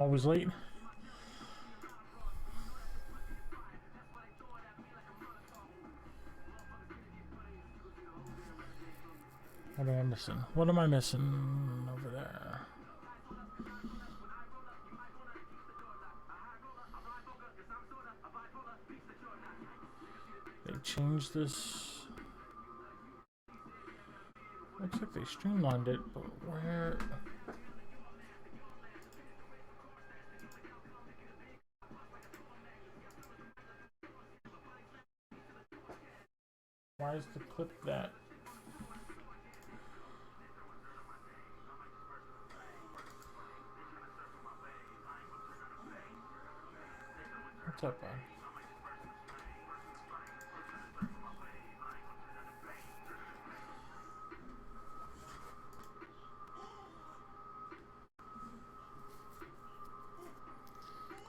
Always late. What am I missing? What am I missing over there? They changed this. Looks like they streamlined it, but where? Why is the clip that? What's up, bud?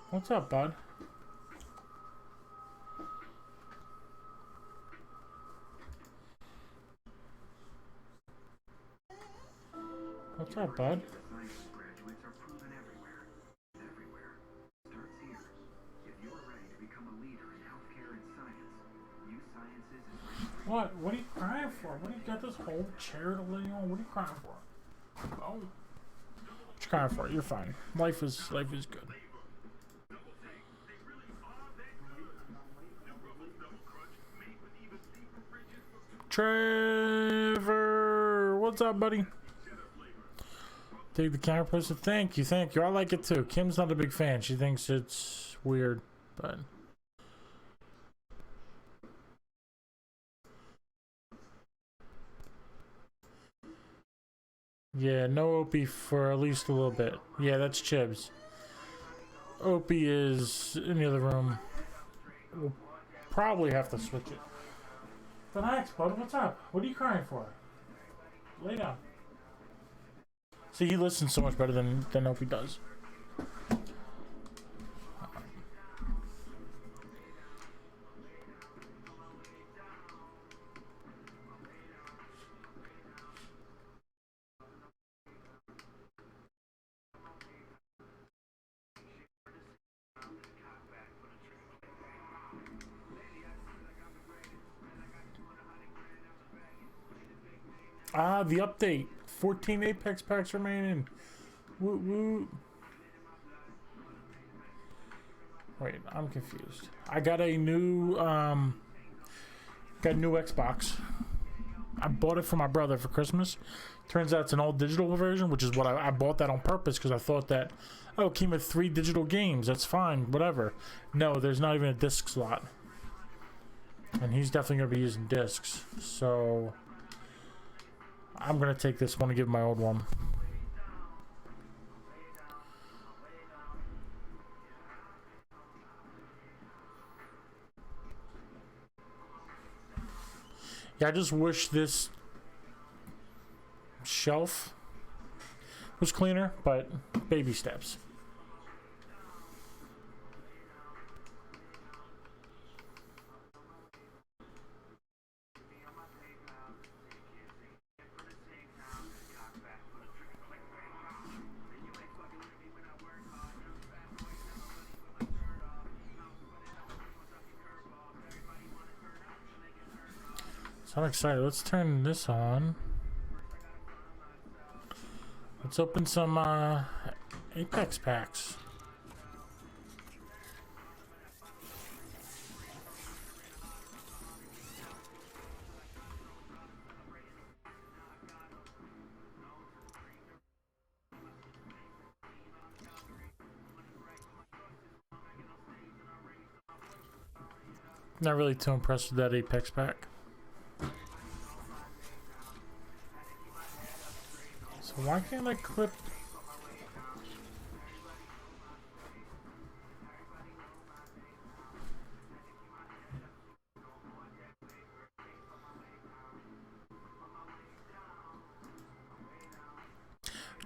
What's up, bud? What's up, bud? What? What are you crying for? What do you got this whole chair to lay on? What are you crying for? Oh. What you crying for? You're fine. Life is good. Trevor, what's up, buddy? Take the camera person. Thank you. I like it too. Kim's not a big fan. She thinks it's weird, but yeah, no Opie for at least a little bit. Yeah, that's Chibs. Opie is in the other room. We'll probably have to switch it. Relax, bud. What's up? What are you crying for? Lay down. See, he listens so much better than Opie does. The update. 14 Apex packs remaining. Woot woot. Wait, I'm confused. I got a new Xbox. I bought it for my brother for Christmas. Turns out it's an all digital version, which is what I bought that on purpose because I thought that, oh, it came with 3 digital games. That's fine, whatever. No, there's not even a disc slot. And he's definitely going to be using discs. So I'm going to take this one and give him my old one. Yeah, I just wish this shelf was cleaner, but baby steps. So I'm excited. Let's turn this on. Let's open some Apex packs. Not really too impressed with that Apex pack. So why can't I clip?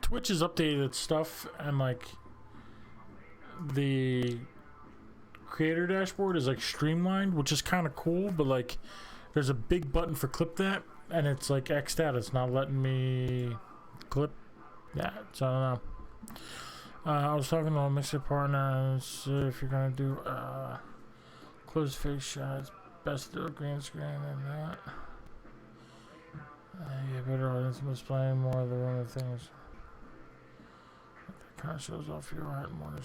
Twitch has updated its stuff, and like the creator dashboard is like streamlined, which is kind of cool, but like there's a big button for clip that, and it's like X'd out. It's not letting me clip that, so I don't know. I was talking to a mixer partner and see if you're gonna do closed face shots. Best to do a green screen than that. Yeah, better audience was playing more of the room of things. That kind of shows off your art more than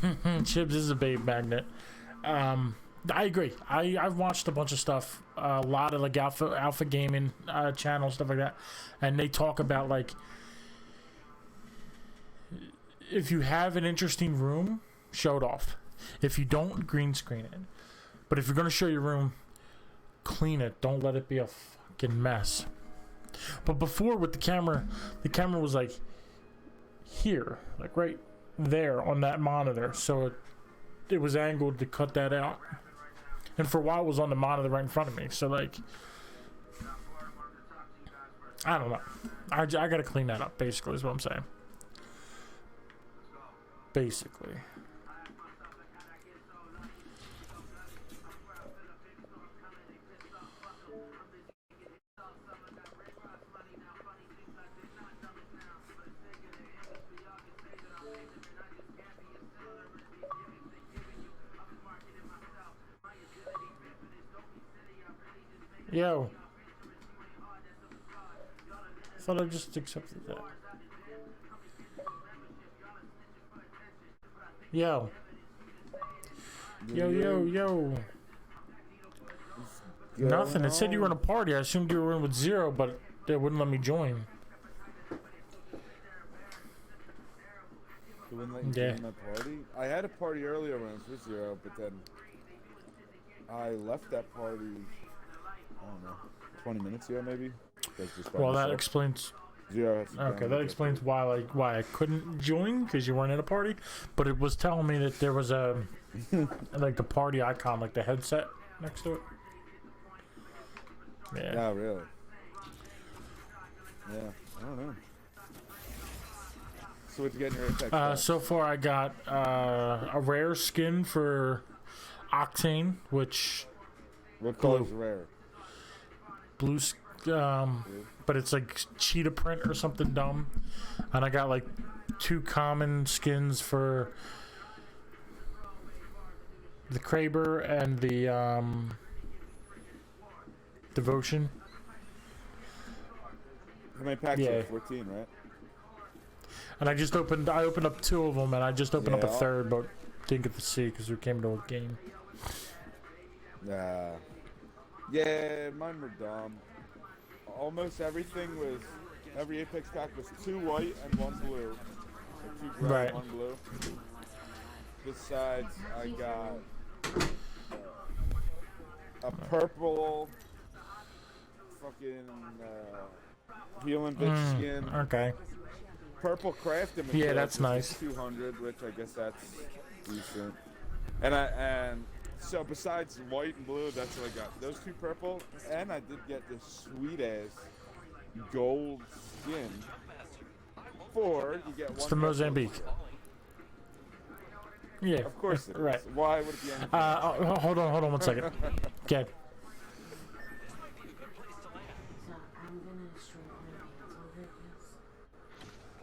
shit. Chips is a bait magnet. I agree. I've watched a bunch of stuff, a lot of like alpha gaming channels, stuff like that, and they talk about like if you have an interesting room, show it off. If you don't, green screen it. But if you're gonna show your room, clean it. Don't let it be a fucking mess. But before with the camera was like here, like right there on that monitor, so it was angled to cut that out. And for a while it was on the monitor right in front of me, so like I don't know. I gotta clean that up, basically, is what I'm saying. Basically. Yo. I thought I just accepted that. Yo. Yo. Nothing. It said you were in a party. I assumed you were in with Zero, but they wouldn't let me join. They wouldn't let you join my party? I had a party earlier when I was with Zero, but then I left that party, I don't know, 20 minutes ago maybe? Well, that explains... Zero. Okay, that explains why I couldn't join, because you weren't at a party. But it was telling me that there was a like the party icon, like the headset next to it. Yeah. Oh, really? Yeah, I don't know. So what you get in your attack? So far I got a rare skin for Octane, which what color is rare? Blue. But it's like cheetah print or something dumb. And I got like 2 common skins for the Kraber and the Devotion. How many packs? Yeah, 14, right? And I opened up 2 of them, and I just opened up a third, but didn't get to see because we came to a game. Yeah, mine were dumb. Almost everything was, every Apex pack was 2 white and 1 blue. Or 2 gray and 1 blue. Besides, I got a purple fucking healing bitch skin. Okay. Purple craft image. Yeah, that's nice. 200, which I guess that's decent. And so besides white and blue, that's what I got. Those 2 purple, and I did get this sweet ass gold skin. You get it's the Mozambique. Yeah, of course it is. Right. Why would it be anything? Hold on 1 second. Okay.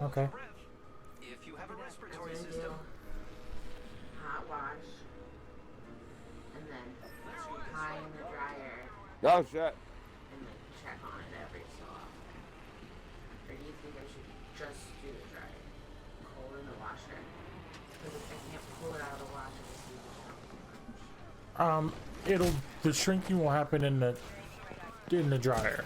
Okay. If you have a respiratory system, hot wash, and then tie in the dryer. Oh shit. And then check on it every so often. Or do you think I should just do the dryer? Cold in the washer? Because I can't pull it out of the washer to see the The shrinking will happen in the dryer.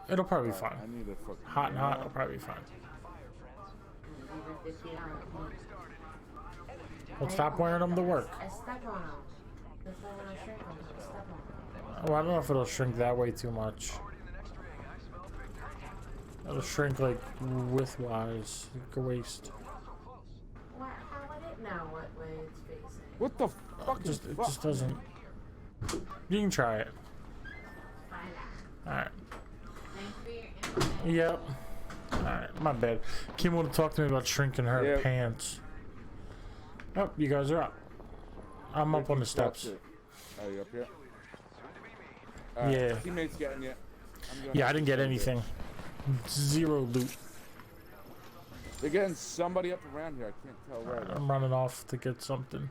It'll probably be fine. I need a fucking Hot and hot, it'll probably be fine. Well, stop wearing them to work. I step on them. That's why when I shrink them, I step on them. Well, I don't know if it'll shrink that way too much. It'll shrink like width-wise, like a waist. How would it know what way it's facing? What the fuck? It just doesn't. You can try it. Alright. Yep. Alright, my bad. Kim wanted to talk to me about shrinking her pants. Oh, you guys are up. I'm up on the steps. Oh, you up here? All right, Yeah. Teammates getting you. I'm going Yeah, I up didn't to get save it. anything. Zero loot. They're getting somebody up around here. I can't tell where. though. I'm running off to get something.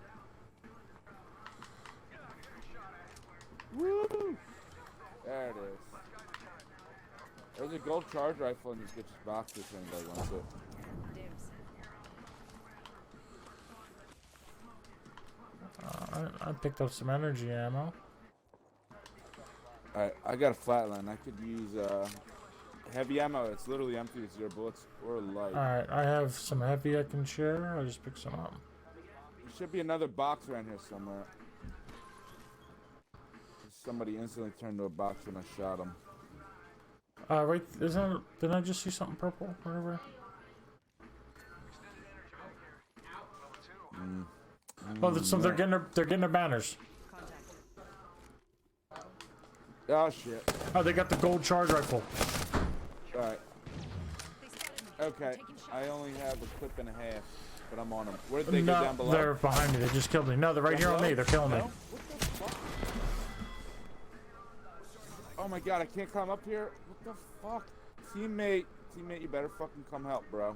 Woo! There it is. There's a gold charge rifle in these bitches' boxes if anybody wants it. I picked up some energy ammo. Alright, I got a flatline. I could use heavy ammo. It's literally empty with 0 bullets or light. Alright, I have some heavy I can share. I just picked some up. There should be another box around here somewhere. Somebody instantly turned to a box when I shot him. Right, didn't I just see something purple? Whatever. Oh, they're getting their banners. Oh shit. Oh, they got the gold charge rifle. Alright. Okay, I only have a clip and a half, but I'm on them. Where did they go down below? They're behind me. They just killed me. No, they're right Down here on below? me. They're killing No? me. What the fuck? Oh my god, I can't climb up here? What the fuck? Teammate, you better fucking come help, bro.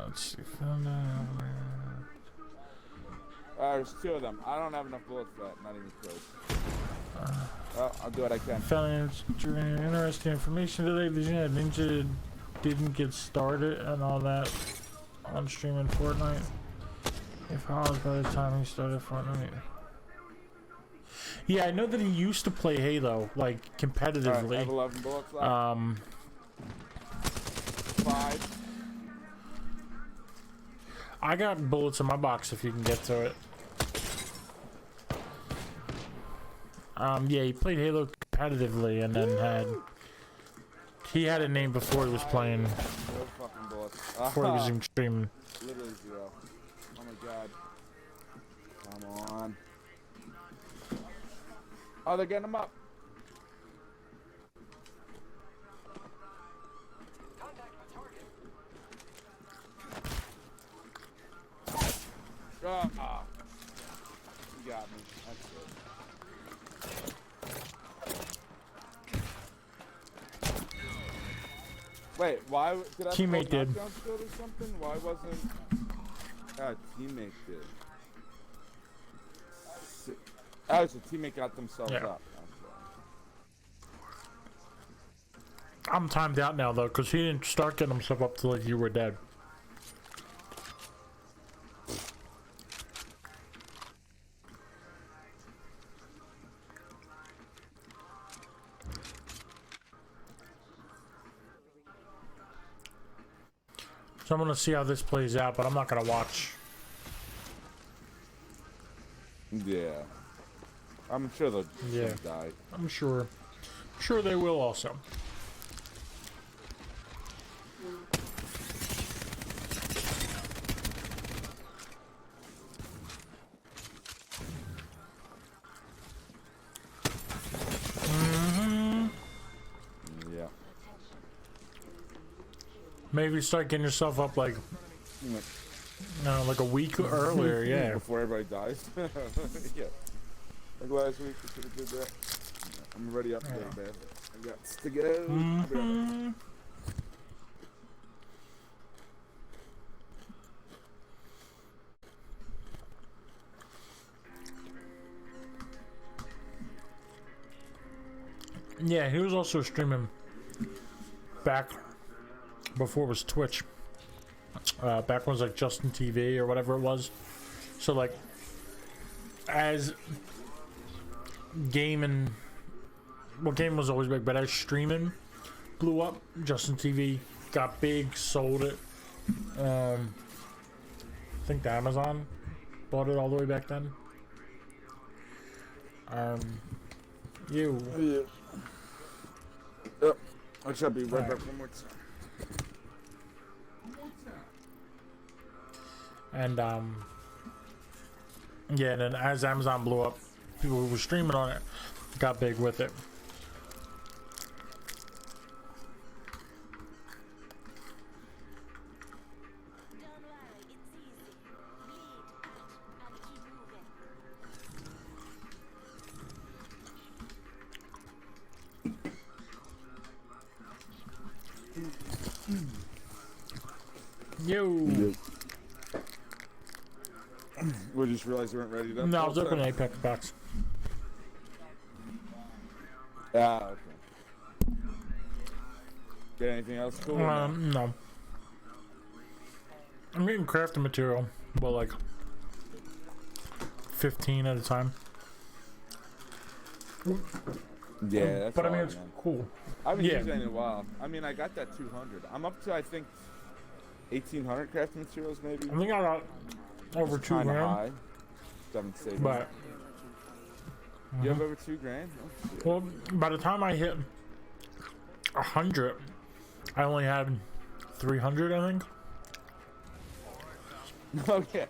Let's see. There's 2 of them. I don't have enough bullets for that, not even close. Well, I'll do what I can. Found interesting information today. Ninja didn't get started and all that on streaming Fortnite. If I was by the time he started Fortnite. Yeah, I know that he used to play Halo, like Alright, I have competitively. 11 bullets left. 5. I got bullets in my box if you can get to it. Yeah, he played Halo competitively and then he had a name before he was playing, No fucking bullets. before he was streaming. Literally 0. Oh my god. Come on. Oh, they're getting them up. Ah. You got me. That's it. Wait, why did I Teammate pull did. knockdown shield or something? Why wasn't? Teammate did. Oh, so teammate got themselves Yeah. up. I'm timed out now though, because he didn't start getting himself up till like you were dead. So I'm gonna see how this plays out, but I'm not gonna watch. Yeah. I'm sure they'll Yeah. die. I'm sure they will also. Yeah. Maybe start getting yourself up like, no, like a week earlier. Yeah. Before everybody dies. Yeah. Like last week, we should have did that. I'm already up there, man. I got to go. Yeah, he was also streaming back before it was Twitch. Back when it was like Justin TV or whatever it was. So like, as gaming, well, game was always big, but as streaming blew up, Justin TV got big, sold it. I think the Amazon bought it all the way back then. Yeah. Yep. I shall be right back one more time. And yeah, and then as Amazon blew up, people who were streaming on it got big with it. Don't worry, it's easy. Bleed and keep moving. Yo. We just realized we weren't ready to. No, I was opening Apex box. Ah, okay. Get anything else cool? No. I'm getting crafting material, but like 15 at a time. Yeah, that's But I all mean, it's man. cool. I haven't yeah. used it in a while. I mean, I got that 200. I'm up to, I think, 1,800 crafting materials, maybe. I think I got over It's 2 kinda grand. high. Haven't saved But You have over 2 grand? Oh, shit. well, by the time I hit 100, I only had 300, I think. Oh, yeah.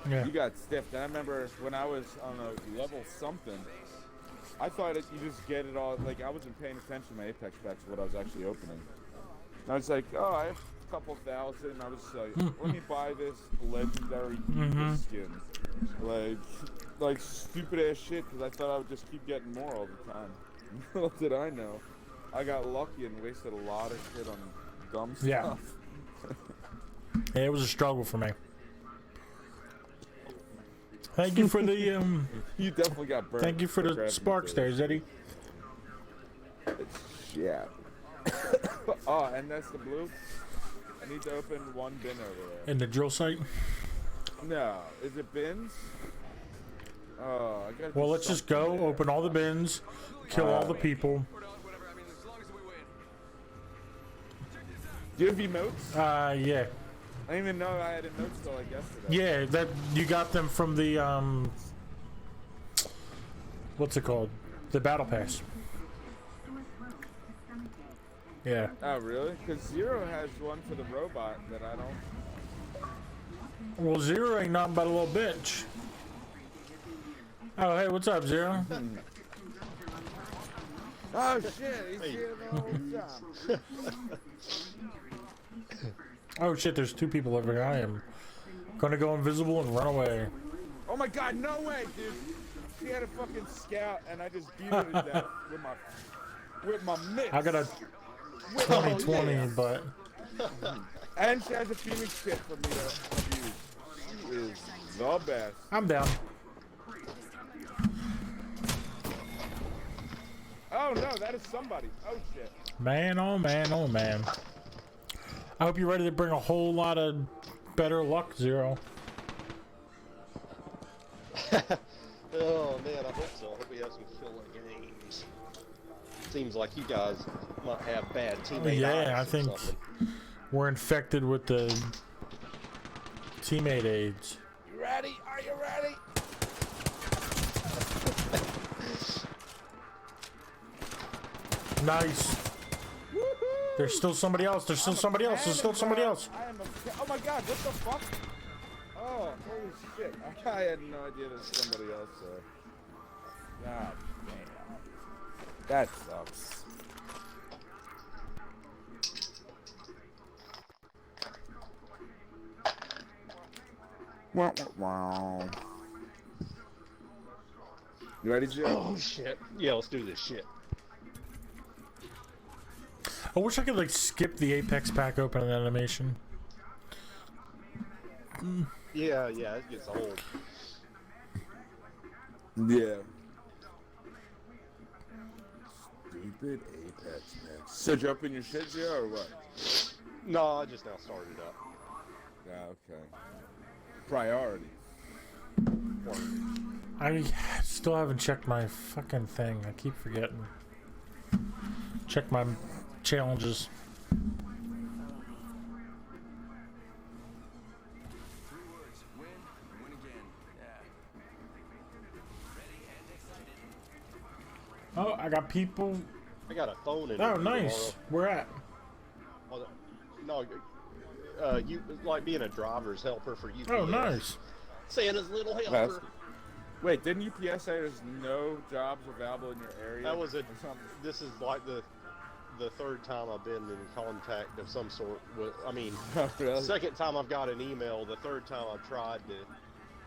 Yeah. You got stiffed. And I remember when I was on a level something, I thought that you just get it all. Like, I wasn't paying attention to my Apex packs, what I was actually opening. And I was like, oh, I have a couple thousand. I was like, let me buy this legendary skin. Like stupid ass shit, because I thought I would just keep getting more all the time. Little did I know, I got lucky and wasted a lot of shit on dumb stuff. Yeah. Yeah, it was a struggle for me. Thank you for the You definitely got burned. thank you for the crafting sparks there, materials. Zeddy. Yeah. Oh, and that's the blue. I need to open one bin over there. In the drill site. No, is it bins? Oh, I gotta. Well, do let's just something go, there. open all the bins, kill all the people. Do you have emotes? Yeah. I didn't even know I had emotes till like yesterday. Yeah, that you got them from the what's it called? The battle pass. Yeah. Oh, really? Because Zero has one for the robot that I don't. Well, Zero ain't nothing but a little bitch. Oh, hey, what's up, Zero? Oh shit! He's here the whole time. Oh shit, there's 2 people over here. I am gonna go invisible and run away. Oh my god, no way, dude! She had a fucking scout, and I just beat her to death with my mitts. I got a 2020, but And she has a Phoenix kit for me to use. She is the best. I'm down. Oh no, that is somebody. Oh shit. Man, oh man, oh man. I hope you're ready to bring a whole lot of better luck, Zero. Oh man, I hope so. I hope we have some killer games. Seems like you guys might have bad teammate Yeah, I eyes or think something. we're infected with the teammate AIDS. You ready? Are you ready? Nice. There's still somebody else. There's still somebody else. There's still somebody else. I am oh my god, what the fuck? Oh, holy shit. I had no idea there's somebody else there. God damn. That sucks. Wow, wow. You ready, Joe? Oh shit. Yeah, let's do this shit. I wish I could like skip the Apex pack opening animation. Yeah, it gets old. Yeah. Stupid Apex, man. So did you open your shit, Joe, or what? No, I just now started up. Yeah, okay. Priority. I still haven't checked my fucking thing. I keep forgetting. Check my challenges. Oh, I got people. I got a phone in. Oh, nice. Where at? No, you like being a driver's helper for UPS. Oh, nice. Santa's little helper. That's- Wait, didn't UPS say there's no jobs available in your area? That was or something? This is like the third time I've been in contact of some sort with. I mean, Oh, really? second time I've got an email. The third time I've tried to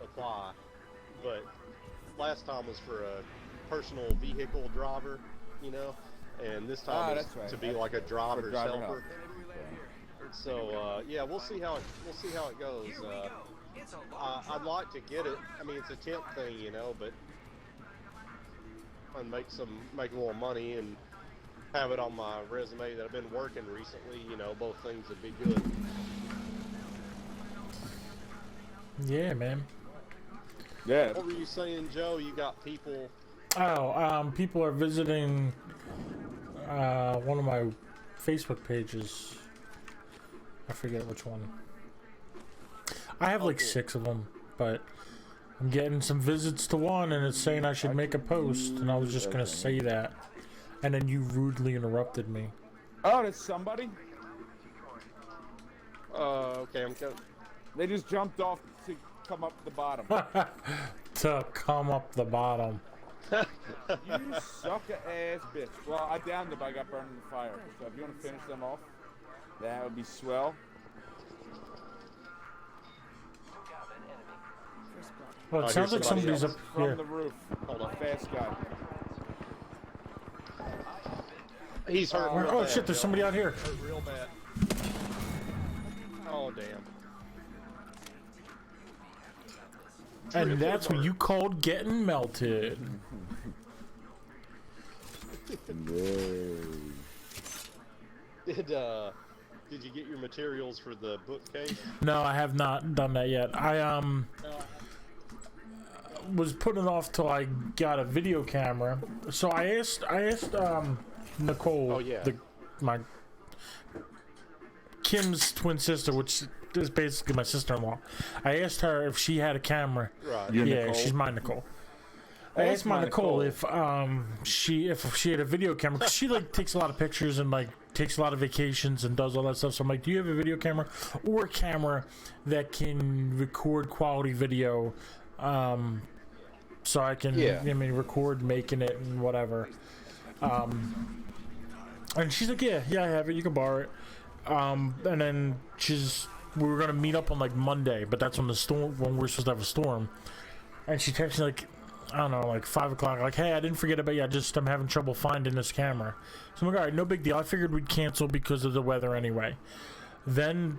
apply, but last time was for a personal vehicle driver, you know, and this time is that's right. to be That's like a driver's driver helper. help. So yeah, we'll see how it goes. I'd like to get it. I mean, it's a temp thing, you know, but and make a little money and have it on my resume that I've been working recently. You know, both things would be good. Yeah, man. Yeah. What were you saying, Joe? You got people. Oh, people are visiting one of my Facebook pages. I forget which one. I have like 6 of them, but I'm getting some visits to one, and it's saying I should make a post, and I was just gonna say that, and then you rudely interrupted me. Oh, there's somebody. Okay, I'm going. They just jumped off to come up the bottom. To come up the bottom. You sucker ass bitch. Well, I downed them, but I got burned in the fire. So if you want to finish them off, that would be swell. Well, it sounds like somebody somebody's up From here. the roof. Hold on. Fast guy. He's hurt. real Oh bad, shit, there's Joe. somebody out here. Hurt real bad. Oh damn. And that's what you called getting melted. Did you get your materials for the bookcase? No, I have not done that yet. I was putting it off till I got a video camera. So I asked Nicole, Oh, yeah. my Kim's twin sister, which is basically my sister-in-law. I asked her if she had a camera. Right. You- Yeah, Nicole? she's my Nicole. I asked my Nicole if she had a video camera, 'cause she like takes a lot of pictures and like takes a lot of vacations and does all that stuff. So I'm like, do you have a video camera or a camera that can record quality video, so I can record making it and whatever. And she's like, yeah, I have it. You can borrow it. And then we were gonna meet up on like Monday, but that's when when we're supposed to have a storm. And she texted me like, I don't know, like 5 o'clock, like, hey, I didn't forget about you. I'm having trouble finding this camera. So I'm like, all right, no big deal. I figured we'd cancel because of the weather anyway. Then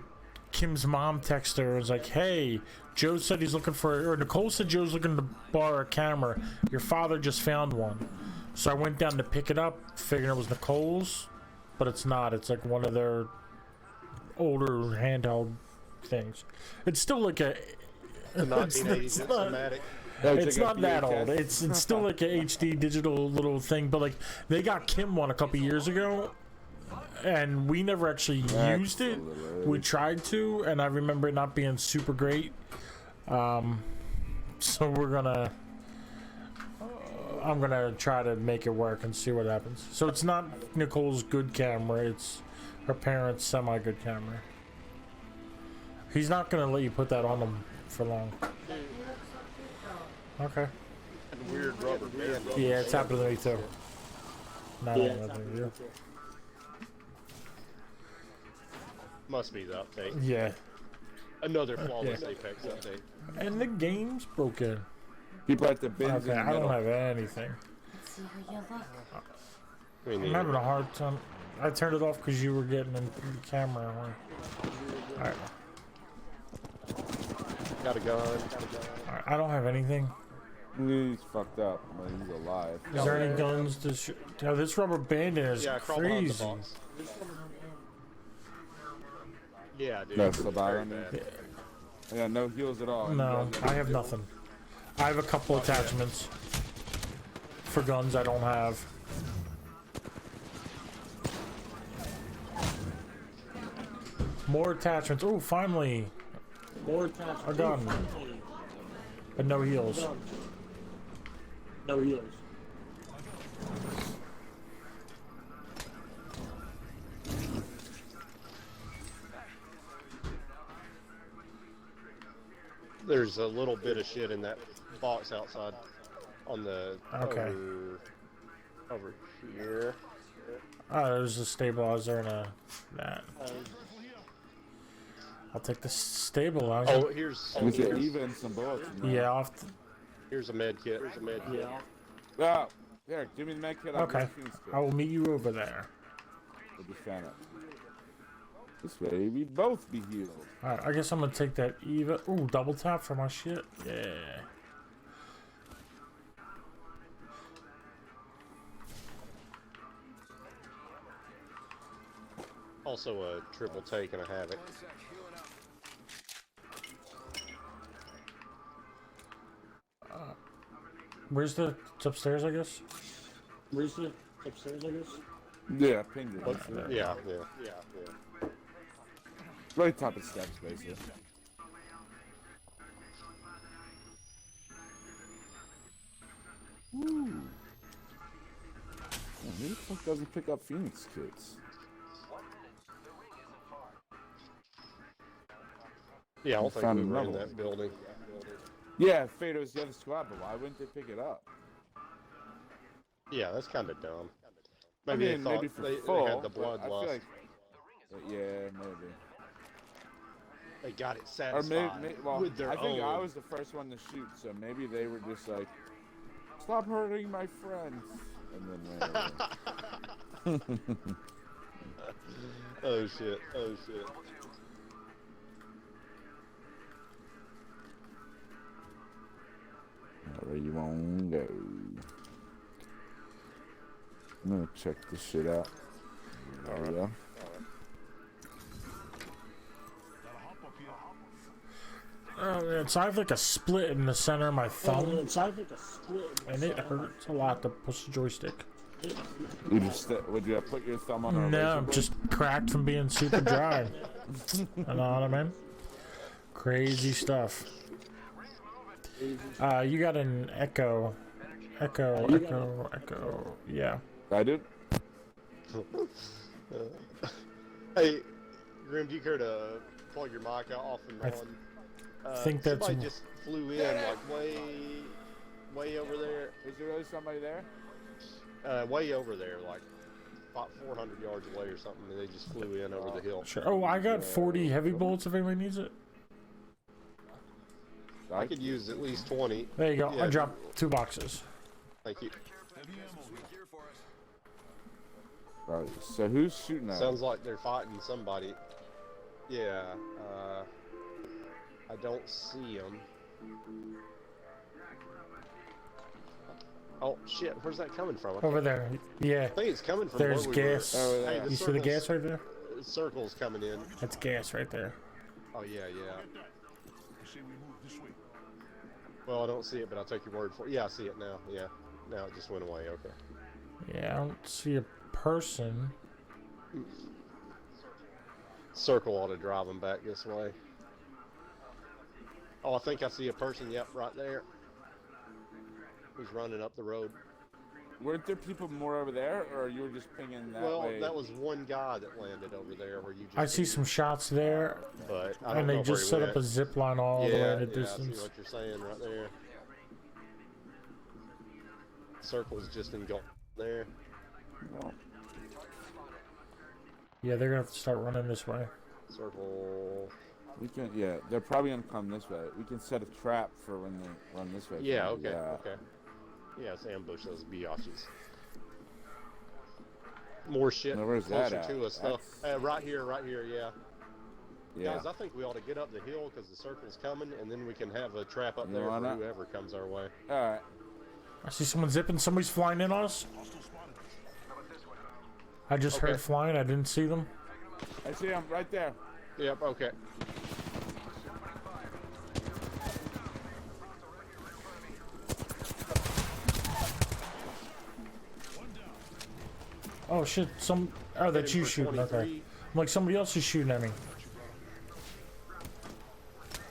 Kim's mom texted her and was like, hey, Joe said he's looking or Nicole said Joe's looking to borrow a camera. Your father just found one. So I went down to pick it up, figuring it was Nicole's, but it's not. It's like one of their older handheld things. It's still like a... The 1980s it's not- cinematic. It's not that old. It's still like a HD digital little thing, but like they got Kim one a couple years ago, and we never actually used it. We tried to, and I remember it not being super great. So we're gonna, I'm gonna try to make it work and see what happens. So it's not Nicole's good camera; it's her parents' semi-good camera. He's not gonna let you put that on him for long. Okay. And weird rubber band. Yeah, it's happened to me too. Not only nothing to do. Must be the update. Yeah. Another flawless Apex update. And the game's broken. People at the bins Okay, in the I don't middle. have anything. Let's see how you look. We I'm need having a hard time. I turned it off because you were getting in the camera. Alright. got a gun. Alright, I don't have anything. He's fucked up, but he's alive. Is there any guns to oh, this rubber banding is Yeah, crawl behind the crazy. box. Yeah, dude. No, it's so very Byron. bad. I got no heals at all. No, I have nothing. I have a couple attachments for guns I don't have. More attachments. Oh, finally. More attachments. A gun. But no heals. No healers. There's a little bit of shit in that box outside on the Okay. over here. Oh, there's a stabilizer and a that. I'll take the stabilizer. Oh, here's We could even some bullets. in there. Yeah, I'll have to, here's a med kit. Here's a med kit. Yeah. Oh, here, give me the med kit. okay. I will meet you over there. We'll just found it. This way we both be healed. Alright, I guess I'm gonna take that Eva. Ooh, double tap for my shit. Yeah. Also a triple take and a havoc. Where's the? It's upstairs, I guess. Where's the upstairs, I guess? Yeah, pinged it. Yeah. Right top of steps, basically. Ooh. Oh, who the fuck doesn't pick up Phoenix kits? Yeah, I don't think Found we were in another that building. Yeah, Fado was the other squad, but why wouldn't they pick it up? Yeah, that's kind of dumb. I Maybe mean, they thought maybe for they full, had the but I feel bloodlust. like, yeah, maybe. They got it Or satisfied maybe, well, with their I think own. I was the first one to shoot, so maybe they were just like, "Stop hurting my friends," and then ran away. Oh shit! Oh shit! Where you wanna go? I'm gonna check this shit out. There we go. Oh, man, so I have like a split in the center of my thumb, It's I think a split. and it hurts a lot to push the joystick. You just would you put your thumb on a razor No, blade? just cracked from being super dry. You know what I mean? Crazy stuff. You got an echo. Echo. Yeah. I did. Hey, Grim, do you care to plug your mic out off and I on? think that's somebody just flew in like way over there. Is there really somebody there? Way over there, like about 400 yards away or something. And they just flew in over the hill. sure. Oh, I got 40 heavy bullets if anybody needs it. I could use at least 20. There you go. Yeah. I dropped 2 boxes. Thank you. Right. So who's shooting at? Sounds like they're fighting somebody. Yeah. I don't see them. Oh shit! Where's that coming from? Over there. Yeah. I think it's coming from There's where we were. gas. Oh, yeah. Hey, You see the gas right there? Circle's coming in. That's gas right there. Oh yeah. Well, I don't see it, but I'll take your word for it. Yeah, I see it now. Yeah. Now it just went away. Okay. Yeah, I don't see a person. Circle ought to drive them back this way. Oh, I think I see a person. Yep, right there. Who's running up the road? Weren't there people more over there, or you were just pinging that Well, way? that was one guy that landed over there where you just I see some shots there, but I don't and know they where just he set went. up a zip line all the way in the I see distance. what you're saying right there. Circle's just in there. Well, Yeah, they're gonna have to start running this way. Circle. we can. Yeah, they're probably gonna come this way. We can set a trap for when they run this way. Yeah, Maybe, okay, okay. Yeah, let's ambush those biatches. More shit Now, where's closer that at? to us though. Right here, yeah. Yeah. Guys, I think we ought to get up the hill because the circle's coming, and then we can have a trap up You there for wanna? whoever comes our way. All right. I see someone zipping. Somebody's flying in on us. I just heard Okay. flying. I didn't see them. I see him right there. Yep, okay. Oh shit! Oh, that's Hit him you for shooting. Okay. 23. I'm like somebody else is shooting at me.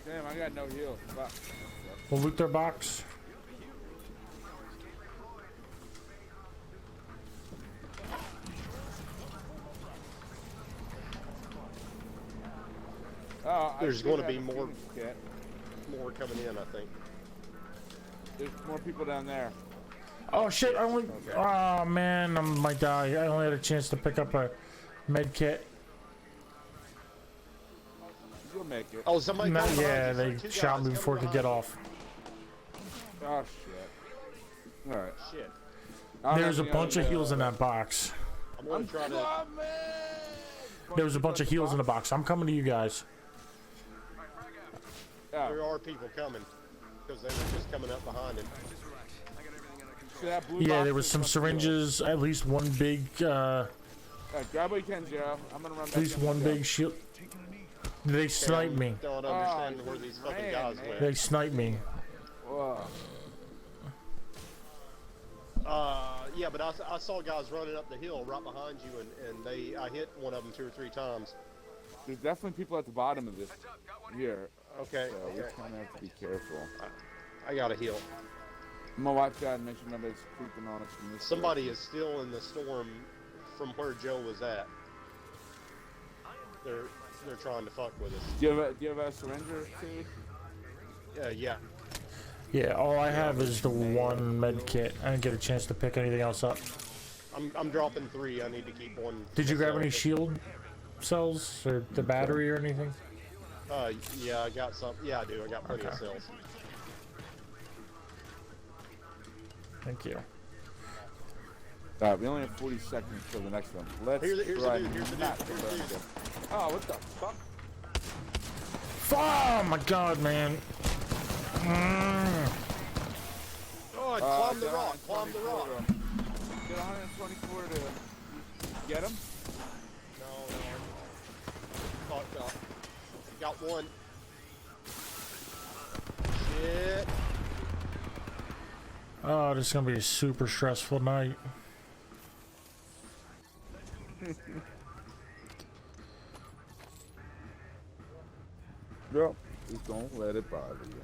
Damn, I got no heal. Fuck. We'll loot their box. Oh, There's I gonna think I be have a more. Phoenix kit. More coming in, I think. There's more people down there. Oh shit! I only. Oh man, I might die. I only had a chance to pick up a med kit. You'll make it. Oh, somebody. No, coming behind yeah, you. they Two shot guys me before it coming could get behind off. Oh shit. All right. you. Shit. I'm There's a not bunch of gonna, heals in that box. I'm gonna try to. There was a bunch of heals in the box. I'm coming to you guys. There Oh, are people coming because they were just coming up behind him. see that blue Yeah, box there was is some up the syringes. At least one big. hill. Grab what you can, Zero. I'm gonna run back. At least in one and go. big shield. They sniped me. Don't understand where these fucking man, guys man. went. They sniped me. Whoa. Yeah, but I saw guys running up the hill right behind you, and I hit one of them 2 or 3 times. There's definitely people at the bottom of this here. Okay, So we kind of have to be careful. I got a heal. I'm gonna watch that and make sure nobody's creeping on us from this. Somebody is still in the storm from where Joe was at. They're trying to fuck with us. Do you have a syringe too? Yeah. Yeah, all I have is the one med kit. I didn't get a chance to pick anything else up. I'm dropping 3. I need to keep one. Did you grab myself. any shield cells or the battery or anything? Yeah, I got some. Yeah, I do. I got plenty of Okay. cells. Thank you. Alright, we only have 40 seconds for the next one. Let's Here's the try dude, here's the dude, not to here's the burn dude. them. Oh, what the fuck? Oh my god, man. Oh, climb the Get rock. Climb the 124 rock. to- Get 124 to get him. No. Fucked up. Got one. Shit. Oh, this is gonna be a super stressful night. No, just don't let it bother you.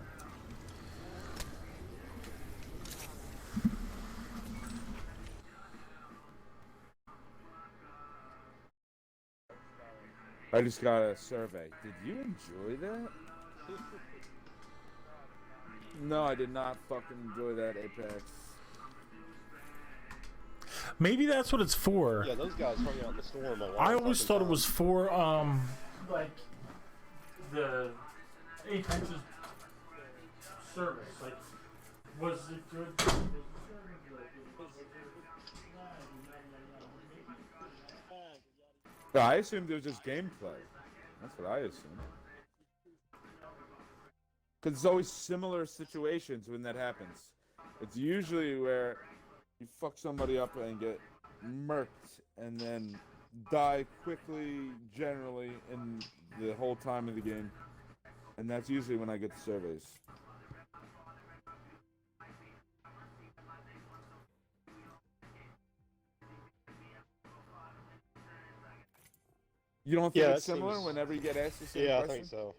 I just got a survey. Did you enjoy that? No, I did not fucking enjoy that, Apex. Maybe that's what it's for. Yeah, those guys hung out in the storm a lot. I always thought it was for like the Apex's service. Like, was it good? No, I assumed it was just gameplay. That's what I assumed. Because it's always similar situations when that happens. It's usually where you fuck somebody up and get murked and then die quickly, generally, in the whole time of the game. And that's usually when I get the surveys. You don't think Yeah, it's it similar seems- whenever you get asked the same Yeah, I question? think so.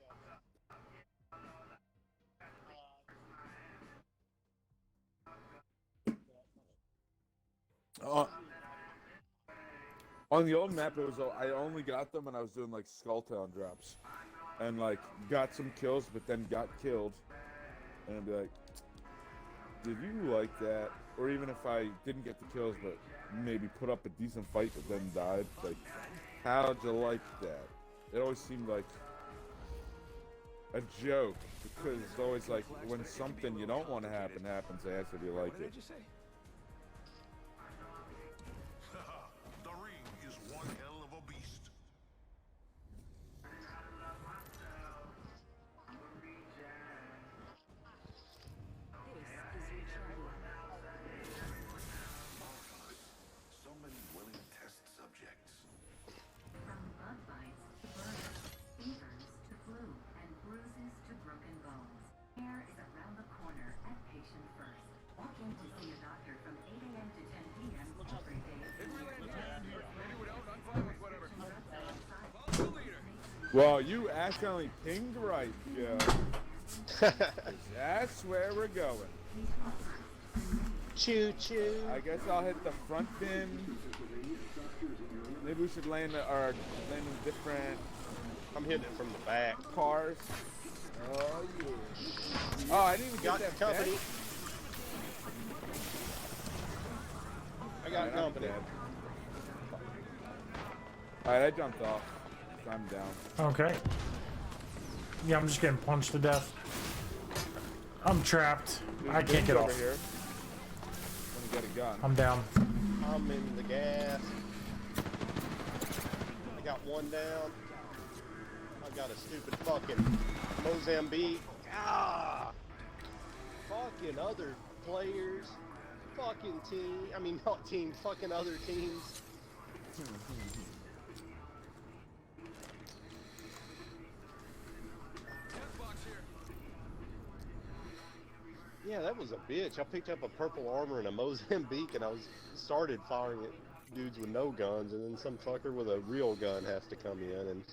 On the old map, it was I only got them when I was doing like Skulltown drops, and like got some kills, but then got killed, and I'd be like, "Did you like that?" Or even if I didn't get the kills, but maybe put up a decent fight, but then died, like, how'd you like that? It always seemed like a joke because it's always like when something you don't want to happen happens, they ask if you like it. The ring is one hell of a beast. So many willing test subjects. From bug bites to burns, fevers to flu, and bruises to broken bones, care is around the corner at Patient First. Walk in to see a doctor from 8 a.m. to 10 p.m. every day. Well, you accidentally pinged right, Joe. That's where we're going. Choo choo. I guess I'll hit the front bin. Maybe we should land in different I'm hitting it from the back. cars. Oh yeah. Oh, I didn't even Got get that company. vest. I got Alright, I'm company. dead. Alright, I jumped off. I'm down. Okay. Yeah, I'm just getting punched to death. I'm trapped. There's I can't bins get over off. here. When you get a gun. I'm down. I'm in the gas. I got one down. I got a stupid fucking Mozambique. Ah! Fucking other players. Fucking team. I mean, not team. Fucking other teams. Yeah, that was a bitch. I picked up a purple armor and a Mozambique, and I started firing at dudes with no guns, and then some fucker with a real gun has to come in and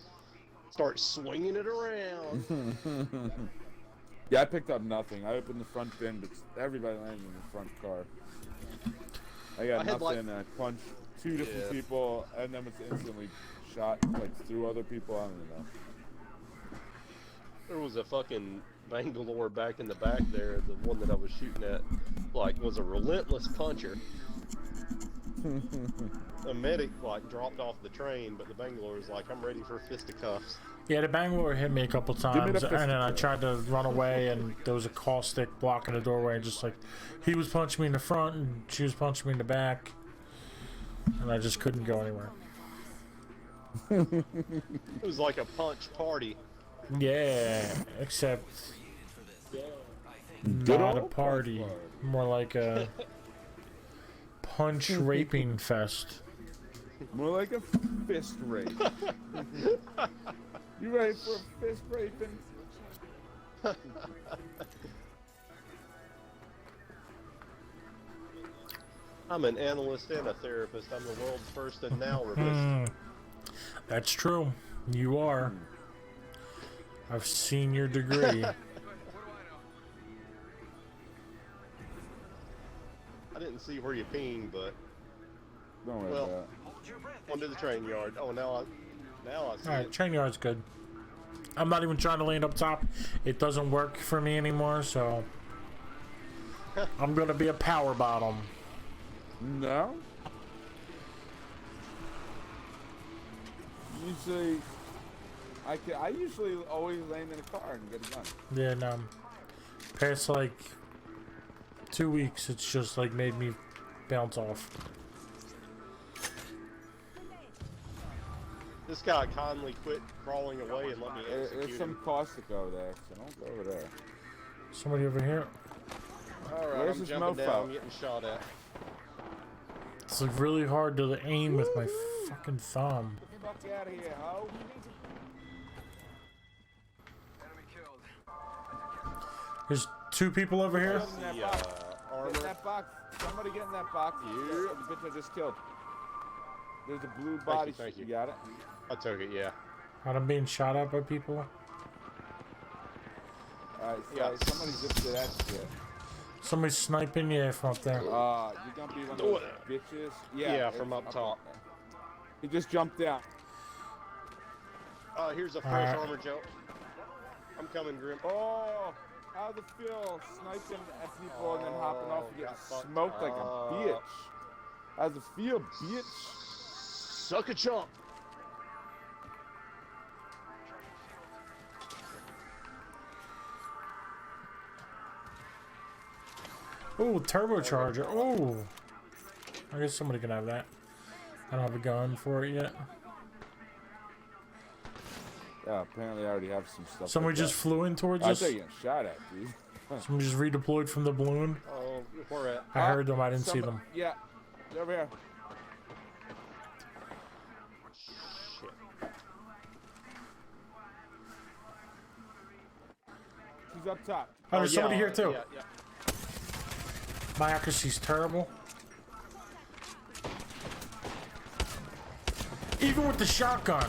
start swinging it around. Yeah, I picked up nothing. I opened the front bin, but everybody landed in the front car. I got I had, nothing. I punched 2 different people, and then was instantly shot like through other people. I don't even know. There was a fucking Bangalore back in the back there, the one that I was shooting at, like, was a relentless puncher. A medic, like, dropped off the train, but the Bangalore was like, I'm ready for fisticuffs. Yeah, the Bangalore hit me a couple me times, the and then I fist. tried to run away, and there was a caustic blocking the doorway, and just like, he was punching me in the front, and she was punching me in the back, and I just couldn't go anywhere. It was like a punch party. Yeah, except Good not a old party, punch more like a punch raping fest. More like a fist rape. You ready for a fist raping? I'm an analyst and a therapist. I'm the world's first analyst. That's true. You are. I've seen your degree. I didn't see where you pinged, but Don't worry Well, about it. Hold your breath. onto the train yard. Oh, now I see Alright, it. train yard's good. I'm not even trying to land up top. It doesn't work for me anymore, so I'm gonna be a power bottom. No. Usually, I usually always land in a car and get a gun. Yeah, no. Past like 2 weeks, it's just like made me bounce off. This guy kindly quit crawling away and let me There's execute some him. caustic over there, so don't go over there. Somebody over here. All right, Where's I'm this jumping mofo? down. I'm getting shot at. It's like really hard to aim with my fucking thumb. Get the fuck out of here, ho! Enemy killed. There's 2 people over here. Get in that The box. Get in armor. that box. Somebody get in that box. The bitch I just killed. There's a blue body. thank you. You got it? I took it, yeah. Right, I'm being shot at by people. Alright, so Yeah. somebody just did that shit. Somebody's sniping you from up there. You're gonna be one of those bitches. Yeah, it's from up top. there. He just jumped down. Here's a fresh Alright. armor jump. I'm coming, Grim. Oh, how's it feel sniping at people and then hopping off and getting got fucked smoked like a up. bitch? How's it feel, bitch? Suck a chump. Oh, turbocharger. Oh. I guess somebody can have that. I don't have a gun for it yet. Yeah, apparently I already have some stuff. Somebody like just flew in towards that. I us. thought you got shot at, dude. Somebody just redeployed from the balloon. Oh, where at? I heard them. I didn't see them. Yeah, they're over here. Shit. She's up top. Oh, there's somebody yeah, here too. Yeah. My accuracy's terrible. Even with the shotgun.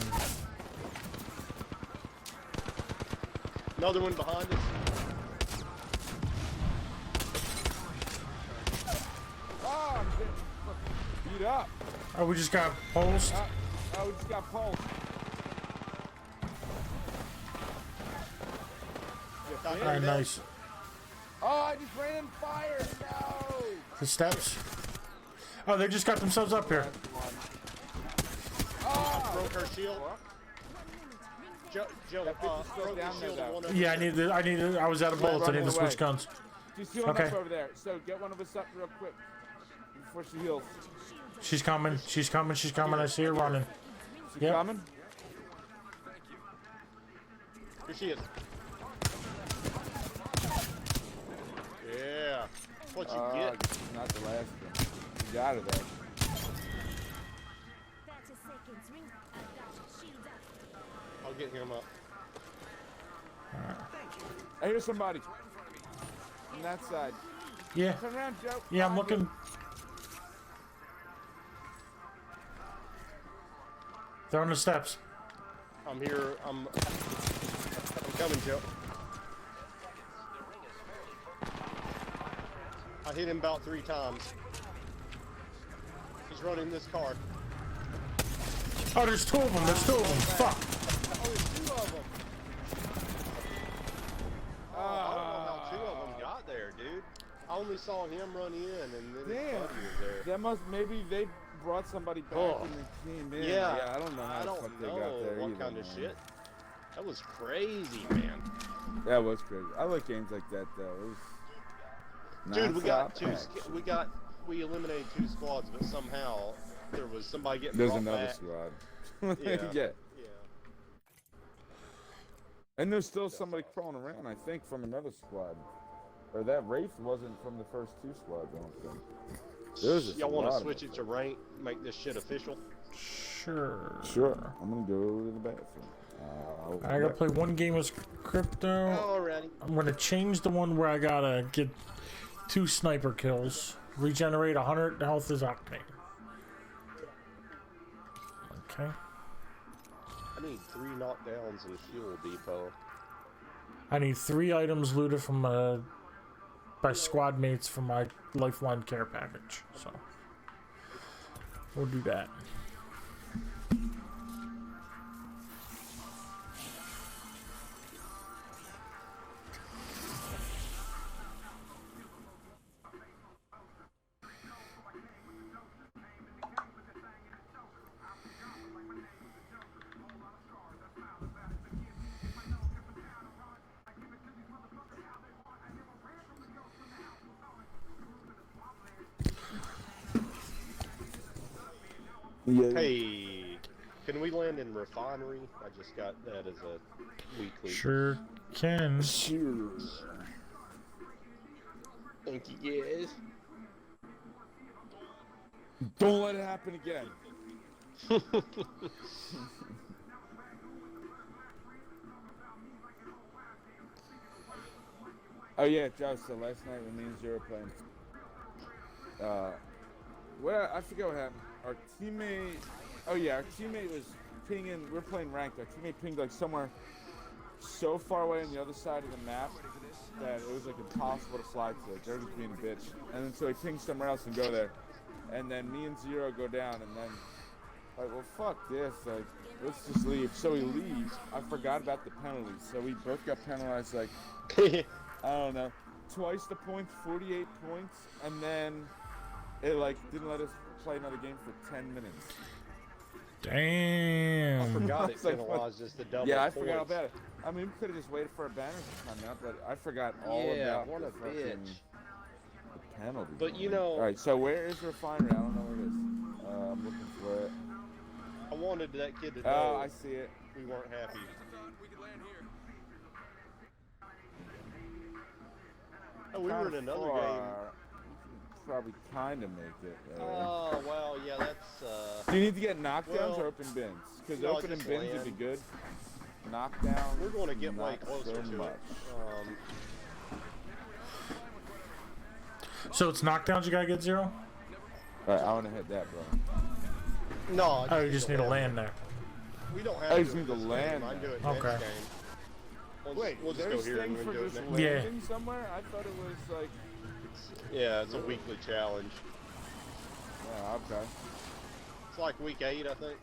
Another one behind us. Oh, I'm getting fucking beat up. Oh, we just got pulsed. Oh, we just got pulsed. Alright, nice. Oh, I just ran in fire. No. The steps. Oh, they just got themselves up here. Broke her shield. Joe, That bitch is still broke down the there, shield though. of one of Yeah, I was out of bullets. I need to switch guns. She's healing Okay. up over there. So get one of us up real quick before she heals. She's coming. She's coming. She's coming. I see her running. She Yep. coming? Here she is. Yeah. That's what you get. Not the last one. You got it though. I'll get him up. I hear somebody. On that side. Yeah. Turn around, Joe. Yeah, I'm Behind you. looking. They're on the steps. I'm here. I'm coming, Joe. I hit him about 3 times. He's running this car. Oh, there's 2 of them. There's 2 of them. Fuck. Oh, there's 2 of them. Oh, I don't know how 2 of them got there, dude. I only saw him run in, and then his Damn. buddy was there. That must maybe they brought somebody back Oh. and they came in. Yeah, I don't know how I the don't fuck they know got there what either, kind of man. shit. That was crazy, man. That was crazy. I like games like that though. It was Dude, we got nonstop action. we eliminated 2 squads, but somehow there was somebody getting There's brought another back. squad. Yeah. Yeah. Yeah. And there's still somebody crawling around, I think, from another squad. Or that Wraith wasn't from the first 2 squads, I don't think. There's just Y'all a want lot to of switch them. it to rank, make this shit official? Sure. Sure. I'm gonna go to the bathroom. I gotta play 1 game of crypto. Alrighty. I'm gonna change the one where I gotta get 2 sniper kills. Regenerate 100 health is Octane. Okay. I need 3 knockdowns in Fuel Depot. I need 3 items looted from by squad mates from my Lifeline care package. So we'll do that. Yeah. Hey, can we land in Refinery? I just got that as a weekly. Sure can. Sure. Thank you, guys. Don't let it happen again. Oh yeah, Joe. So last night when me and Zero playing, well, I forget what happened. Our teammate, oh yeah, our teammate was pinging. We're playing ranked. Our teammate pinged like somewhere so far away on the other side of the map that it was like impossible to fly to. Like, they were just being a bitch. And then so he pinged somewhere else and go there. And then me and Zero go down, and then like, well, fuck this. Like, let's just leave. So he leaves. I forgot about the penalties. So we both got penalized like I don't know, twice the points, 48 points, and then it like didn't let us play another game for 10 minutes. Damn. I forgot it It's like, penalized us the double. Yeah, I forgot points. about it. I mean, we could have just waited for our banners to come out, but I forgot all Yeah, about what the a fucking bitch. the penalty. But, you know- All right, so where is Refinery? I don't know where it is. I'm looking for it. I wanted that kid to Oh, know I see it. we weren't happy. Oh, we were in another game. You can probably kind of make it. Oh, well, yeah, that's, Do you need to get knockdowns well, or open bins? Because no, open and just bins would be land. good. Knockdown. We're going to get way not closer so to much. it. So it's knockdowns you gotta get 0? Alright, I want to hit that, bro. No, I Oh, you just need to land there. We don't have I to just do it need to this land game. I can do it there. next Okay. game. Wait, we'll just go there's here and thing for do it just next. Yeah. landing somewhere? I thought it was like... Yeah, it's a weekly challenge. Oh, okay. It's like week 8, I think.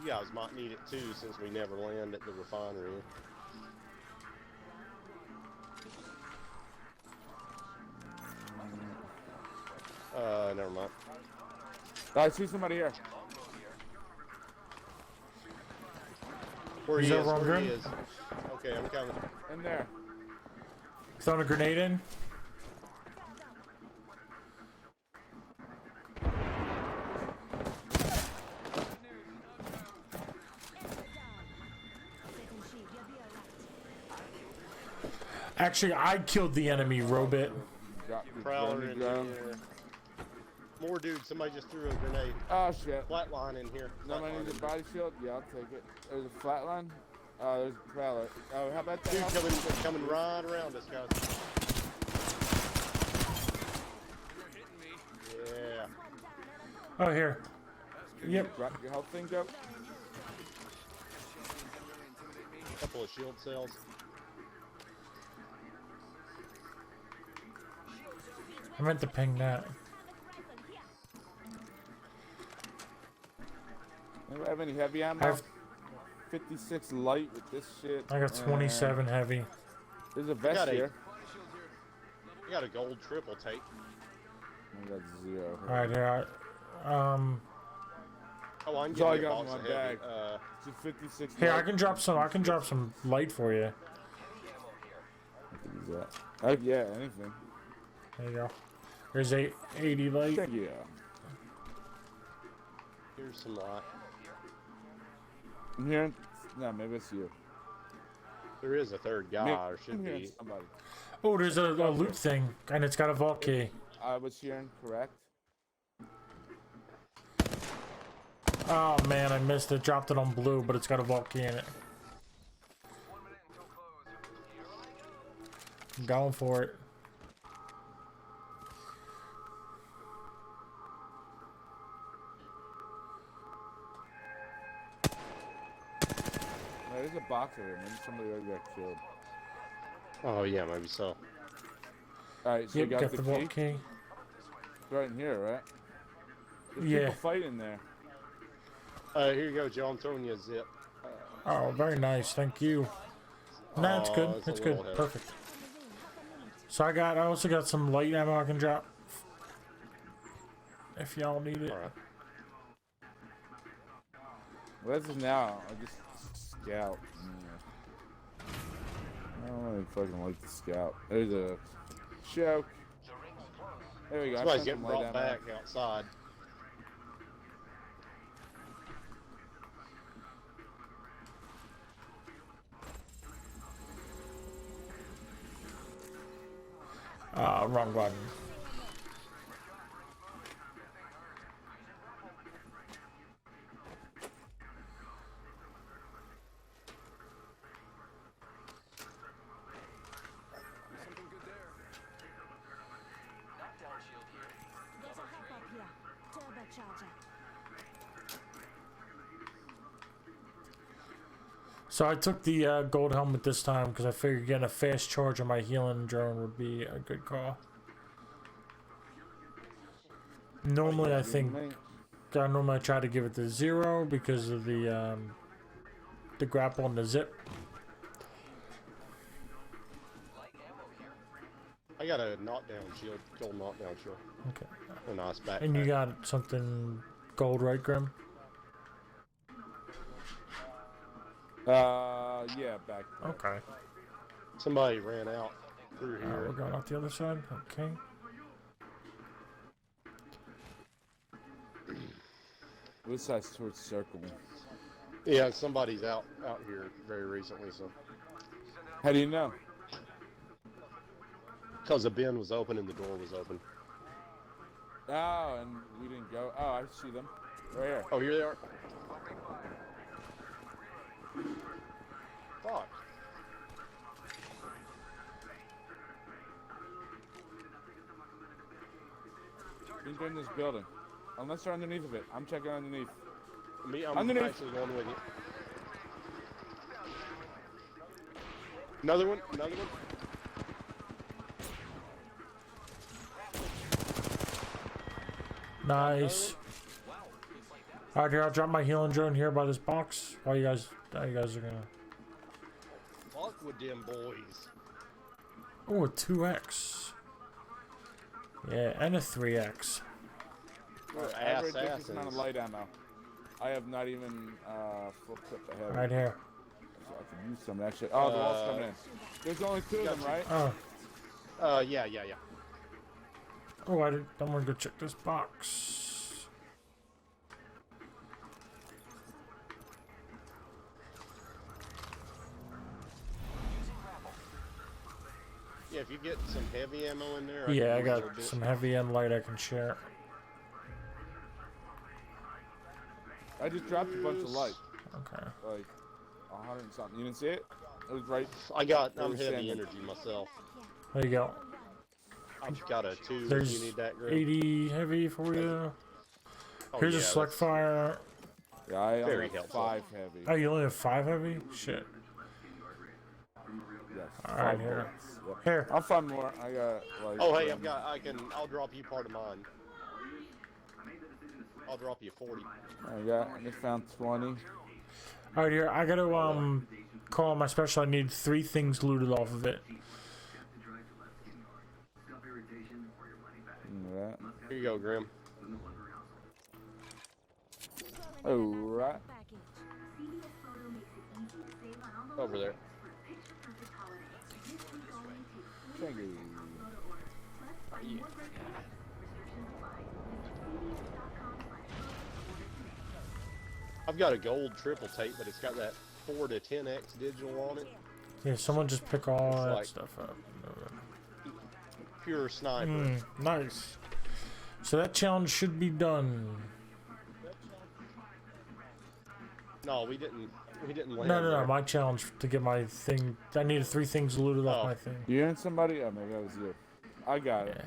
You guys might need it too, since we never land at the refinery. Never mind. I see somebody here. Where He's he is, over on where he Grim? is. Okay, I'm coming. In there. Throwing a grenade in. Actually, I killed the enemy, Robit. Drop the Prowler gun in down. here. More dudes. Somebody just threw a grenade. Oh shit. Flatline in here. Nobody Flatline needs in a body shield? Yeah, I'll take it. There's a flatline. There's a prowler. Oh, how about that? Dude coming right around us, guys. Yeah. Oh, here. Yep. Drop your health thing, Joe. Couple of shield cells. I meant to ping that. Anybody have any heavy ammo? I have- 56 light with this shit. I got 27 heavy. There's a vest got a- here. I got a gold triple tape. I got 0. All right, here. Oh, I can That's all I get you a got in box my of heavy. bag. Just 56 Here, I light. can drop some. I can drop some light for you. What is that? Yeah, anything. There you go. There's 80 light. Thank you. Here's some light. I'm hearing. No, maybe it's you. There is a third guy, or should I'm hearing be. somebody. Oh, there's a loot thing, and it's got a vault key. I was hearing correct. Oh man, I missed it. Dropped it on blue, but it's got a vault key in it. 1 minute until close. I'm going for it. There's a box over there. Maybe somebody already got killed. Oh yeah, maybe so. Alright, so Yep, you got got the the key? vault key. It's right in here, right? There's Yeah. people fighting there. Here you go, Joe. I'm throwing you a zip. Oh, very nice. Thank you. Nah, it's good. it's a It's good. little heavy. Perfect. So I also got some light ammo I can drop. If y'all need it. All right. Well, this is now. I just scout. Yeah. I don't really fucking like the scout. There's a choke. There we go. I Somebody's found getting some light brought ammo. back outside. Wrong button. Something good there. Knockdown shield here. There's a hop up here. Turbocharger. So I took the gold helmet this time because I figured getting a fast charge on my healing drone would be a good call. Normally I think normally I try to give it the 0 because of the grapple and the zip. Light ammo here. I got a knockdown shield, gold knockdown shield. Okay. A nice backpack. And you got something gold, right, Grim? Yeah, back. Okay. Somebody ran out through We're here. going out the other side. Okay. This side's towards circle. Yeah, somebody's out here very recently. So How do you know? because the bin was open and the door was open. Oh, and we didn't go. Oh, I see them. Right here. Oh, here they are. Fuck. They're in this building. Unless they're underneath of it. I'm checking underneath. I'm Underneath. actually going with you. Another one. Another one. Nice. Alright, here, I'll drop my healing drone here by this box. While you guys are gonna... Fuck with them boys. Oh, a 2x. Yeah, and a 3x. I have a ridiculous assassins. amount of light ammo. I have not even full clip ahead. Right here. So I can use some of that shit. Oh, the wall's coming in. There's only 2 of them, right? Oh. Yeah. Oh, I'm gonna go check this box. Yeah, if you get some heavy ammo in there. Yeah, I can use a little got bit. some heavy and light I can share. I just dropped a bunch of light, Okay. like 100 and something. You didn't see it? It was right. I'm Very heavy standard. energy myself. There you go. I've got a 2 if There's you need that, Greg. 80 heavy for you. Oh, Here's a yeah, select that's fire. Yeah, I only Very have helpful. 5 heavy. Oh, you only have 5 heavy? Shit. Yes. Alright, 5 here. bullets. Yep. Here. I'll find more. I got like. Oh, hey, I'll drop you part of mine. I'll drop you 40. I just found 20. Alright, here. I gotta call my special. I need 3 things looted off of it. That. Here you go, Grim. Alright. Over there. Thank you. I've got a gold triple tape, but it's got that 4 to 10x digital on it. Yeah, someone just pick all It's that like- stuff up. Pure sniper. Nice. So that challenge should be done. No, we didn't land No, there. my challenge to get my thing. I needed 3 things looted off Oh. my thing. You and somebody? Oh, maybe that was you. I got it.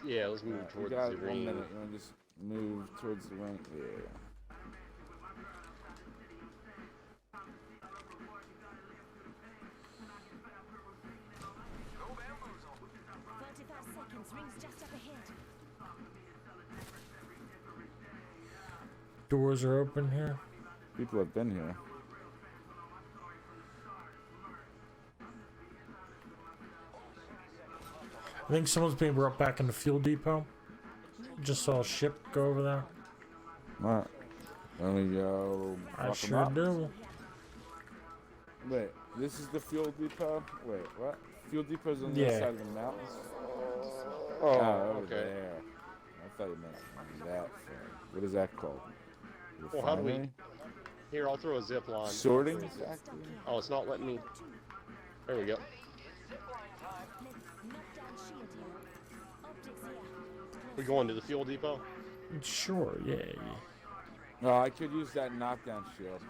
Yeah. Let's move You towards got the 1 ring. minute. You want to just move towards the ring? Yeah. No bamboozle. 45 seconds, rings just up ahead. Doors are open here. People have been here. I think someone's being brought back in the fuel depot. Just saw a ship go over there. Alright. Let me go. I fuck 'em sure up. do. Wait, this is the fuel depot? Wait, what? Fuel depot's on the Yeah. other side of the mountains? Oh, over okay. there. I thought you meant that thing. What is that called? Well, how do we- Refinery? Here, I'll throw a zip line. Sorting? Oh, it's not letting me. There we go. Knockdown shield here. Optics here. We going to the fuel depot? Sure, yeah. No, I could use that knockdown shield.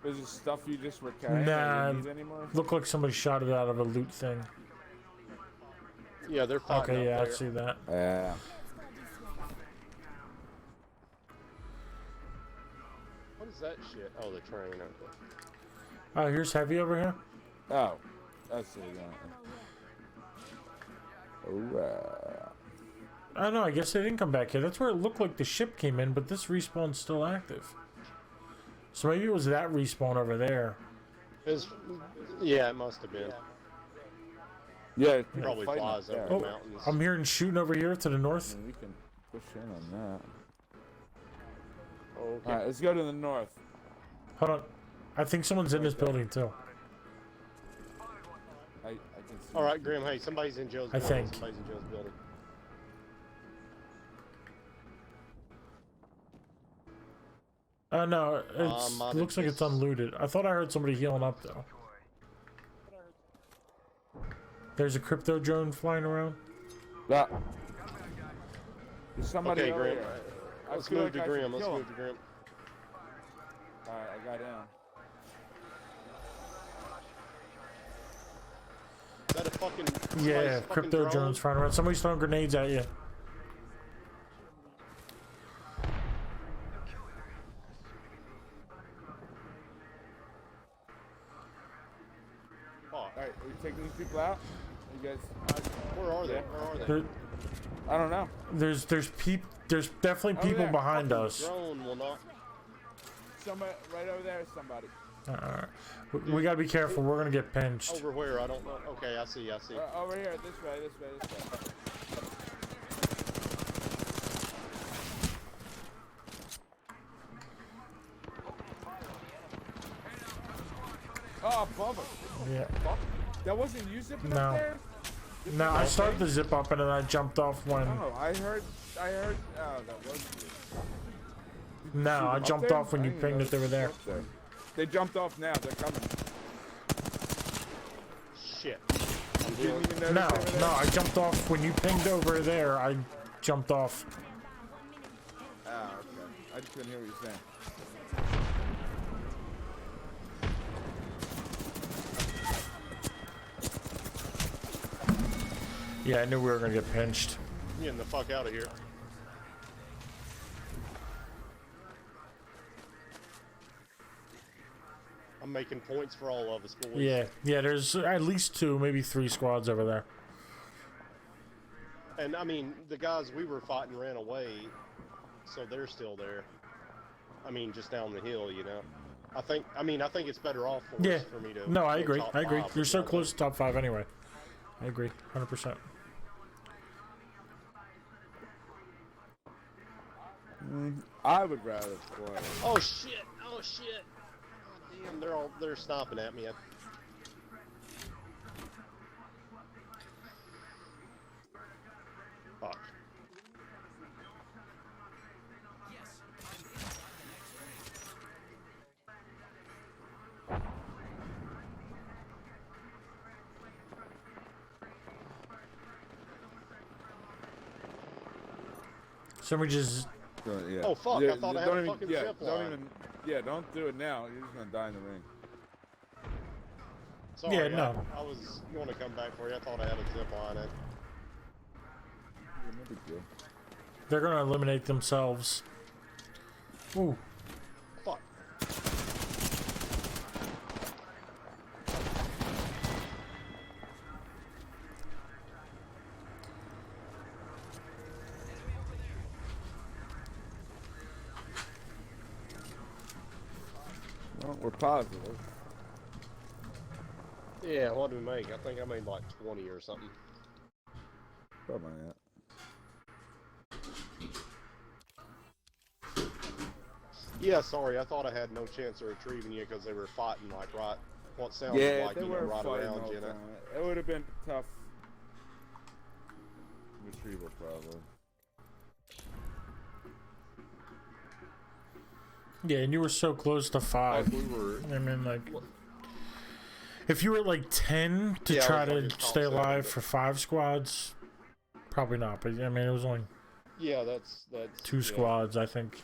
Is it stuff you just were carrying that Nah, you don't need anymore? looked like somebody shot it out of a loot thing. Yeah, they're fighting Okay, yeah, up I there. see that. Yeah. What is that shit? Oh, the train. Okay. Oh, here's heavy over here. Oh, that's it. Oh, I don't know, I guess they didn't come back here. That's where it looked like the ship came in, but this respawn's still active. So maybe it was that respawn over there. Yeah, it must have been. yeah, people Probably fighting flies up over there. the mountains. I'm hearing shooting over here to the north. We can push in on that. Okay. Alright, let's go to the north. Hold on. I think someone's in this building too. I can see. All right, Grim. Hey, somebody's in Joe's I building. think. Somebody's in Joe's building. No, it modded looks like it's this. unlooted. I thought I heard somebody healing up though. There's a crypto drone flying around. Ah. There's somebody Okay, over Grim. here. I Let's feel move like to I should Grim. Let's kill move him. to Grim. Alright, I got down. Is that a fucking Yeah, somebody's fucking crypto drone? drones flying around. Somebody's throwing grenades at you. Fuck. Alright, are we taking these people out? You guys. Where are they? Where are they? There, I don't know. there's definitely Over people there. behind Fucking us. Drone will not. Somebody right over there is somebody. We gotta be careful. We're gonna get pinched. Over where? I don't know. Okay, I see. I see. Over here, this way, this way, this way. Oh, above us. Yeah. That wasn't you zipping No. up there? No, I started to zip up and then I jumped off when. Oh, I heard. Oh, that was you. No, Shoot I 'em up jumped there? off when I you didn't even pinged that they were there. notice they were up They jumped off now. They're coming. Shit. You didn't even notice No, they were there? no, I jumped off when you pinged over there. I jumped off. Ah, okay. I just couldn't hear what you're saying. Yeah, I knew we were gonna get pinched. Getting the fuck out of here. I'm making points for all of us, boys. Yeah, yeah. There's at least 2, maybe 3 squads over there. And I mean, the guys we were fighting ran away, so they're still there. I mean, just down the hill, you know. I think it's better off for Yeah. us for me to. No, I go agree. top I agree. 5 You're so rather close to top 5 anyway. I agree, 100%. I would rather play. Oh shit! Oh shit! God damn, they're stomping at me. Fuck. Somebody just. Yeah. Oh, fuck, I thought I had don't a even, fucking yeah, zip don't line. even. Yeah, don't do it now. You're just gonna die in the ring. Sorry, Yeah, no. I was going to come back for you. I thought I had a zip line in. No big deal. They're gonna eliminate themselves. Ooh. Fuck. Well, we're positive. Yeah, what did we make? I think I made like 20 or something. Probably not. Yeah, sorry, I thought I had no chance of retrieving you because they were fighting like right, what sounded Yeah, like, they you know, were right fighting around all you the know. time. It would have been tough retrieval, probably. Yeah, and you were so close to 5. Like we were, I mean, like, if you were at like 10 to Yeah, I try was to like your top stay 7, alive but- for 5 squads, probably not. But I mean, it was only yeah, that's 2 yeah. squads. I think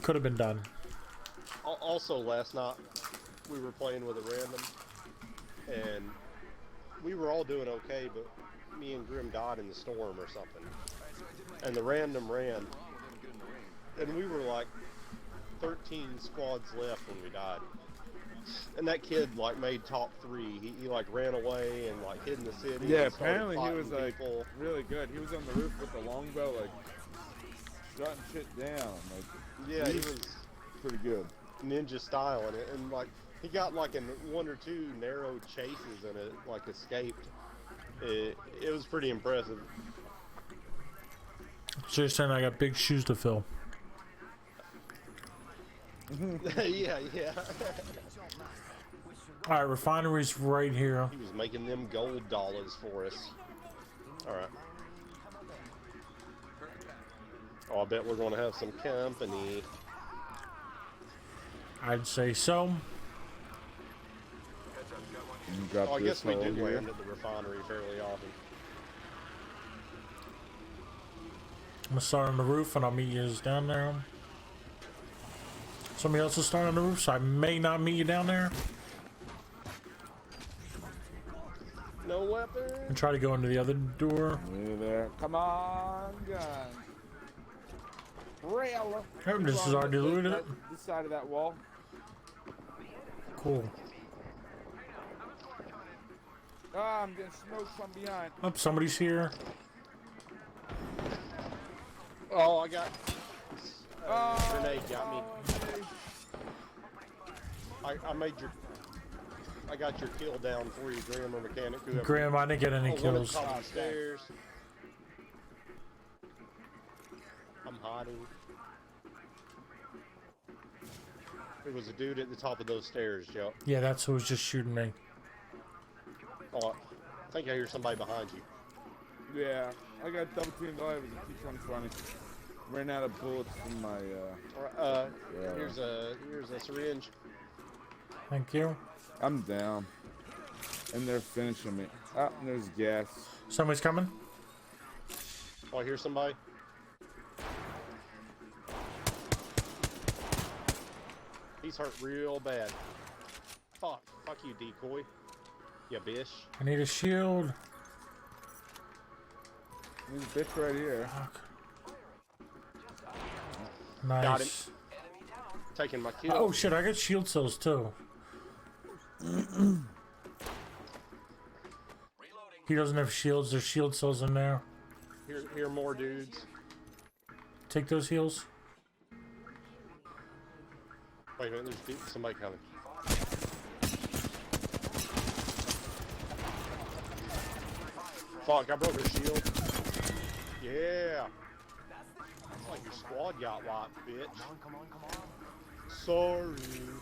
could have been done. Also, last night we were playing with a random, and we were all doing okay, but me and Grim died in the storm or something, and the random ran, and we were like 13 squads left when we died. And that kid like made top 3. He like ran away and like hid in the city. Yeah, and started apparently he fighting was like people. really good. He was on the roof with the longbow, like shutting shit down. Like, Yeah, he he's was pretty good. ninja style in it, and like he got like in 1 or 2 narrow chases and it like escaped. It was pretty impressive. So you're saying I got big shoes to fill? Yeah. All right, refinery's right here. He was making them gold dollars for us. All right. Oh, I bet we're going to have some company. I'd say so. You drop Oh, I this guess we hole do here. land at the refinery fairly often. I'm gonna start on the roof and I'll meet you down there. Somebody else will start on the roof, so I may not meet you down there. No weapon. And try to go into the other door. Near there. Come on, gun. Rail. Oh, this is already looted. This side of that wall. Cool. Ah, I'm getting smoked from behind. Oh, somebody's here. Oh, I got. Grenade got me. I made your. I got your kill down for you, Grim or Mechanic. Whoever. Graham, I didn't get any One at kills. the top of the stairs. I'm hiding. There was a dude at the top of those stairs, Joe. Yeah, that's who was just shooting me. Oh, I think I hear somebody behind you. Yeah, I got double teamed alive with a T-120. Ran out of bullets from my, yeah. Here's a syringe. Thank you. I'm down. And they're finishing me. Ah, and there's gas. Somebody's coming. Oh, I hear somebody. He's hurt real bad. Fuck you, decoy. You bitch. I need a shield. There's a bitch right here. Fuck. Nice. Got him. Taking my kill. Oh shit, I got shield cells too. He doesn't have shields, there's shield cells in there. Here more dudes. Take those heals. Wait a minute, there's somebody coming. Fuck, I broke her shield. Yeah. It's like your squad got wiped, bitch. Sorry.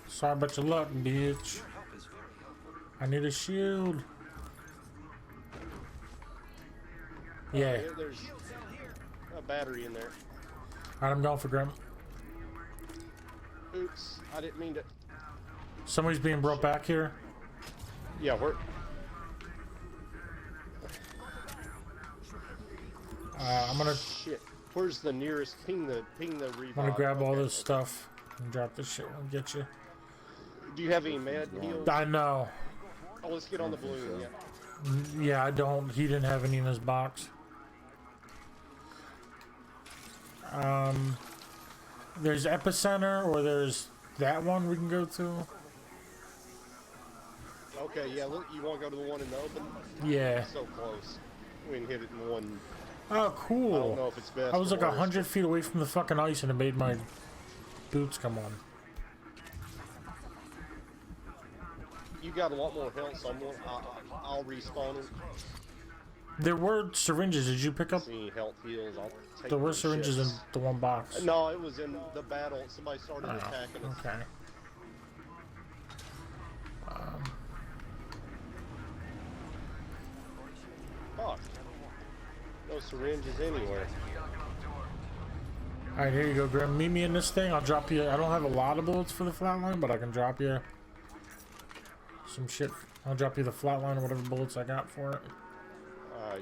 Sorry about your luck, bitch. I need a shield. Yeah. There's a battery in there. Alright, I'm going for Grim. Oops, I didn't mean to. Somebody's being brought back here. Yeah, we're. I'm gonna Shit. Where's the nearest? Ping the revive. I'm gonna grab all Okay. this stuff and drop this shit and get you. Do you have any med heals? I know. Oh, let's get on the balloon. Yeah. Yeah, I don't. He didn't have any in his box. There's Epicenter, or there's that one we can go to. Okay, yeah. Look, you want to go to the one in the open? Yeah. So close. We can hit it in one. Oh, I don't cool. know if it's best. I was or like worst. 100 feet away from the fucking ice and it made my boots come on. You got a lot more health, so I'll respawn him. There were syringes. Did you pick up? See health heals. I'll take There were those syringes in shits. the one box. No, it was in the battle. Somebody started Oh, attacking us. okay. Fuck. No syringes anywhere. Alright, here you go, Grim. Meet me in this thing. I'll drop you. I don't have a lot of bullets for the flatline, but I can drop you some shit. I'll drop you the flatline or whatever bullets I got for it.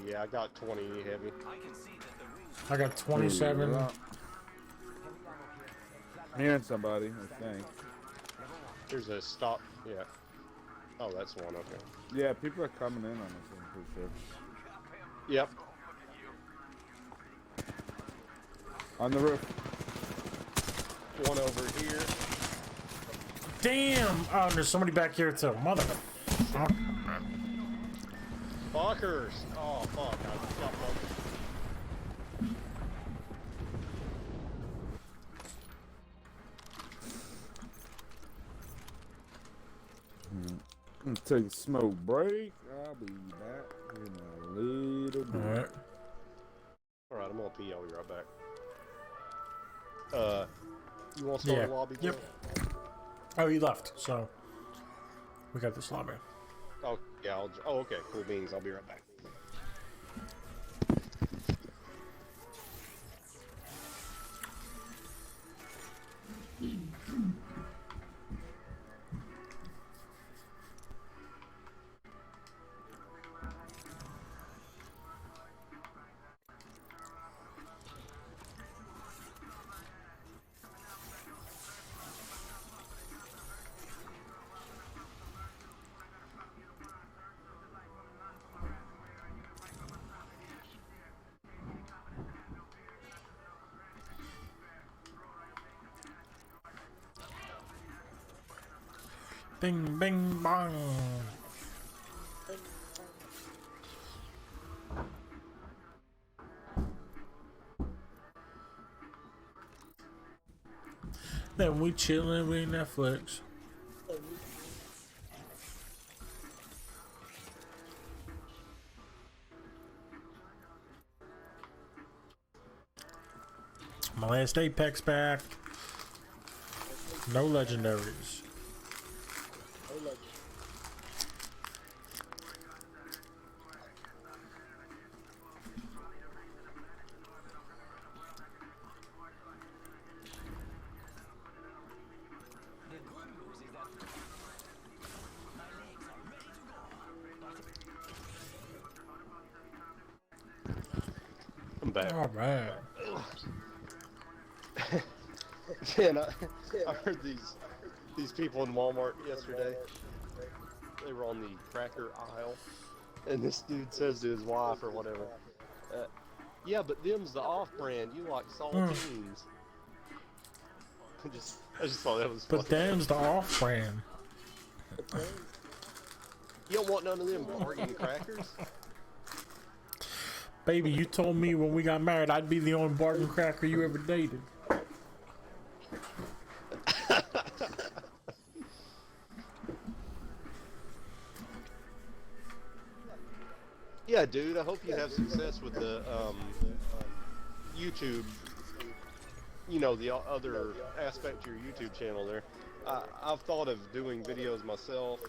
Yeah, I got 20 heavy. I got 27. I'm hearing somebody, I think. There's a stop. Yeah. Oh, that's one. Okay. Yeah, people are coming in on this, I'm pretty sure. Yep. On the roof. One over here. Damn! Oh, there's somebody back here too. Mother. Fuckers. Oh, fuck. I got fucked. I'm gonna take a smoke break. I'll be back in a little bit. Alright. Alright, I'm gonna pee. I'll be right back. You want to start Yeah. the lobby? Yep. Joe? Oh, he left, so we got this lobby. Oh, yeah. Oh, okay. Cool beans. I'll be right back. Bing, bing, bong. Then we chillin' with Netflix. My last Apex pack. No legendaries. back. All right. And I heard these people in Walmart yesterday. They were on the cracker aisle, and this dude says to his wife or whatever, "Yeah, but them's the off-brand. You like saltines." I just thought that was funny. But them's the off-brand. You don't want none of them bargain crackers? Baby, you told me when we got married I'd be the only bargain cracker you ever dated. Yeah, dude. I hope you have success with the YouTube. You know, the other aspect to your YouTube channel there. I've thought of doing videos myself,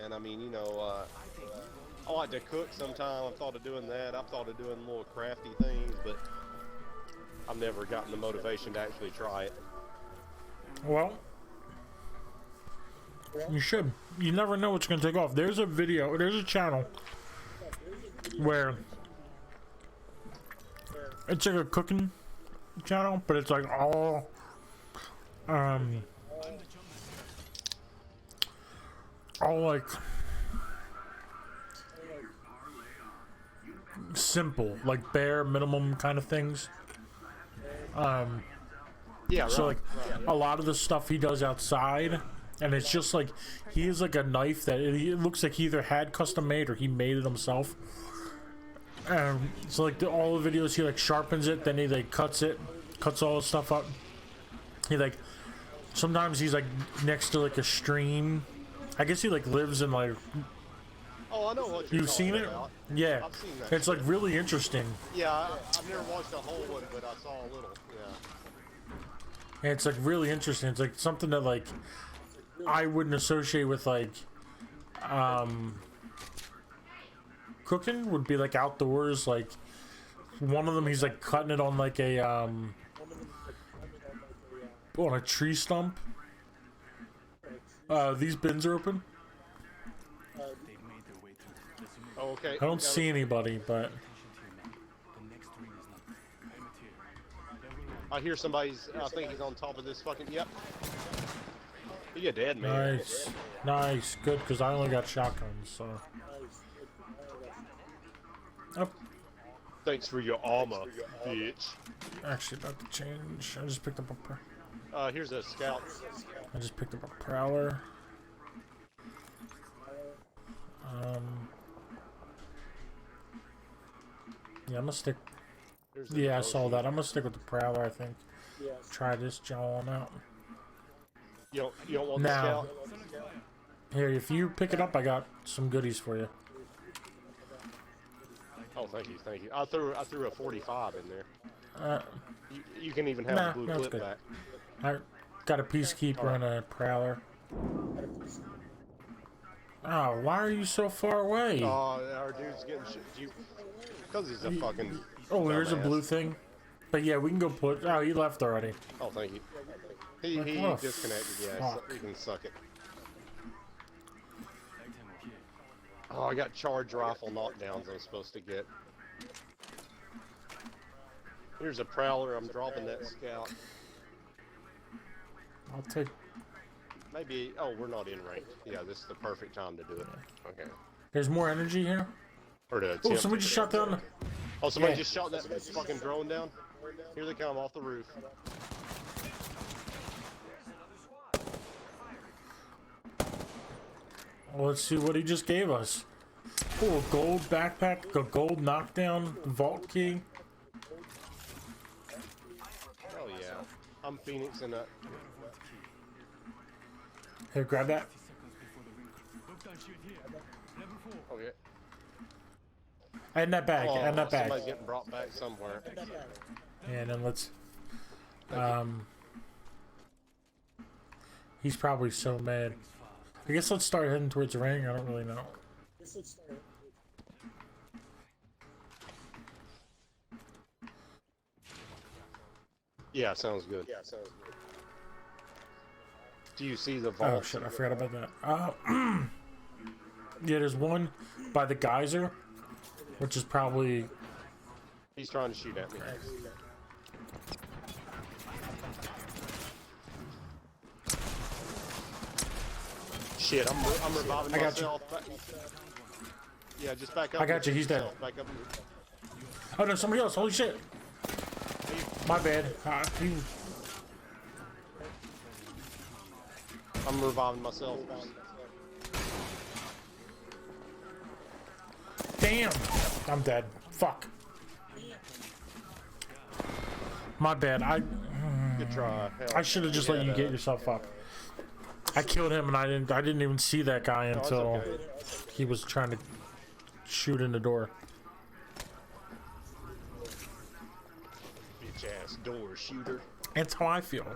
and I mean, you know, I like to cook sometime. I've thought of doing that. I've thought of doing little crafty things, but I've never gotten the motivation to actually try it. Well, you should. You never know what's going to take off. There's a channel where it's like a cooking channel, but it's like all like simple, like bare minimum kind of things. Yeah, right. So like a lot of the stuff he does outside, and it's just like he has like a knife that it looks like he either had custom made or he made it himself. So like all the videos he like sharpens it, then he like cuts all the stuff up. He like sometimes he's like next to like a stream. I guess he like lives in like. Oh, I know what you're You've seen it? about. Yeah, I've seen that. it's like really interesting. Yeah, I've never watched the whole one, but I saw a little. Yeah. And it's like really interesting. It's like something that like I wouldn't associate with like cooking. Would be like outdoors. Like one of them, he's like cutting it on like a on a tree stump. These bins are open. Oh, okay. I don't see anybody, but I hear somebody's. I think he's on top of this fucking. Yep. He a dead man. nice, good, because I only got shotguns, so. Oh, Thanks for your armor, bitch. actually about to change. I just picked up Here's a scout. a prowler. Yeah, I'm gonna stick. Here's the Yeah, I saw that. I'm gonna stick with the prowler. I think. Try this John out. You don't want the Now, scout? here, if you pick it up, I got some goodies for you. Oh, thank you. I threw a 45 in there. Uh, You can even have Nah, a blue that's clip good. back. I got a peacekeeper and a prowler. Oh, why are you so far away? Oh, our dude's getting shit. Because he's a fucking. Oh, there's a dumbass. blue thing. But yeah, we can go put. Oh, he left already. Oh, thank you. He Oh, disconnected. Yeah, fuck. you can suck it. Oh, I got charge rifle knockdowns I'm supposed to get. Here's a prowler. I'm dropping that scout. I'll take. Maybe. Oh, we're not in range. Yeah, this is the perfect time to do it. Okay. There's more energy here. Or to Oh, attempt somebody to just do shot it. down. Oh, somebody Yeah. just shot that fucking drone down. Here they come off the roof. Well, let's see what he just gave us. Oh, a gold backpack, a gold knockdown vault key. Oh yeah. I'm Phoenix and Here, grab that. okay. And that bag. Oh, And that bag. somebody's getting brought back somewhere. And then let's. He's probably so mad. I guess let's start heading towards the ring. I don't really know. Yeah, sounds good. Do you see the Oh vault? shit! I forgot about that. Yeah, there's one by the geyser, which is probably He's trying to shoot at me. Shit, I'm reviving I got you. myself. Yeah, just back up. I got you, he's dead. Back up. Oh no, somebody else. Holy shit. My bad. I'm reviving myself. Damn. I'm dead. Fuck. My bad. Good try. Hell, I should have just let you get yourself up. I killed him and I didn't even see that guy until okay. he was trying to shoot in the door. Bitch ass door shooter. That's how I feel.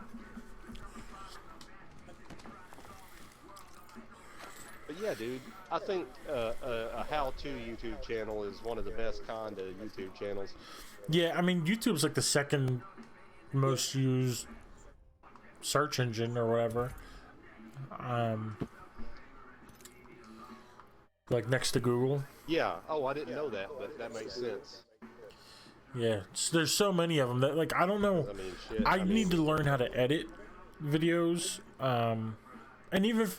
But yeah, dude, I think a how-to YouTube channel is one of the best kind of YouTube channels. Yeah, I mean YouTube's like the second most used search engine or whatever. Like next to Google. Yeah. Oh, I didn't know that, but that makes sense. Yeah, there's so many of them that like I don't know. I mean, shit. I need to learn how to edit videos. And even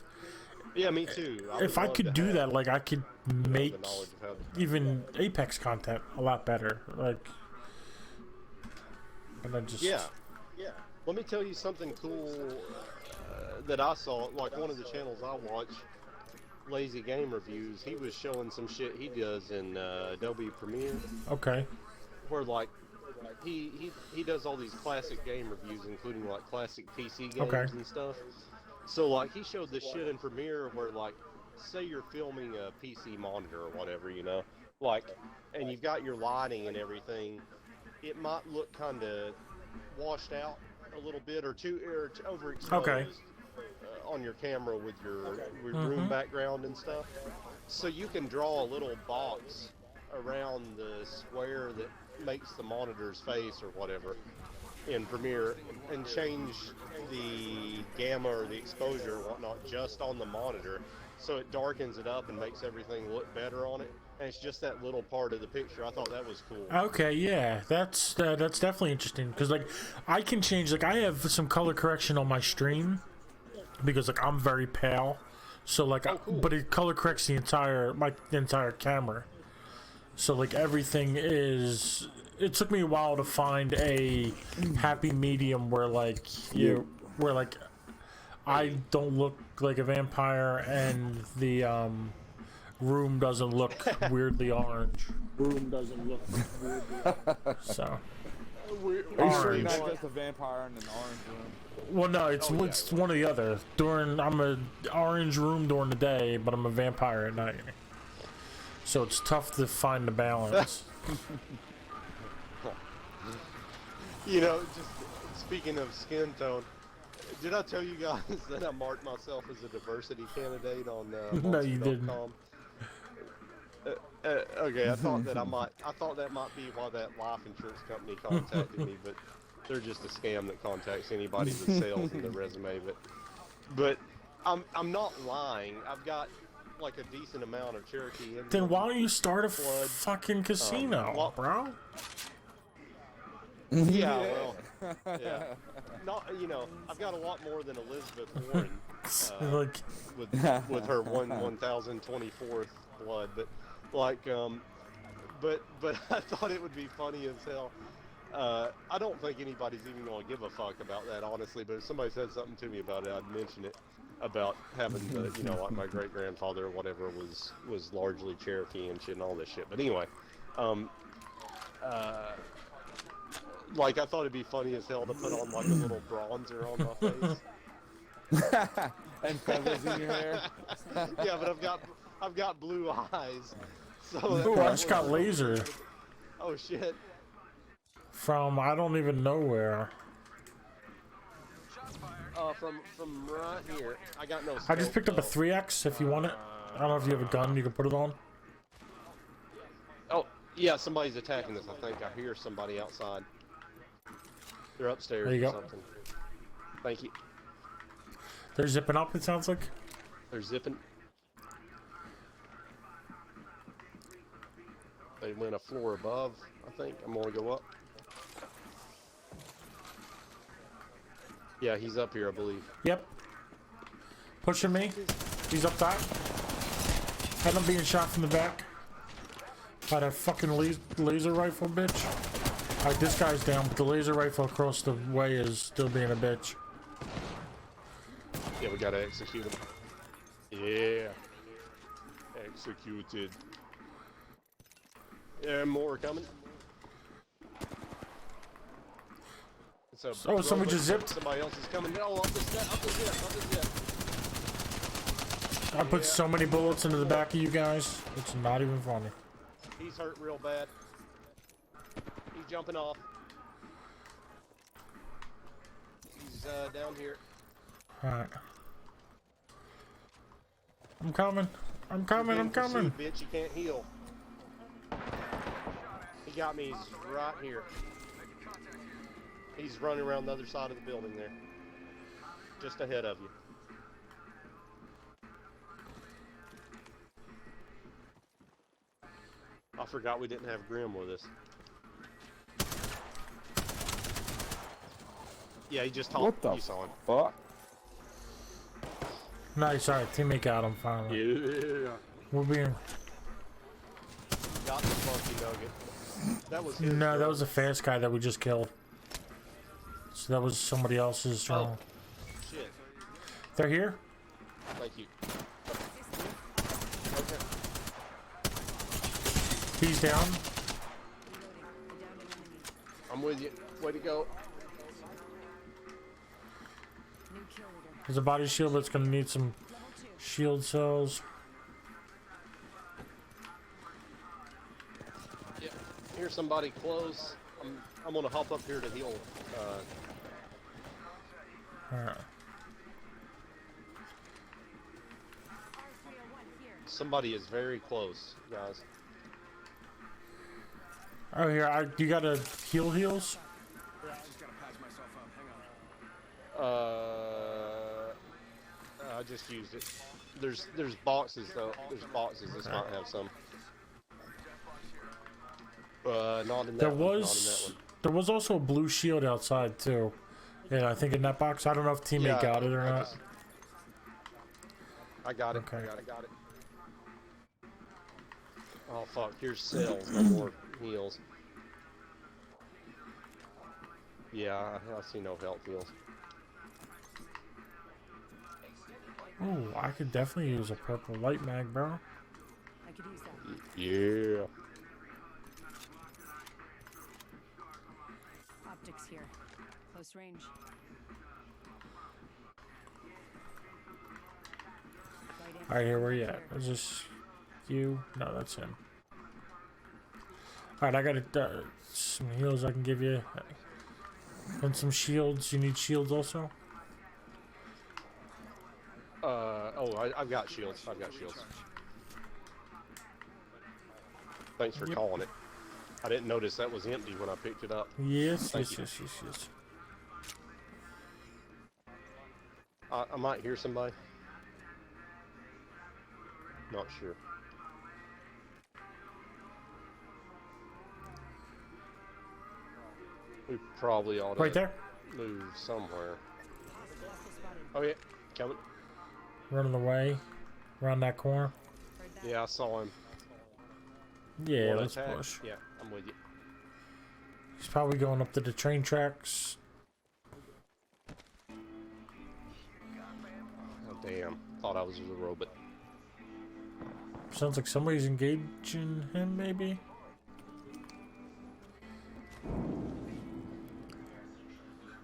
Yeah, me too. if I could do that, like I could make the knowledge of how to even Apex content a lot better. Like, and I just Yeah. Let me tell you something cool that I saw. Like one of the channels I watch, Lazy Game Reviews. He was showing some shit he does in Adobe Premiere, Okay. where like he does all these classic game reviews, including like classic PC games Okay. and stuff. So like he showed this shit in Premiere where like, say you're filming a PC monitor or whatever, you know, like, and you've got your lighting and everything. It might look kind of washed out a little bit or too overexposed Okay. On your camera with your room background and stuff. So you can draw a little box around the square that makes the monitor's face or whatever in Premiere and change the gamma or the exposure or whatnot just on the monitor, so it darkens it up and makes everything look better on it. And it's just that little part of the picture. I thought that was cool. Okay, yeah, that's definitely interesting because like I can change, like I have some color correction on my stream because like I'm very pale, so like cool. but it color corrects the entire camera, so like everything is. It took me a while to find a happy medium where like I don't look like a vampire and the room doesn't look weirdly orange. Room doesn't look weird. So Are you sure you're Orange. not just a vampire in an orange room? well, no, it's one or the other. I'm a orange room during the day, but I'm a vampire at night. So it's tough to find the balance. You know, just speaking of skin tone, did I tell you guys that I marked myself as a diversity candidate on No, you didn't. Monster.com? Okay, I thought that might be why that life insurance company contacted me, but they're just a scam that contacts anybody with sales in their resume. But I'm not lying. I've got like a decent amount of Cherokee Indian. Then why don't you start a blood. fucking casino, Well- bro? Yeah, well, yeah. Not, you know, I've got a lot more than Elizabeth Warren Like, with her 1024th blood, but like, but I thought it would be funny as hell. I don't think anybody's even gonna give a fuck about that, honestly. But if somebody said something to me about it, I'd mention it. About having the, you know, like my great grandfather or whatever was largely Cherokee and shit and all this shit. But anyway, like I thought it'd be funny as hell to put on like a little bronzer on my face. And feathers in your hair? Yeah, but I've got blue eyes. So ooh, I just got laser Oh shit. from I don't even know where. From right here. I got no I just scope, picked up a though. 3X if you want it. I don't know if you have a gun you can put it on. Oh, yeah, somebody's attacking us, I think. I hear somebody outside. They're upstairs There you or go. something. Thank you. They're zipping up, it sounds like. They're zipping. They They went a floor above, I think. I'm gonna go up. Yeah, he's up here, I believe. Yep. Pushing me. He's up top. And I'm being shot from the back by that fucking laser rifle bitch. Alright, this guy's down, but the laser rifle across the way is still being a bitch. Yeah, we gotta execute him. Yeah. Executed. Yeah, more coming. It's a Oh, somebody robot. just zipped. Somebody else is coming. Oh, up the zip, up the zip. I put so many bullets into the back of you guys. It's not even funny. He's hurt real bad. He's jumping off. He's down here. Alright. I'm coming. I'm coming. I'm coming. Bitch, you can't heal. He got me. He's right here. He's running around the other side of the building there. Just ahead of you. I forgot we didn't have Grim with us. Yeah, he just talked. What the You saw him. fuck? Nice. Alright, teammate got him finally. Yeah. We're being. Got the funky nugget. That was his. No, that was a fast guy that we just killed. So that was somebody else's drone. Oh, shit. They're here? Thank you. Okay. He's down. I'm with you. Way to go. There's a body shield that's gonna need some shield cells. Yeah. Here's somebody close. I'm gonna hop up here to heal. Alright. Somebody is very close, guys. Oh, here, you got a heals? I just used it. There's boxes though. There's boxes. This might have some. Not in that There was also a blue shield outside too. Yeah, I think in that box. I don't know if teammate got it or not. I got it. Okay. I got it. Oh fuck! Here's cells. No more heals. Yeah, I see no health heals. Oh, I could definitely use a purple light mag, bro. I could use that. Yeah. Optics here. Close range. Alright, here, where you at? Is this you? No, that's him. Alright, I got some heals I can give you. And some shields. You need shields also? I've got shields. I've got shields. Thanks for calling it. I didn't notice that was empty when I picked it up. Yes, Thank yes, you. yes, yes, yes. I might hear somebody. Not sure. We probably ought to Right there. move somewhere. Oh yeah, coming. Running away. Around that corner. Yeah, I saw him. Yeah, Wanna let's attack? push. Yeah, I'm with you. He's probably going up to the train tracks. Oh damn! Thought I was a robot. Sounds like somebody's engaging him, maybe?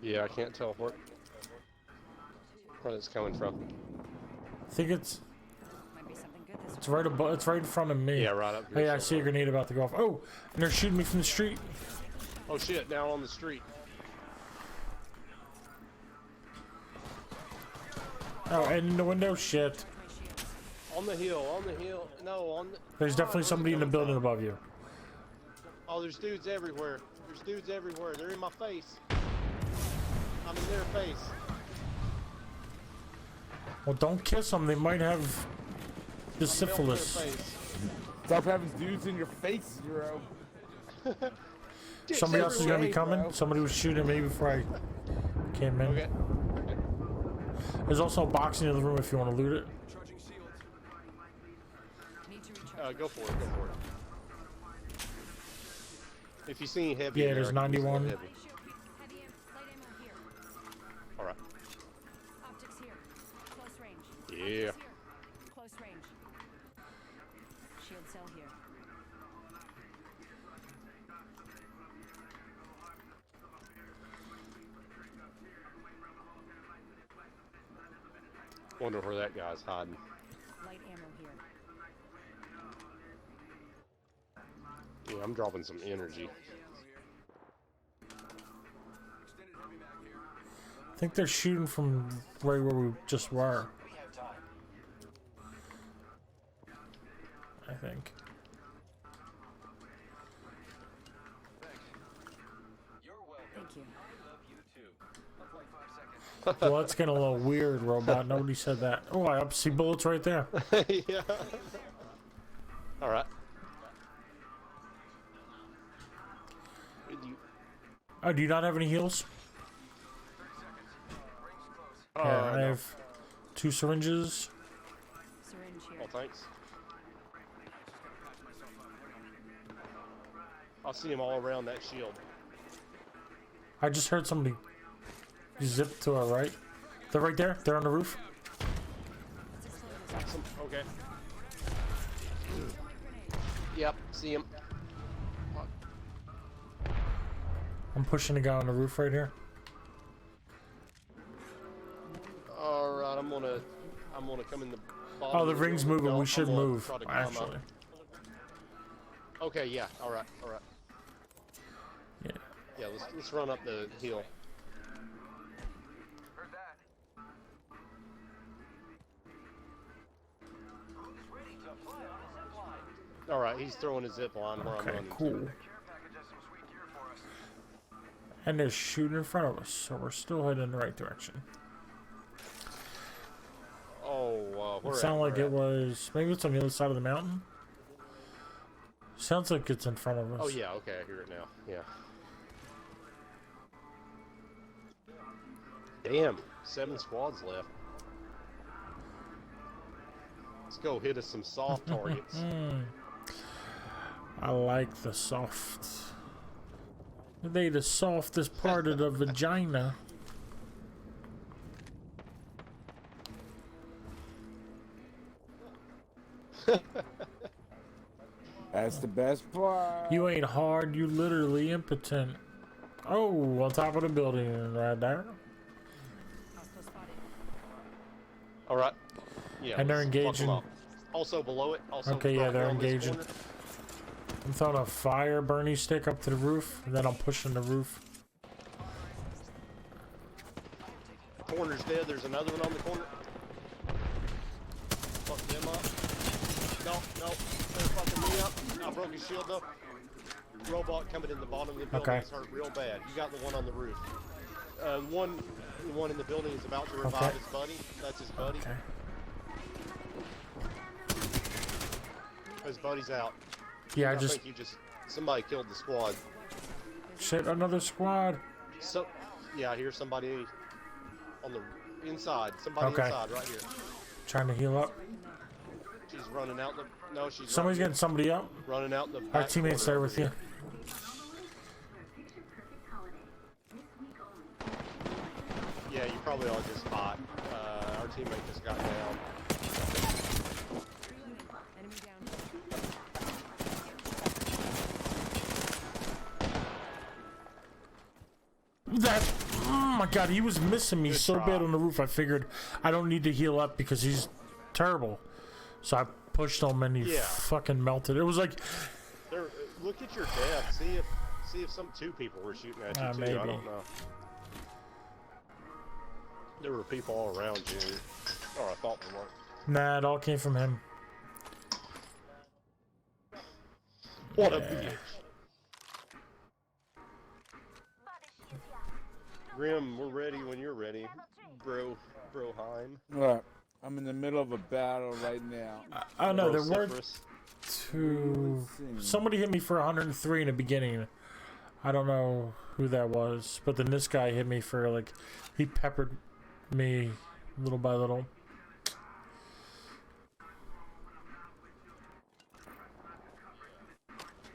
Yeah, I can't tell where it's coming from. I think it's Might be something good this it's right above. It's right in front of me. Yeah, right up Oh here. yeah, I see a grenade about to go off. Oh, and they're shooting me from the street. Oh shit! Down on the street. Oh, and in the window. Shit. On the hill. On the hill. No, on the. There's definitely somebody in the building above you. Oh, there's dudes everywhere. There's dudes everywhere. They're in my face. I'm in their face. Well, don't kiss them. They might have the I'm melting their syphilis. face. Stop having dudes in your face, Zero. Somebody else is gonna be way, coming. bro. Somebody was shooting at me before I came in. Okay. There's also a box in the other room if you want to loot it. Need to recharge. Go for it. Go for it. If you see any heavy, Yeah, in there, there's I can use 91. that heavy. Heavy ammo here. All right. Optics here. Close range. Yeah. Optics here. Close range. Shield cell here. Wonder where that guy's hiding. Light ammo here. Yeah, I'm dropping some energy. I think they're shooting from right where we just were. I think. Thank you. Well, that's getting a little weird, robot. Nobody said that. Oh, I see bullets right there. Yeah. All right. Oh, do you not have any heals? Yeah, I no. have 2 syringes. Syringe here. Oh, thanks. I'll see him all around that shield. I just heard somebody zip to our right. They're right there. They're on the roof. Okay. Yep, see him. I'm pushing the guy on the roof right here. All right, I'm gonna come in the bottom. Oh, of the ring's building. moving. No, We should I'm gonna move, try to climb up. actually. Okay, yeah. All right. Yeah. Yeah, let's run up the hill. Heard that. All right, he's throwing his zip line where I'm Okay, running. cool. Care package has some sweet gear for us. And they're shooting in front of us, so we're still heading in the right direction. Oh, It sounded like it was. Maybe it's on the other side of the mountain. Sounds like it's in front of us. Oh yeah, okay, I hear it now. Yeah. Damn, 7 squads left. Let's go hit us some soft targets. I like the soft. They the softest part of the vagina. That's the best part. You ain't hard, you literally impotent. Oh, on top of the building right there. Hostile spotted. All right. Yeah. And they're let's fuck 'em engaging. up. Also below it. Also Okay, yeah, right they're around this engaging. corner. I'm throwing a fire Bernie stick up to the roof, and then I'm pushing the roof. Corner's dead. There's another one on the corner. Fuck them up. No, they're fucking me up. I broke his shield though. Robot coming in the bottom of the building Okay. is hurt real bad. You got the one on the roof. The one in the building is about to revive Okay. his buddy. That's his buddy. Okay. His buddy's out. Yeah, I I just think you just somebody killed the squad. shit another squad. So yeah, I hear somebody on the inside. Somebody Okay. inside right here. Trying to heal up. She's running out the. No, she's Somebody's running, getting somebody up. running out the. Our back teammates corner there over with you. here. Yeah, you probably all just fought. Our teammate just got down. Enemy down. That. Oh my god, he was missing me Good so try. bad on the roof. I figured I don't need to heal up because he's terrible. So I pushed him and he Yeah. fucking melted. It was like, There, look at your death. See if some 2 people were shooting at you too. Maybe. I don't know. There were people all around you. Or I thought there weren't. nah, it all came from him. What a Yeah. bitch. Grim, we're ready when you're ready. Broheim. Alright. I'm in the middle of a battle right now. Oh no, there were Vociferous. two. Somebody hit me for 103 in the beginning. I don't know who that was, but then this guy hit me for like, he peppered me little by little.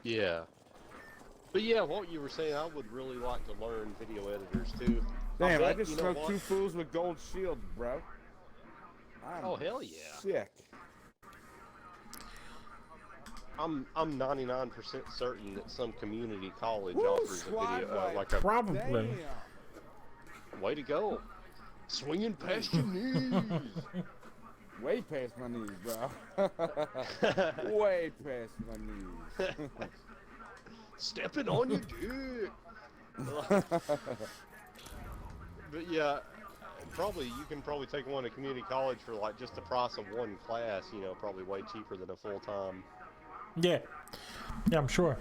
Yeah. But yeah, what you were saying, I would really like to learn video editors too. Damn, I bet, just you know smoked what? 2 fools with gold shields, bro. Oh hell yeah! Sick. I'm 99% certain that some community college Woo, offers a squad video wipe. like a Probably. Damn. way to go, swinging past your knees. Way past my knees, bro. Way past my knees. Stepping on your dick. But yeah, probably you can probably take one to community college for like just the price of one class. You know, probably way cheaper than a full time. Yeah. Yeah, I'm sure.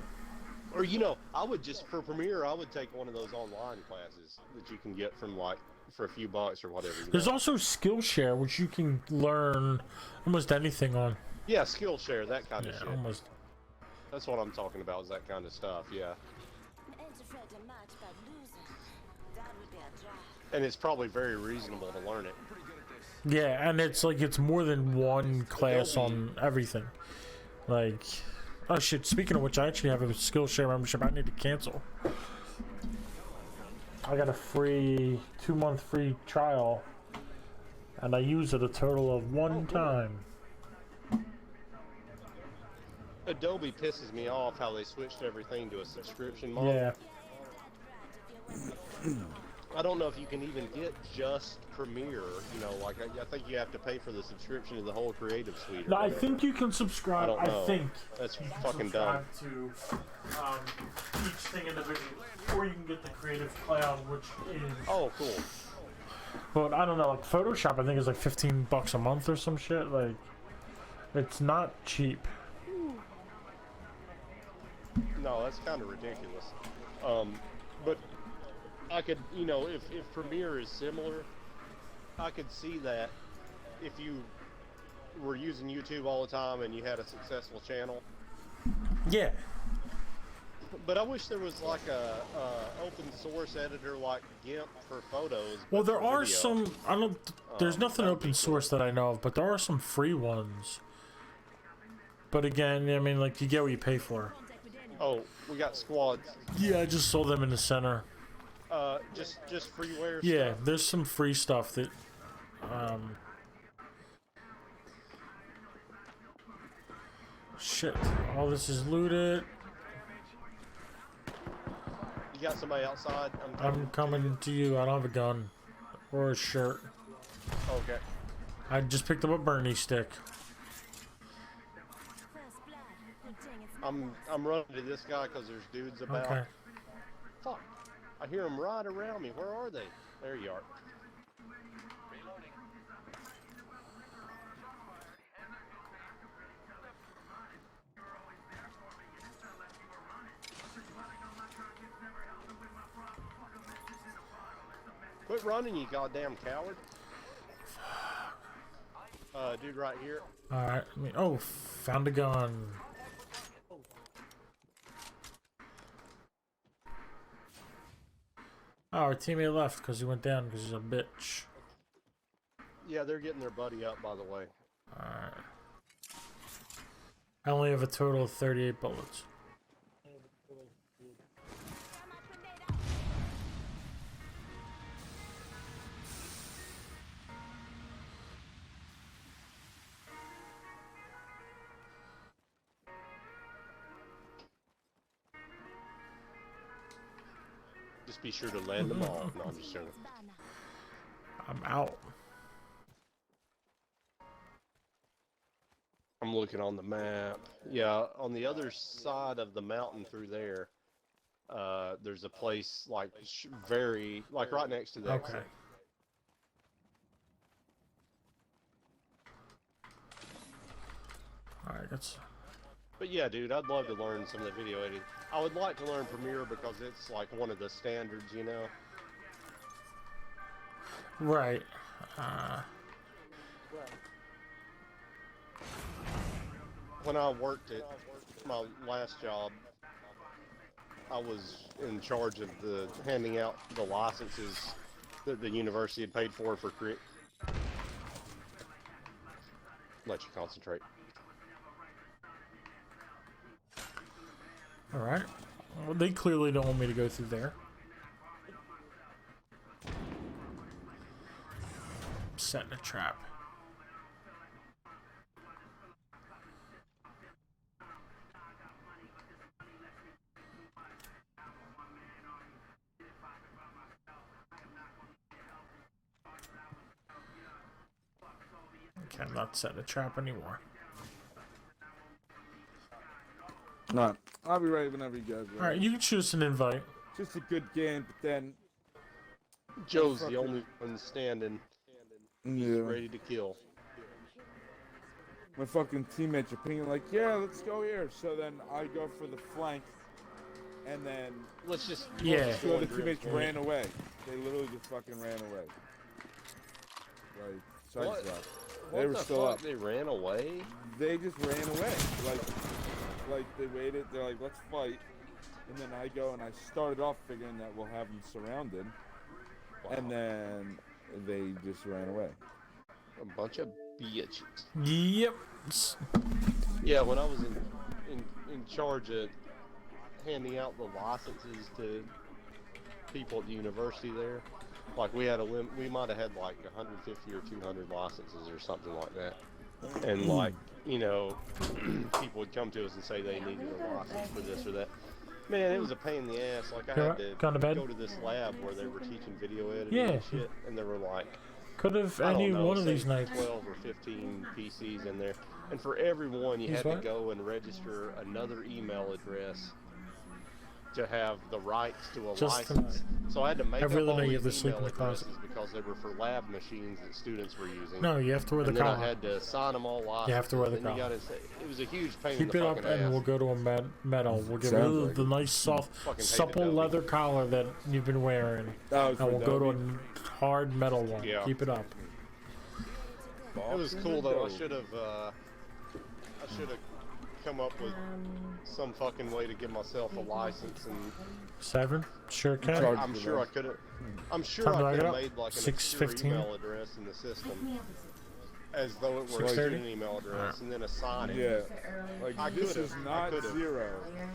Or you know, I would just for Premiere, I would take one of those online classes that you can get from like for a few bucks or whatever. You There's know? also Skillshare, which you can learn almost anything on. Yeah, Skillshare, that kind of Yeah, shit. almost. That's what I'm talking about, is that kind of stuff. Yeah. And it's probably very reasonable to learn it. Yeah, and it's like it's more than one class on everything. Like, oh shit, speaking of which, I actually have a Skillshare membership I need to cancel. I got a free 2-month free trial, and I used it a total of one time. Adobe pisses me off how they switched everything to a subscription model. Yeah. I don't know if you can even get just Premiere. You know, like I think you have to pay for the subscription to the whole Creative Suite. or No, I whatever. think you can subscribe. I don't know. I think That's you can fucking dumb. subscribe to each thing individually, or you can get the Creative Cloud, which is. Oh, cool. But I don't know. Like Photoshop, I think is like $15 a month or some shit. Like, it's not cheap. No, that's kind of ridiculous. But I could, you know, if Premiere is similar, I could see that if you were using YouTube all the time and you had a successful channel. Yeah. But I wish there was like a open source editor like GIMP for photos. Well, but there for are video. some. I don't. There's nothing that'd be open source that I know of, but there are some free ones. But again, I mean, like you get what you pay for. Oh, we got squads. Yeah, I just sold them in the center. Just freeware. Yeah, stuff. there's some free stuff that. Shit! All this is looted. You got somebody outside? I'm coming to you. I don't have a gun or a shirt. Okay. I just picked up a Bernie stick. I'm running to this guy because there's dudes about. Okay. Fuck. I hear them right around me. Where are they? There you are. Quit running, you goddamn coward. Dude right here. Alright. Oh, found a gun. Oh, our teammate left because he went down because he's a bitch. Yeah, they're getting their buddy up, by the way. Alright. I only have a total of 38 bullets. Just be sure to land them all. No, I'm just joking. I'm out. I'm looking on the map. Yeah, on the other side of the mountain through there, there's a place like very, like right next to the Okay. exit. Alright, that's. But yeah, dude, I'd love to learn some of the video editing. I would like to learn Premiere because it's like one of the standards, you know? Right. When I worked at my last job, I was in charge of the handing out the licenses that the university had paid for let you concentrate. All right. Well, they clearly don't want me to go through there. Setting a trap. Okay, I'm not setting a trap anymore. No, I'll be ready whenever you guys are. All right, you can shoot us an invite. Just a good game, but then Joe's the only one standing. He's yeah, ready to kill. my fucking teammates are pinging like, yeah, let's go here. So then I go for the flank, and then Let's just Yeah. two other teammates ran away. They literally just fucking ran away. Like, What? sidestep. What They were the still fuck? up. They ran away? They just ran away. Like they waited. They're like, let's fight. And then I go and I started off figuring that we'll have them surrounded. And then they just ran away. A bunch of bitches. Yep. Yeah, when I was in charge of handing out the licenses to people at the university there, like we had we might have had like 150 or 200 licenses or something like that. And like, you know, people would come to us and say they needed a license for this or that. Man, it was a pain in the ass. Like I had to Gone to bed? go to this lab where they were teaching video editing Yeah. and shit, and there were like Could have I don't any know, one of say these nights. 12 or 15 PCs in there, and for every one you He's had what? to go and register another email address to have the rights to a Just license. So I had to make I up really all know you these have to sleep email in the closet. addresses because they were for lab machines that students were using. No, you have to wear the and then I collar. had to sign them all licenses. You have to wear the and then you collar. gotta say, it was a huge pain in Keep the it up, fucking and ass. we'll go to a metal. We'll get rid Sounds of like the it. nice, soft, Fucking hate supple Adobe. leather collar that you've been wearing, That was and we'll go to Adobe. a hard metal one. Yeah. Keep it up. It was cool though. I should have come up with some fucking way to give myself a license, and 7? Sure can. Charge- I'm sure I could have. I'm sure Time do I I could get have up? made like an 6:15? obscure email address in the system, as though it were a 6:30? student email address, and then assign it. Yeah, like I this could've, is I not could've. 0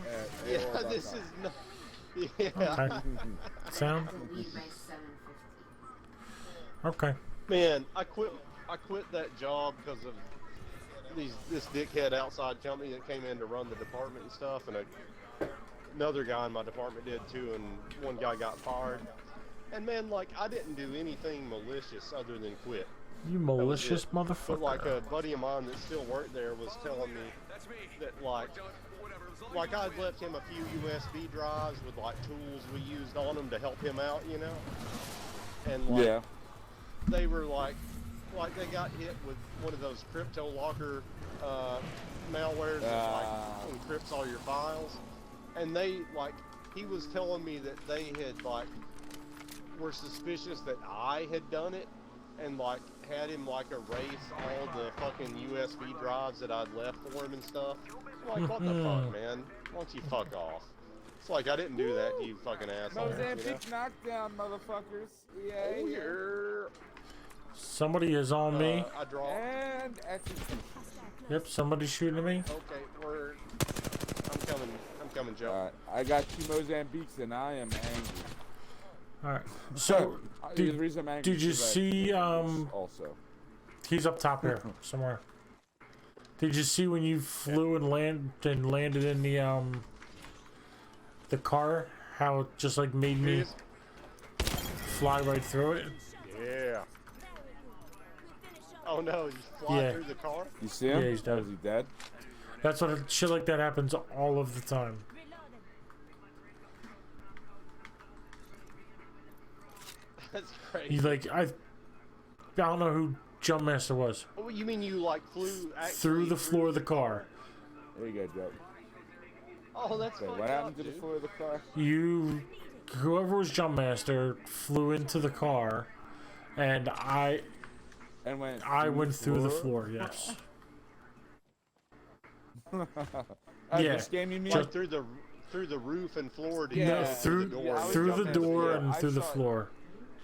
at Yeah, AOL.com. this is not. Yeah, Okay. Sound? I leave by 7:50. Okay. man, I quit that job because of this dickhead outside company that came in to run the department and stuff, and another guy in my department did too, and one guy got fired. And man, like I didn't do anything malicious other than quit. You That was malicious it. motherfucker. But like a buddy of mine that still worked there was telling me that like I'd left him a few USB drives with like tools we used on them to help him out, you know. And like Yeah. they were like they got hit with one of those crypto locker malwares that like encrypts all your files. And they he was telling me that they had were suspicious that I had done it, and had him erase all the fucking USB drives that I'd left for him and stuff. I'm like, what the fuck, man? Why don't you fuck off? It's like I didn't do that, you fucking asshole. You know? Mozambique knockdown, motherfuckers. Yeah. Oh, yeah. Somebody is on me. I draw. And execution. Yep, somebody's shooting at me. Okay, I'm coming, Joe. Alright, I got 2 Mozambiques and I am angry. Alright. So, the did, reason I'm angry did you is I- see, also. he's up top here, somewhere. Did you see when you flew and landed in the car, how it just made me fly right through it? Yeah. Oh no, you fly Yeah. through the car? You see him? Yeah, he's dead. Is he dead? That's what shit like that happens all of the time. That's crazy. You I don't know who Jumpmaster was. Oh, you mean you flew actually Through the floor of the car. There you go, Joe. Oh, that's Wait, fucked what happened up, to the dude. floor of the car? Whoever was Jumpmaster flew into the car, and And went. I went through the floor. Yes. Yeah. This game, you mean? Like through the roof and floor. To Yeah, No, get through the door. yeah, I was through the jumping- door yeah, and I through the saw it. floor.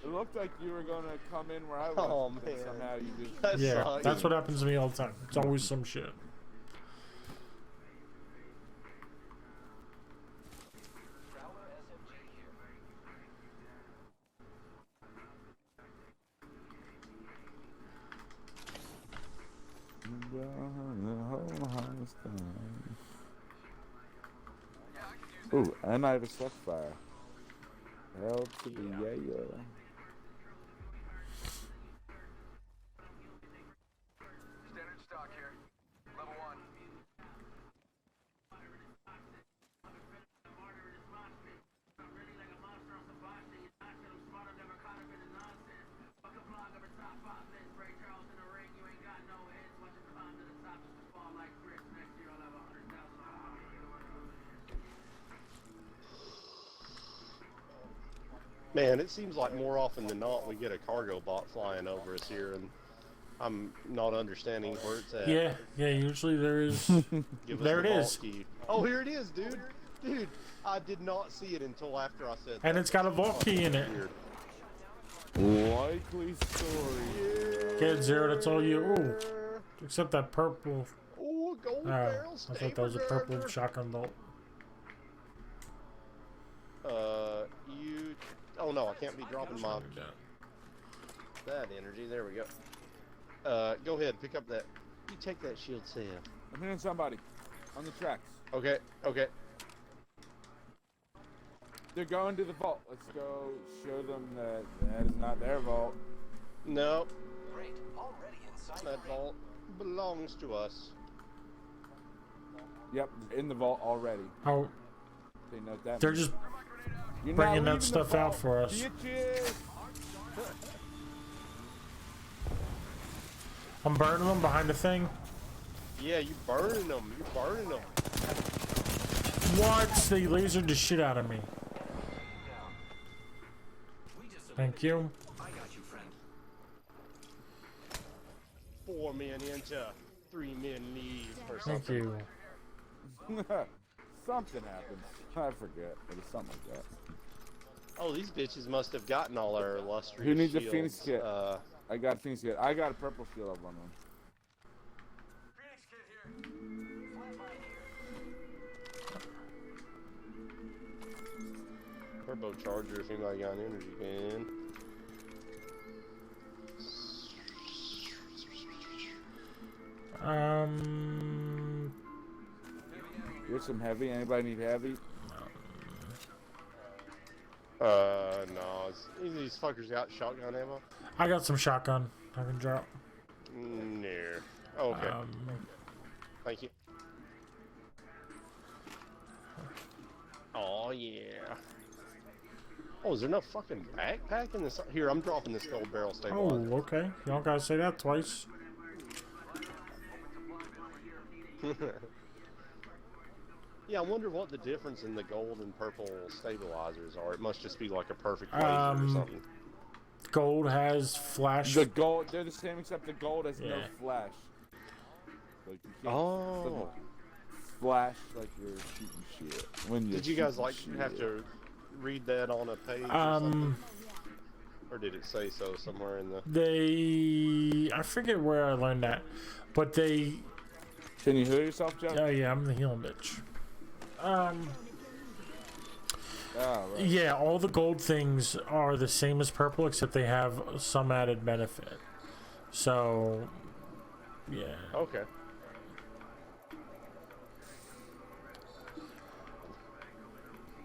It looked like you were gonna come in where I was. Oh, but man. Somehow you just. That Yeah, sucks. that's what happens to me all the time. It's always some shit. Ooh, and I have a slush fire. Hell to the yeah. Standard stock here. Level 1. Man, it seems like more often than not we get a cargo bot flying over us here, and I'm not understanding where it's at. Yeah, yeah. Usually there is. Give us there the it vault is. key. Oh, here it is, dude. Dude, I did not see it until after I said And that. it's got a vault key in it. Weird. Likely story. Kid Zero, that's all you. Ooh, except that purple. Oh, a gold Oh, barrel I thought that was a purple stabilizer. shotgun bolt. You. Oh no, I can't be dropping my that energy. There we go. Go ahead, pick up that. You take that shield safe. I'm hearing somebody on the tracks. Okay, okay. They're going to the vault. Let's go show them that that is not their vault. No, Great. Already inside that vault belongs to us. Yep, in the vault already. Oh, They know that. they're just You're not bringing that leaving the stuff out vault, for us. bitches. I'm burning them behind the thing. Yeah, you burning them. You're burning them. What? They lasered the shit out of me. Thank you. 4 men enter, 3 men leave, or Thank something. you. Something happened. I forget, but it's something like that. Oh, these bitches must have gotten all our illustrious Who needs a shields. Phoenix kit? I got a Phoenix kit. I got a purple shield of one of them. Phoenix kit here. Flatline here. Turbo charger if anybody got an energy can. Here's some heavy. Anybody need heavy? No. Any of these fuckers got shotgun ammo? I got some shotgun I can drop. No. Okay. Thank you. Oh yeah. Oh, is there no fucking backpack in this? Here, I'm dropping this gold barrel Oh, stabilizer. okay. You don't gotta say that twice. Yeah, I wonder what the difference in the gold and purple stabilizers are. It must just be like a perfect laser or something. Gold has flash. The gold, they're the same except the gold has no Yeah. flash. Like you can't Oh. flash like you're shooting shit. When you're Did you guys shooting like shit. have to read that on a page or something? Or did it say so somewhere in the? I forget where I learned that, but they. Can you heal yourself, Joe? Oh yeah, I'm the healing bitch. Oh, right. Yeah, all the gold things are the same as purple, except they have some added benefit. So, yeah. Okay.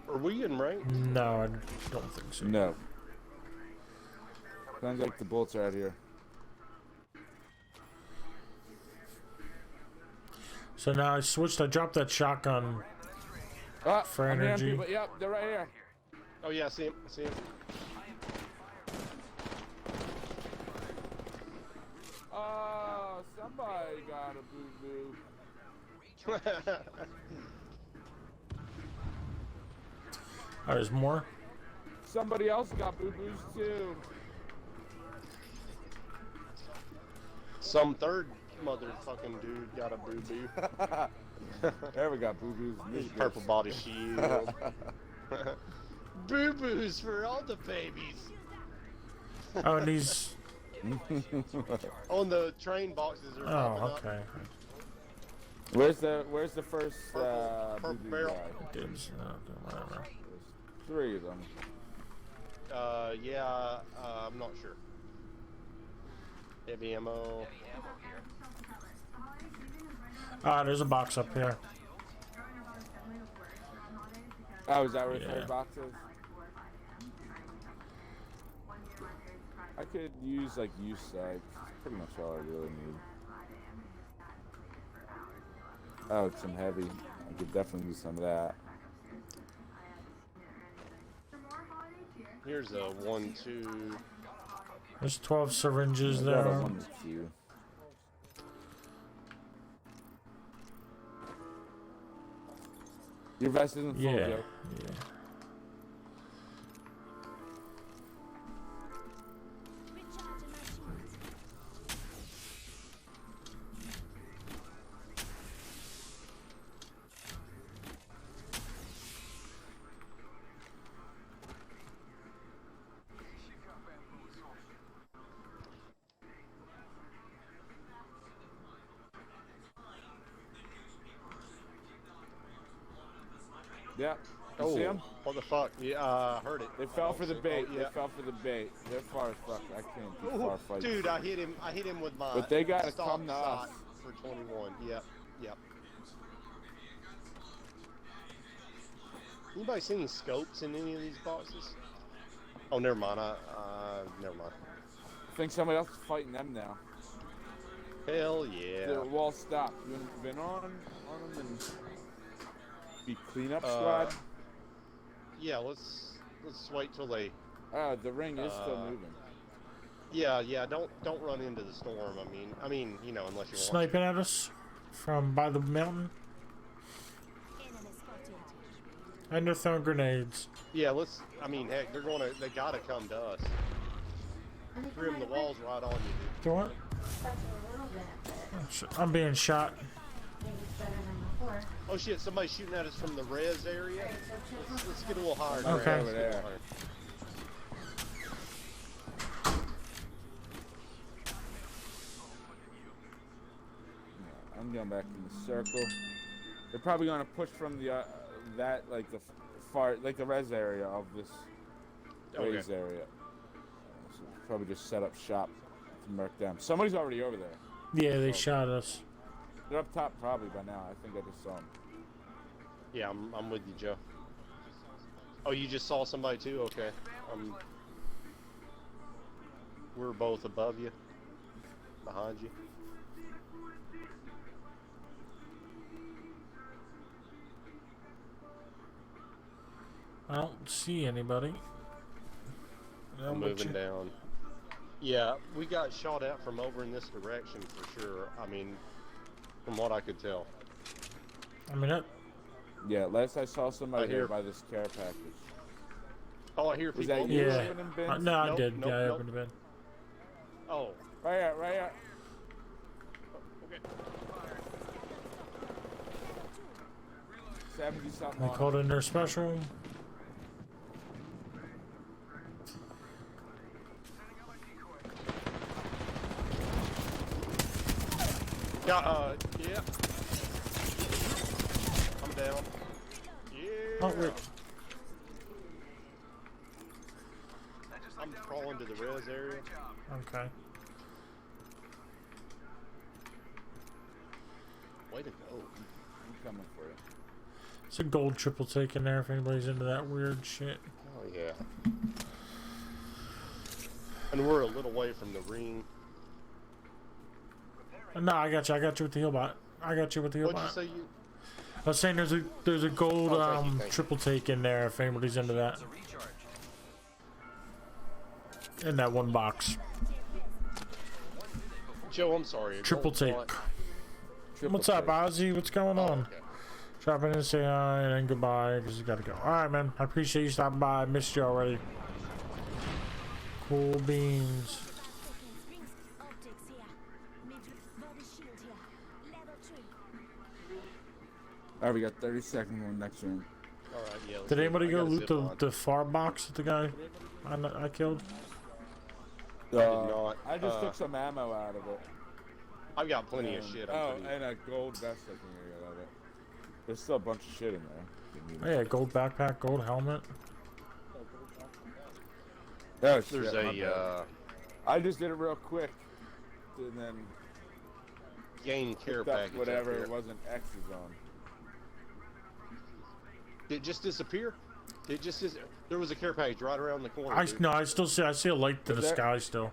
Are we in rank? No, I don't think so. No. Sounds like the bolts are out here. So now I switched. I dropped that shotgun. Ah, For I'm hearing energy. people. Yep, they're right here. Oh yeah, I see him. I see him. Oh, somebody got a boo-boo. Oh, there's more. Somebody else got boo-boos too. Some third motherfucking dude got a boo-boo. There we got boo-boos. in this Purple bitch. body shield. Boo-boos for all the babies. Oh, and these. On the train boxes are popping Oh, up. okay. Where's the first Purple boo-boo barrel. guy? Dudes, whatever. There's 3 of them. Yeah, I'm not sure. Heavy ammo. Ah, there's a box up here. Oh, is that where the Yeah. third box is? I could use like use sights. That's pretty much all I really need. Oh, it's some heavy. I could definitely use some of that. Here's a 1, 2. There's 12 syringes I got a there. 1 to 2. Your vest isn't full, Yeah. Joe. Yeah. Yeah. You Oh, see them? what the fuck? Yeah, I heard it. They fell for the bait. Oh, yeah. They fell for the bait. They're far as fuck. I can't do Ooh, far fights. dude, I hit him with my. But they gotta stock come to shot us. for 21. Yep, yep. Anybody see any scopes in any of these boxes? Oh, never mind. Never mind. I think somebody else is fighting them now. Hell yeah. The wall stopped. You want been on them and be cleanup squad? Yeah, let's wait till they. The ring is still moving. Yeah. Don't run into the storm. I mean, you know, unless you want. Sniping at us from by the mountain. And they're throwing grenades. Yeah, let's. I mean, heck, they gotta come to us. Trim the walls right on you, dude. Do what? I'm being shot. Oh shit, somebody's shooting at us from the res area. Let's get a little higher. Okay. Let's Over get a little there. higher. I'm going back in the circle. They're probably gonna push from the that like the far like the res area of this raised area. So probably just set up shop to murk them. Somebody's already over there. Yeah, they shot us. They're up top probably by now. I think I just saw them. Yeah, I'm with you, Joe. Oh, you just saw somebody too? Okay. We're both above you, behind you. I don't see anybody. I'm moving down. Yeah, we got shot at from over in this direction for sure. I mean, from what I could tell. I mean, that, Yeah, last I saw somebody I hear- here by this care package. Oh, I hear Was people. that you Yeah. opening bins? no, I Nope, did. nope, Yeah, I nope. opened the bin. Oh, Right at, right at. okay. 70 something. They called in their special. Yeah. I'm down. Yeah. Oh, wait. I'm crawling to the res area. Okay. Way to go. I'm coming for you. It's a gold triple take in there if anybody's into that weird shit. Oh yeah. And we're a little way from the ring. No, I got you. I got you with the heal bot. I got you with the heal What'd you bot. say you? I was saying there's a gold Oh, thank you. triple take in there if anybody's into that. In that one box. Joe, I'm sorry. Triple Don't take. want- Triple What's up, take. Ozzy? What's going Oh, on? okay. Drop in and say hi and then goodbye because you gotta go. Alright, man. I appreciate you stopping by. I missed you already. Cool beans. Alright, we got 30 seconds on next round. All right, yeah. let's Did do it. anybody I go got a loot zip the, line. the far box that the guy I killed? I did not. I just took some ammo out of it. I've got plenty of And- shit. Oh, I'm pretty... and a gold vest I think I got out of it. There's still a bunch of shit in there. Oh, yeah, gold backpack, gold helmet. Oh, There's shit, my bad. a I just did it real quick. And then gain care picked up package. whatever up it here. wasn't X's on. Did it just disappear? It just is. There was a care package right around the corner. I dude. no, I see a light to Is the there- sky still.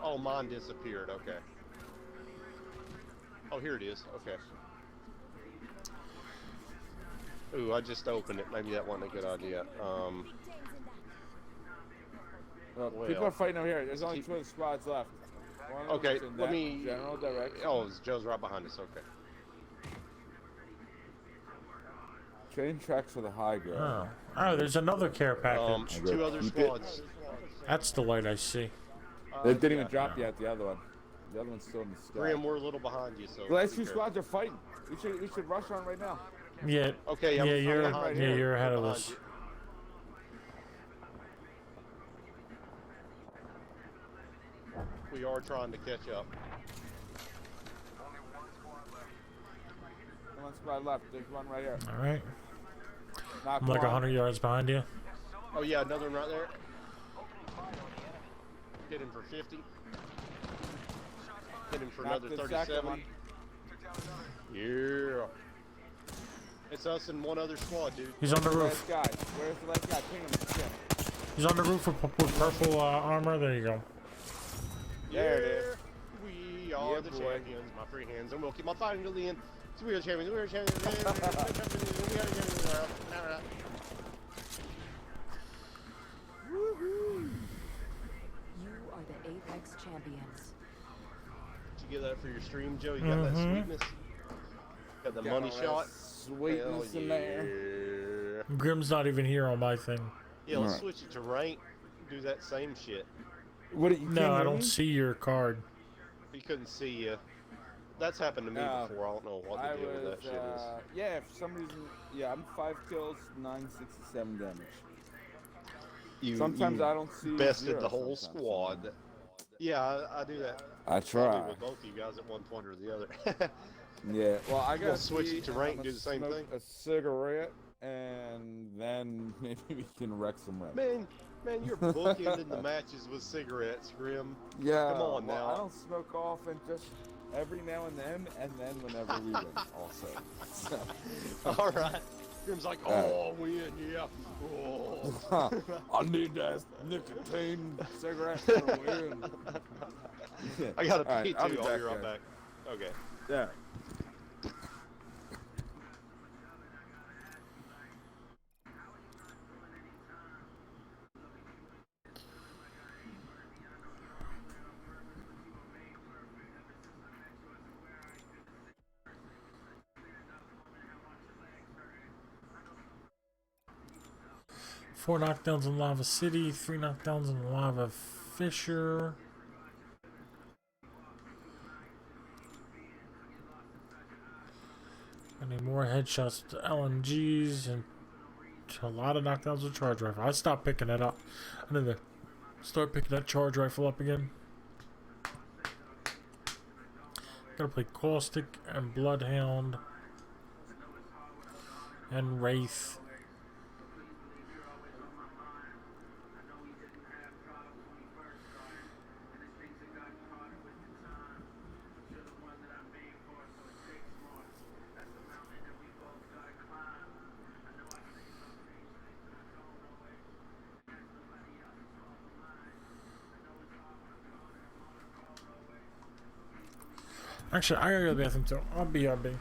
Oh, mine disappeared. Okay. Oh, here it is. Okay. Ooh, I just opened it. Maybe that wasn't a good idea. Well, Well, people are fighting over here. There's only 2 other squads left. One of them Okay, is in let that me. general direction. Oh, Joe's right behind us. Okay. Train tracks for the high ground. Oh, there's another care package. Two other Keep it. squads. That's the light I see. They didn't even yeah. drop yet. The other one. The other one's still in the sky. Grim, we're a little behind you, so. The last be 2 careful. squads are fighting. We should rush on right now. Yeah. Okay, I'm yeah, you're behind yeah, you. you're ahead I'm of behind us. you. We are trying to catch up. One squad left. There's one right here. All right. Knock I'm like one. 100 yards behind you. Oh yeah, another one right there. Hit him for 50. Hit him for Knocked another the second 37. one. Yeah. It's us and one other squad, dude. He's on the Last roof. guy. Where's the last guy? Ping him. Shit. He's on the roof with purple armor. There you go. There it is. We are Yeah, the boy. champions, my free hands, and we'll keep on fighting until the end. So we are champions, we are champions, we are champions, we are champions. You are the Apex champions. Did you get that for your stream, Joe? You got that sweetness? Got the Got money all that shot? Sweetness Hell in there. yeah. Grim's not even here on my thing. Yeah, let's Right. switch it to rank. Do that same shit. What? You No, can't I hear don't me? see your card. He couldn't see you. That's happened to me No. before. I don't know what I the deal with was, that shit is. yeah, for some reason, yeah, I'm 5 kills, 967 damage. Sometimes I don't see bested zero the whole sometimes. squad. Yeah, I do that. I I try. do with both of you guys at one point or the other. Yeah, well, I We'll gotta switch see it to if rank I'm and do the same smoke thing. A cigarette, and then maybe we can wreck some rank. Man, you're bookending the matches with cigarettes, Grim. Yeah, Come on well, now. I don't smoke often, just every now and then whenever we win, also. So, All right. Grim's like, oh, win, yeah. Oh. I need that nicotine cigarette to win. I gotta All pee right, I'll too. be I'll back, be right guys. back. Okay. Yeah. Four knockdowns in Lava City, 3 knockdowns in Lava Fissure. I need more headshots to LMGs and a lot of knockdowns with charge rifle. I stopped picking it up. I need to start picking that charge rifle up again. Gotta play Caustic and Bloodhound and Wraith. Actually, I gotta go to the bathroom too. I'll be RB.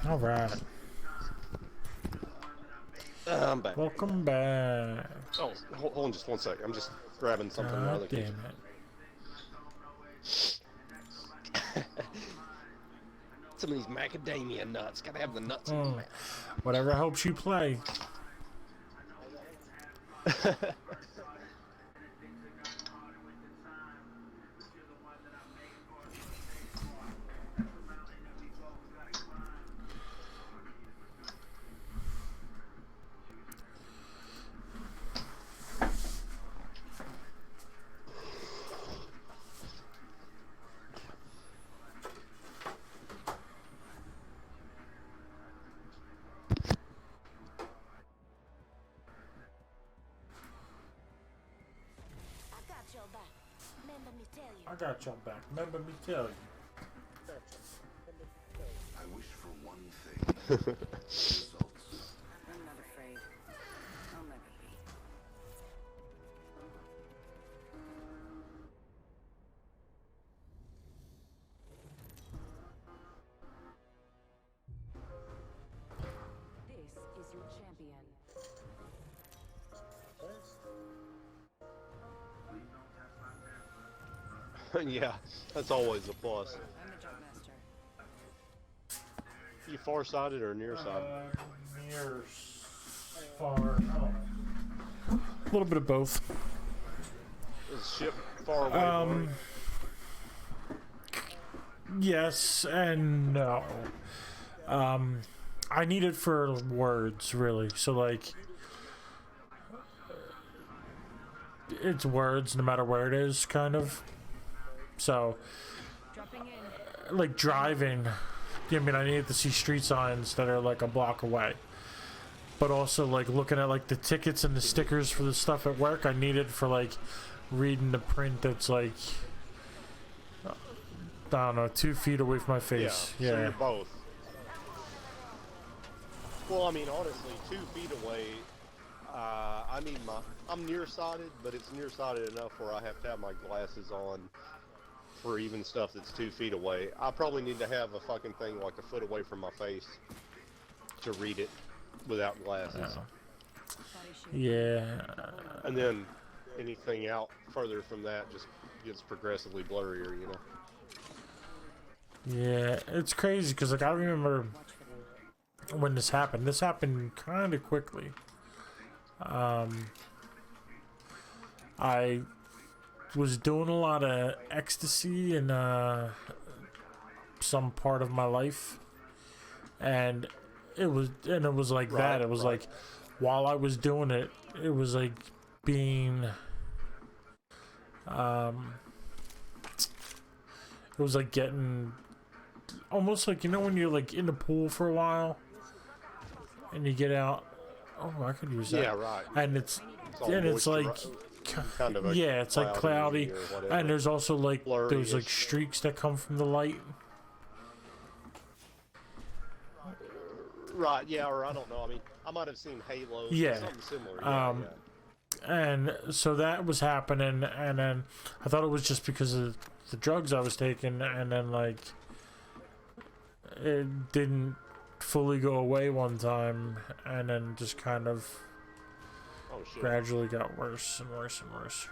All right. I'm back. Welcome back. Oh, hold on just one second. I'm just grabbing something out of God the damn kitchen. it. Some of these macadamia nuts. Gotta have the nuts in Mm. the Whatever helps you play. mouth. I got y'all back. Remember me tell you. I wish for one thing. Results. I'm not afraid. I'll never be. This is your champion. Yeah, that's always a plus. I'm the jump master. You far-sighted or nearsighted? Near, far. A little bit of both. Is ship far away? blurry? Yes and no. I need it for words, really. So, like, it's words no matter where it is, kind of. So, Dropping in. like, driving, I mean, I need to see street signs that are, like, a block away. But also, like, looking at, like, the tickets and the stickers for the stuff at work, I need it for, like, reading the print that's, like, I don't know, 2 feet away from my face. So you're both. Well, I mean, honestly, 2 feet away, I need I'm nearsighted, but it's nearsighted enough where I have to have my glasses on for even stuff that's 2 feet away. I probably need to have a fucking thing like a foot away from my face to read it without glasses. Body shield. Yeah. And then anything out further from that just gets progressively blurrier, you know? Yeah, it's crazy because, like, I remember Watch for them. when this happened. This happened kind of quickly. I was doing a lot of ecstasy in some part of my life, and it was like that. It was like while I was doing it, it was like being it was like getting almost like, you know, when you're like in the pool for a while and you get out. Oh, I could use that. Yeah, right. And it's all and it's like kind of a yeah, it's like cloudy, or whatever. and there's also like there's like Blurry-ish. streaks that come from the light. Right, yeah, or I don't know. I mean, I might have seen halos Yeah. or something similar. Yeah, yeah. And so that was happening, and then I thought it was just because of the drugs I was taking, and then like it didn't fully go away one time, and then just kind of Oh, shit. gradually got worse and worse and worse.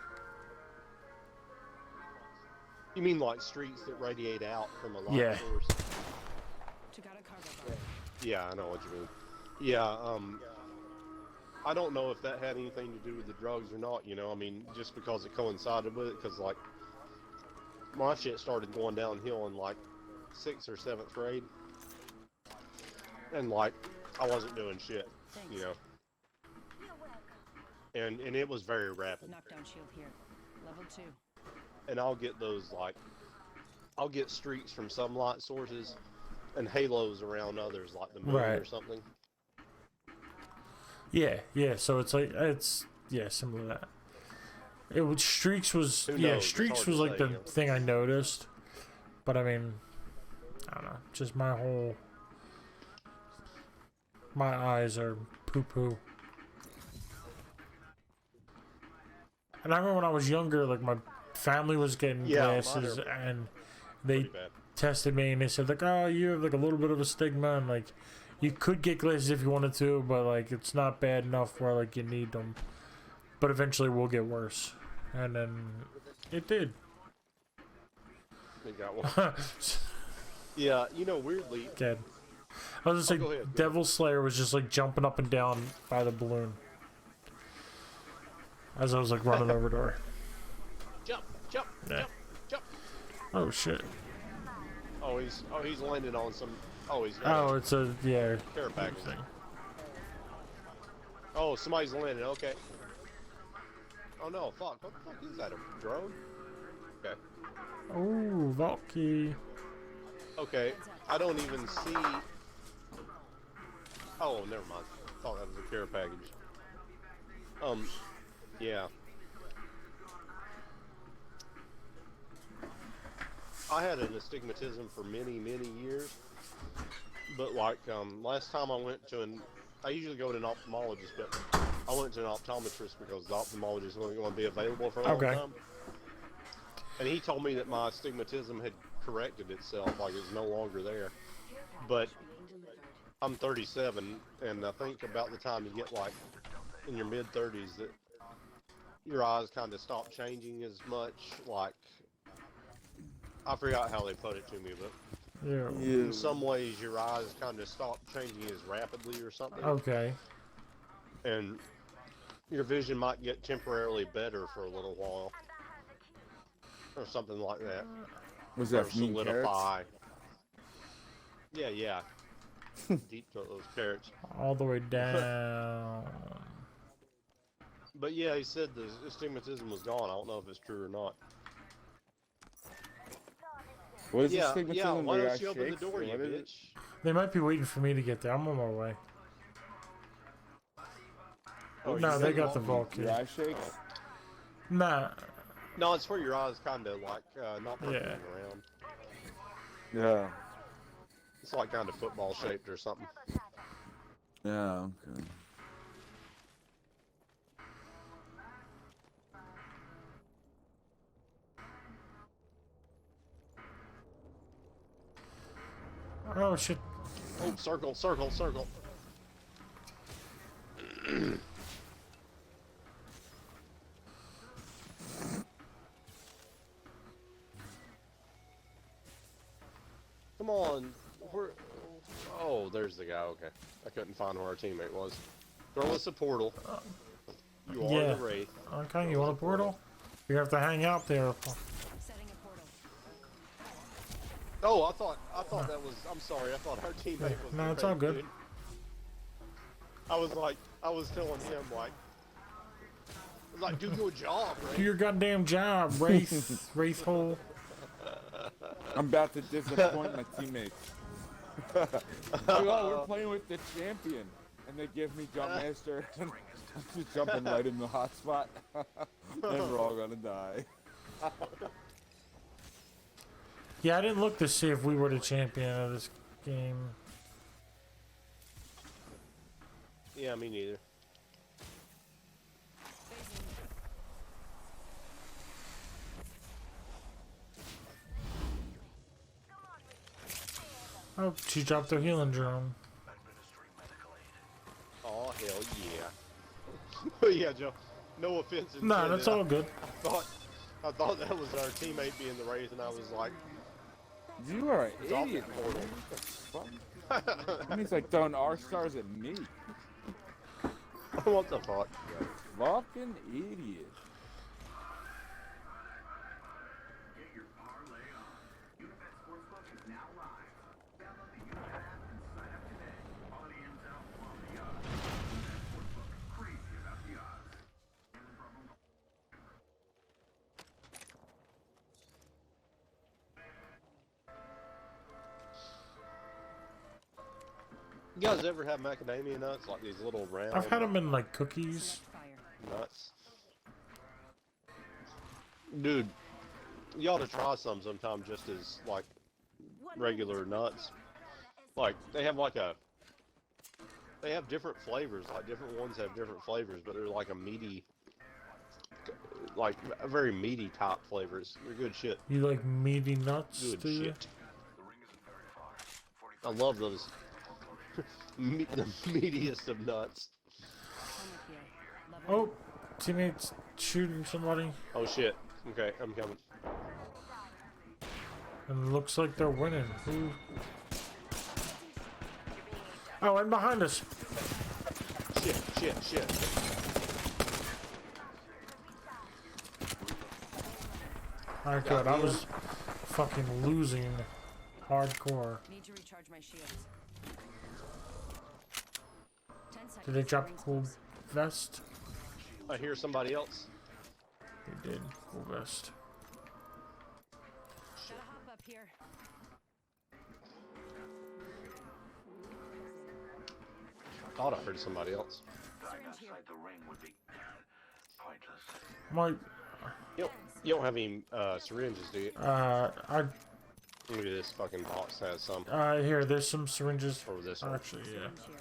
You mean like streets that radiate out from a light Yeah. source? Took out a cargo bar. Yeah, I know what you mean. Yeah, I don't know if that had anything to do with the drugs or not, you know, I mean, just because it coincided with it, because, like, my shit started going downhill in, like, 6th or 7th grade, and, like, I wasn't doing shit, you know, and it was very rapid, Knockdown shield here. Level 2. and I'll get those, like, I'll get streaks from some light sources, and halos around others, like the moon Right. or something. Yeah, yeah. So it's like similar to that. It was streaks was Who yeah knows? It's streaks hard was to like say, the you know. thing I noticed, but I mean, I don't know. Just my eyes are poo poo. And I remember when I was younger, like my family was getting Yeah, mine glasses, are and they Pretty bad. tested me and they said like, oh, you have like a little bit of a stigma and like you could get glasses if you wanted to, but like it's not bad enough where like you need them. But eventually we'll get worse. And then it did. They got one. Yeah, you know, weirdly. Dead. I was just go like, ahead, go Devil Slayer was just like jumping up and down by the balloon as I was like running over to her. Jump, jump, Yeah. jump, jump. Oh shit. Oh, he's landed on some. Oh, he's got Oh, it's a yeah. a care package. Thing. Oh, somebody's landing. Okay. Oh no, fuck. What the fuck is that? A drone? Okay. Oh, Valky. Okay. I don't even see. Oh, never mind. Thought that was a care package. Yeah. I had an astigmatism for many, many years. But like, last time I went to I usually go to an ophthalmologist, but I went to an optometrist because the ophthalmologist wasn't going to be available for a long time. And he told me that my astigmatism had corrected itself, like it's no longer there. But I'm 37, and I think about the time you get like in your mid-30s that your eyes kind of stop changing as much. Like, I forgot how they put it to me, but Yeah. in some ways your eyes kind of stop changing as rapidly or something. Okay. And your vision might get temporarily better for a little while. Or something like that. Was that Or from eating solidify. Yeah, yeah. Deep throat those carrots. All the way down. But yeah, he said the astigmatism was gone. I don't know if it's true or not. What is Yeah, astigmatism? yeah. Why where your don't eye you open the shakes, door, or you what is it? bitch? They might be waiting for me to get there. I'm on my way. Oh, No, you they said got the walk- Valky. Your eye shakes? Nah. No, it's for your eyes, kind of like not perking Yeah. around. Yeah. It's like kind of football shaped or something. Yeah, okay. Oh shit. Oh, circle, circle, circle. Come on. Where? Oh, there's the guy. Okay. I couldn't find where our teammate was. Throw us a portal. You are Yeah. the Wraith. Okay, you want a portal? You have to hang out there. Setting a portal. Oh, I thought that was. I'm sorry. I thought our teammate was. No, the it's all Wraith, good. dude. I was telling him like, do your job, Do Wraith. your goddamn job, Wraith. Wraith hole. I'm about to disappoint my teammates. Like, oh, we're playing with the champion. And they give me Jump Master. I'm just jumping right in the hot spot. And we're all gonna die. Yeah, I didn't look to see if we were the champion of this game. Yeah, me neither. Oh, she dropped her healing drone. Oh hell yeah! Yeah, Joe. No offense. Nah, intended. that's all good. I thought that was our teammate being the Wraith, and I was like, You are an drop idiot. that portal. What the fuck? And he's like throwing R-stars at me. What the fuck? Fucking idiot. You guys ever have macadamia nuts, like these little round I've had them in like cookies. Fire. nuts? Dude, you ought to try some sometime, just as like regular nuts. Like they have they have different flavors. Like different ones have different flavors, but they're like a meaty, like a very meaty type flavors. They're good shit. You like meaty nuts, Good do you? shit. I love those. The meatiest of nuts. Helmet here. Level Oh, teammates shooting somebody. Oh shit. Okay, I'm coming. And it looks like they're winning. Who? Oh, and behind us. Shit. Alright, good. I was fucking losing hardcore. Need to recharge my shields. 10 seconds. Did they drop a Rings cool close. vest? I hear somebody else. They did. Cool vest. Gotta hop up here. I thought I heard somebody else. Syringe here. Mike, You don't have any syringes, do you? Look at this fucking box has some. here, there's some syringes. Or this one. Actually, yeah. Syringe here.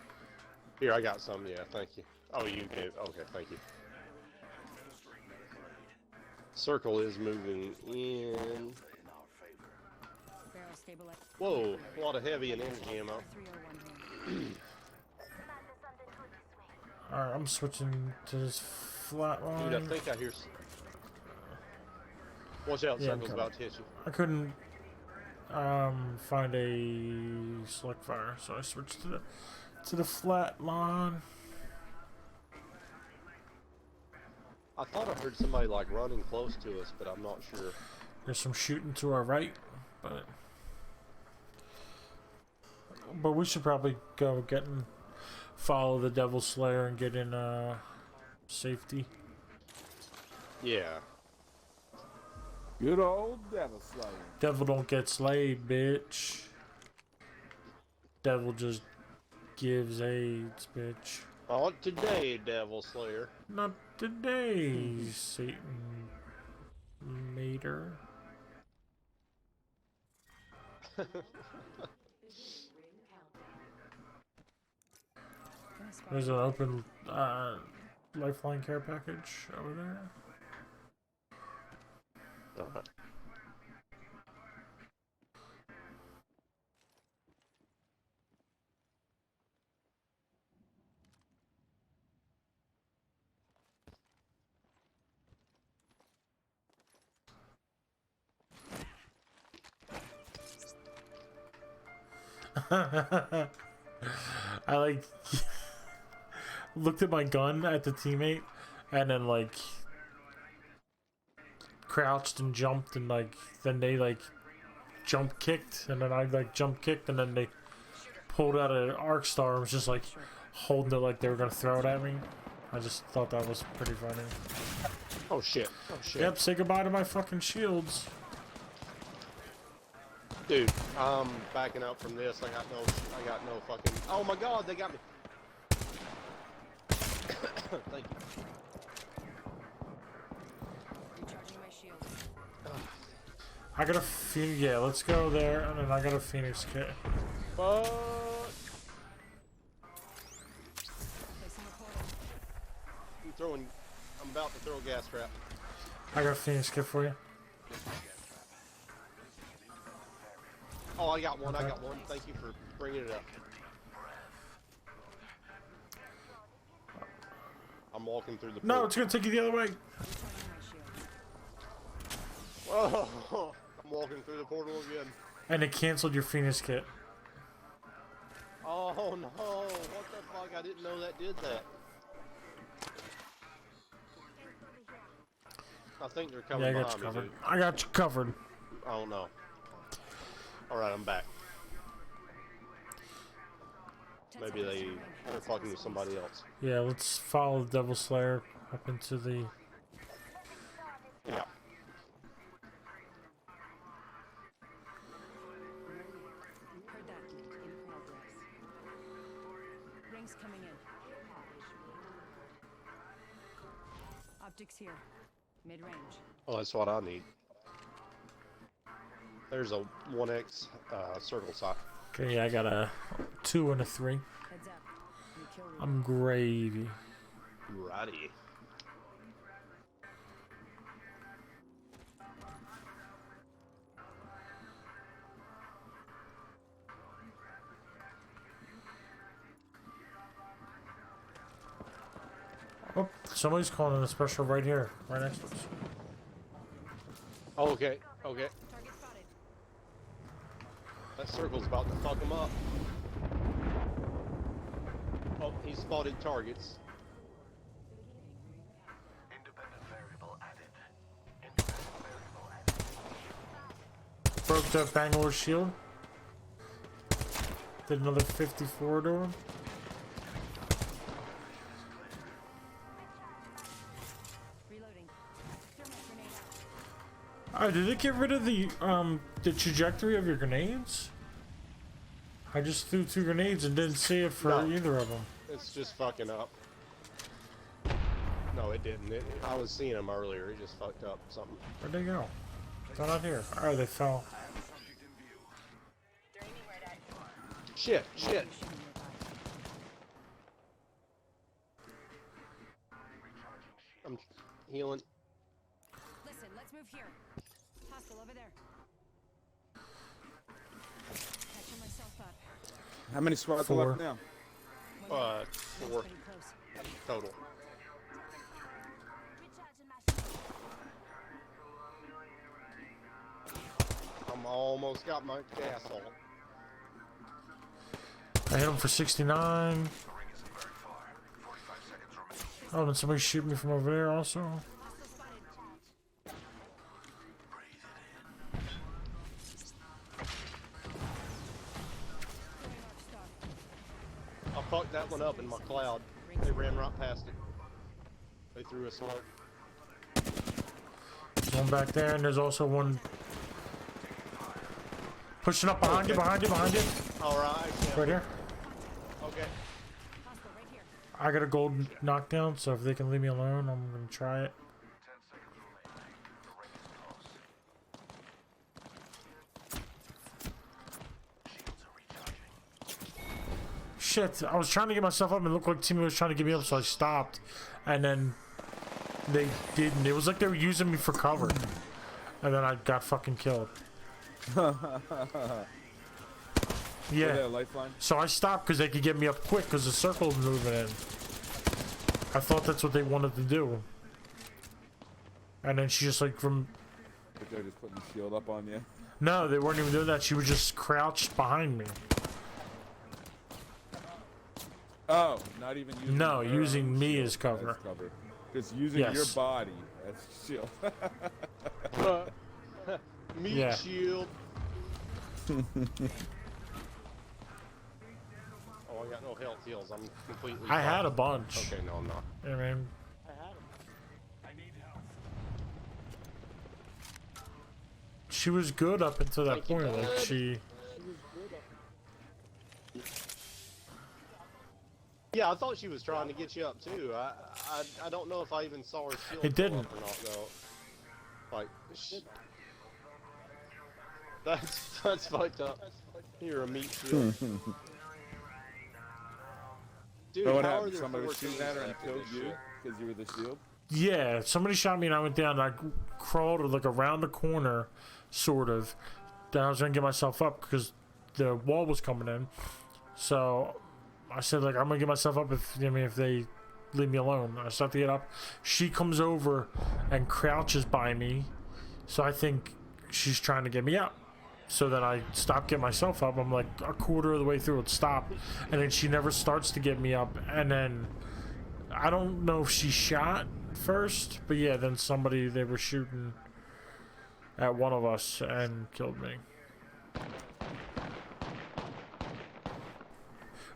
Here, I got some. Yeah, thank you. Oh, you do. Okay, thank you. Circle is moving in. Barrel stabilized. Whoa, a lot of heavy and energy ammo. 301 here. Alright, I'm switching to this flat line. Dude, I think I hear. Watch out, Yeah, I'm Circle's coming. about to hit you. I couldn't find a select fire, so I switched to the flat line. I thought I heard somebody like running close to us, but I'm not sure. There's some shooting to our right, but we should probably go follow the Devil Slayer and get in safety. Yeah. Good old Devil Slayer. Devil don't get slayed, bitch. Devil just gives AIDS, bitch. Not today, Devil Slayer. Not today, Satan Mater. There's an open lifeline care package over there. Alright. I like looked at my gun at the teammate and then like crouched and jumped and like then they like jump kicked and then I like jump kicked and then they pulled out an arc star and was just like holding it like they were gonna throw it at me. I just thought that was pretty funny. Oh shit. Oh shit. Yep, say goodbye to my fucking shields. Dude, I'm backing up from this. I got no fucking. Oh my god, they got me. Thank you. Recharging my shields. I got a Phoenix. Yeah, let's go there, and then I got a Phoenix kit. Fuck. Placing a portal. I'm about to throw a gas trap. I got a Phoenix kit for you. Oh, I got one. Okay. I got one. Thank you for bringing it up. I'm walking through the. No, portal. it's gonna take you the other way. Recharging my shields. Oh, I'm walking through the portal again. And it canceled your Phoenix kit. Oh no! What the fuck? I didn't know that did that. I think they're coming Yeah, I got you behind me, covered. dude. I got you covered. I don't know. Alright, I'm back. 10 Maybe seconds to ring. they're fucking with somebody else. Yeah, let's follow the Devil Slayer up into the. Yeah. Heard that. In progress. Rings coming in. Optics here. Mid-range. Oh, that's what I need. There's a 1x circle sock. Okay, yeah, I got a 2 and a 3. Heads up. New kill leader. I'm gravy. Righty. Oh, somebody's calling in a special right here, right next to us. Oh, okay, okay. Target spotted. That circle's about to fuck him up. Oh, he spotted targets. Independent variable added. Independent variable added. Broke the Bangalore shield. Did another 54 to him. Reloading. Thermite grenade out. Oh, did it get rid of the trajectory of your grenades? I just threw 2 grenades and didn't see it for No. either of them. It's just fucking up. No, it didn't. I was seeing him earlier. It just fucked up something. Where'd they go? They're not here. Oh, they fell. Shit, shit. Shooting nearby. I'm healing. Listen, let's move here. Hostile over there. Catching myself up. How many squads are 4. left now? 4 Getting close. total. I'm almost got my gas on. I hit him for 69. The ring isn't very far. 45 seconds remaining. Oh, and somebody shoot me from over there also. Hostile spotted. Breathe it in. Throwing arc star. I fucked that one up in my cloud. They ran right past it. They threw a smoke. There's one back there, and there's also one pushing up behind you, behind you, behind you. Alright, yeah. Right here. Okay. Hostile right here. I got a gold knockdown, so if they can leave me alone, I'm gonna try it. 10 seconds remaining. The ring is close. Shields are recharging. Shit, I was trying to get myself up and it looked like Timmy was trying to get me up, so I stopped. And then they didn't. It was like they were using me for cover. And then I got fucking killed. Yeah. Yeah. Lifeline. So I stopped because they could get me up quick because the circle was moving in. I thought that's what they wanted to do. And then she just like from... But they're just putting the shield up on you. No, they weren't even doing that. She was just crouched behind me. Oh, not even using No, her using own me shield as cover. Just using Yes. your body as shield. Meat Yeah. shield. Oh, I got no health heals. I'm completely. I had fucked. a bunch. Okay, no, I'm not. I mean, she was good up until that Thank you, point. Like bud. she... Yeah, I thought she was trying to get you up too. I don't know if I even saw her shield. It go didn't. up or not though. Like, that's fucked up. You're a meat shield. Dude, So what how are happened? there Somebody 4 was shooting teams at her and after killed this you shit? because you were the shield? Yeah, somebody shot me and I went down. And I crawled like around the corner, sort of. Then I was gonna get myself up because the wall was coming in. So I said like I'm gonna get myself up if if they leave me alone. I start to get up. She comes over and crouches by me. So I think she's trying to get me up. So then I stop getting myself up. I'm like a quarter of the way through it, stop, and then she never starts to get me up. And then I don't know if she shot first, but yeah, then they were shooting at one of us and killed me.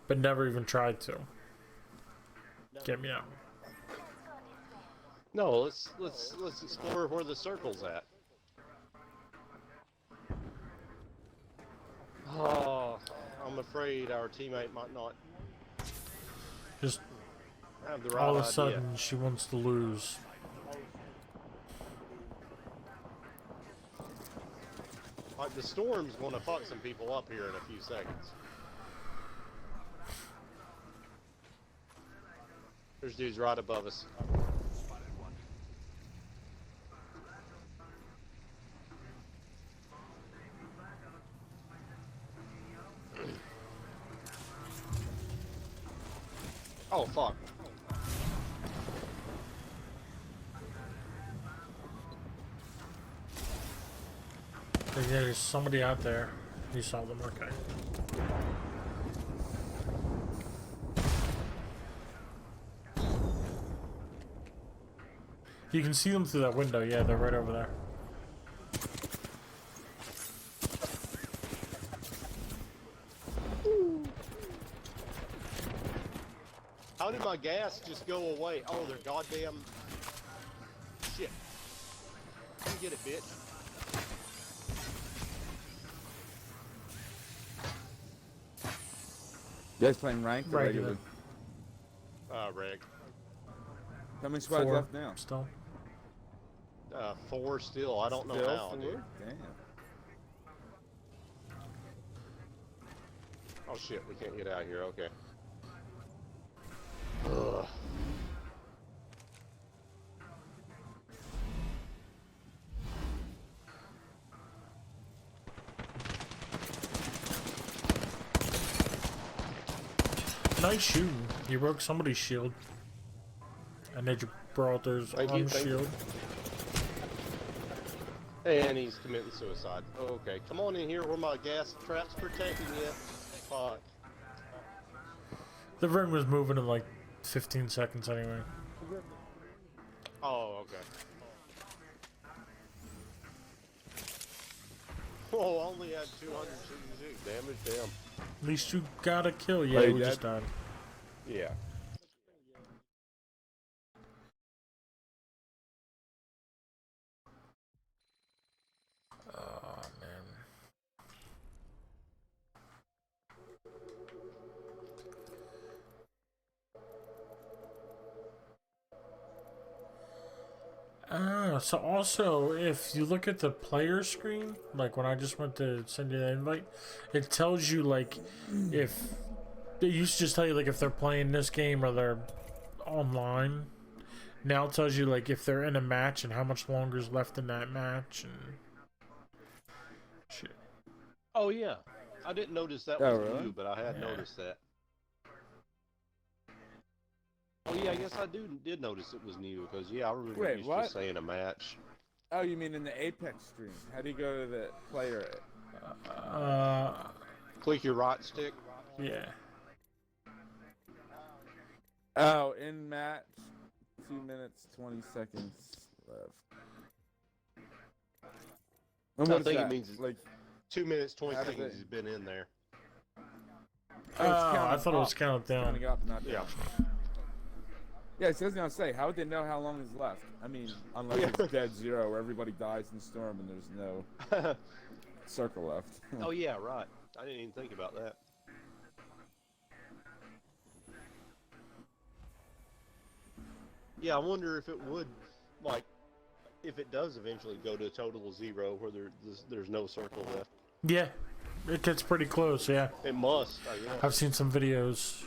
But never even tried to get me out. No, let's explore where the circle's at. Oh, I'm afraid our teammate might not Just have the right all of a idea. sudden, she wants to lose. Like the storm's gonna fuck some people up here in a few seconds. There's dudes right above us. Oh fuck. there's somebody out there. You saw them, okay. You can see them through that window, yeah, they're right over there. How did my gas just go away? Oh, they're goddamn shit. Come get it, bitch. You guys playing ranked or Regular. regular? Reg. How many squads 4 left now? still. 4 still. I don't know Still how, 4? dude. Damn. Oh shit, we can't get out of here. Okay. Ugh. Nice shooting. You broke somebody's shield. And then you brought their Thank you, arm thank you. shield. And he's committing suicide. Okay, come on in here where my gas trap's protecting you. Fuck. The ring was moving in like 15 seconds anyway. Oh, okay. Oh, only had 266 damage. Damn. At least you got a kill. Yeah, Wait, we that- just died. Yeah. Oh, man. So also, if you look at the player screen, like when I just went to send you the invite, it tells you, like, if... It used to just tell you, like, if they're playing this game or they're online. Now it tells you, like, if they're in a match and how much longer is left in that match and... Shit. Oh, yeah. I didn't notice that Oh, was really? new, but I had Yeah. noticed that. Oh, yeah, I guess I did notice it was new, because, yeah, I remember Wait, it used what? to saying a match. Oh, you mean in the Apex stream? How do you go to the player? Click your right stick. Yeah. Oh, in match, 2 minutes 20 seconds left. And I what is think it that? means it's- like. 2 minutes, 20 How does seconds it- has been in there. Oh, it's I counting thought it was up. counted It's down. counting up, not Yeah. down. Yeah, so I was gonna say, how would they know how long is left? I mean, unless Yeah. it's dead zero, where everybody dies in the storm and there's no circle left. Oh, yeah, right. I didn't even think about that. Yeah, I wonder if it would, like, if it does eventually go to a total of 0 where there's no circle left. Yeah. It gets pretty close, yeah. It must, I guess. I've seen some videos.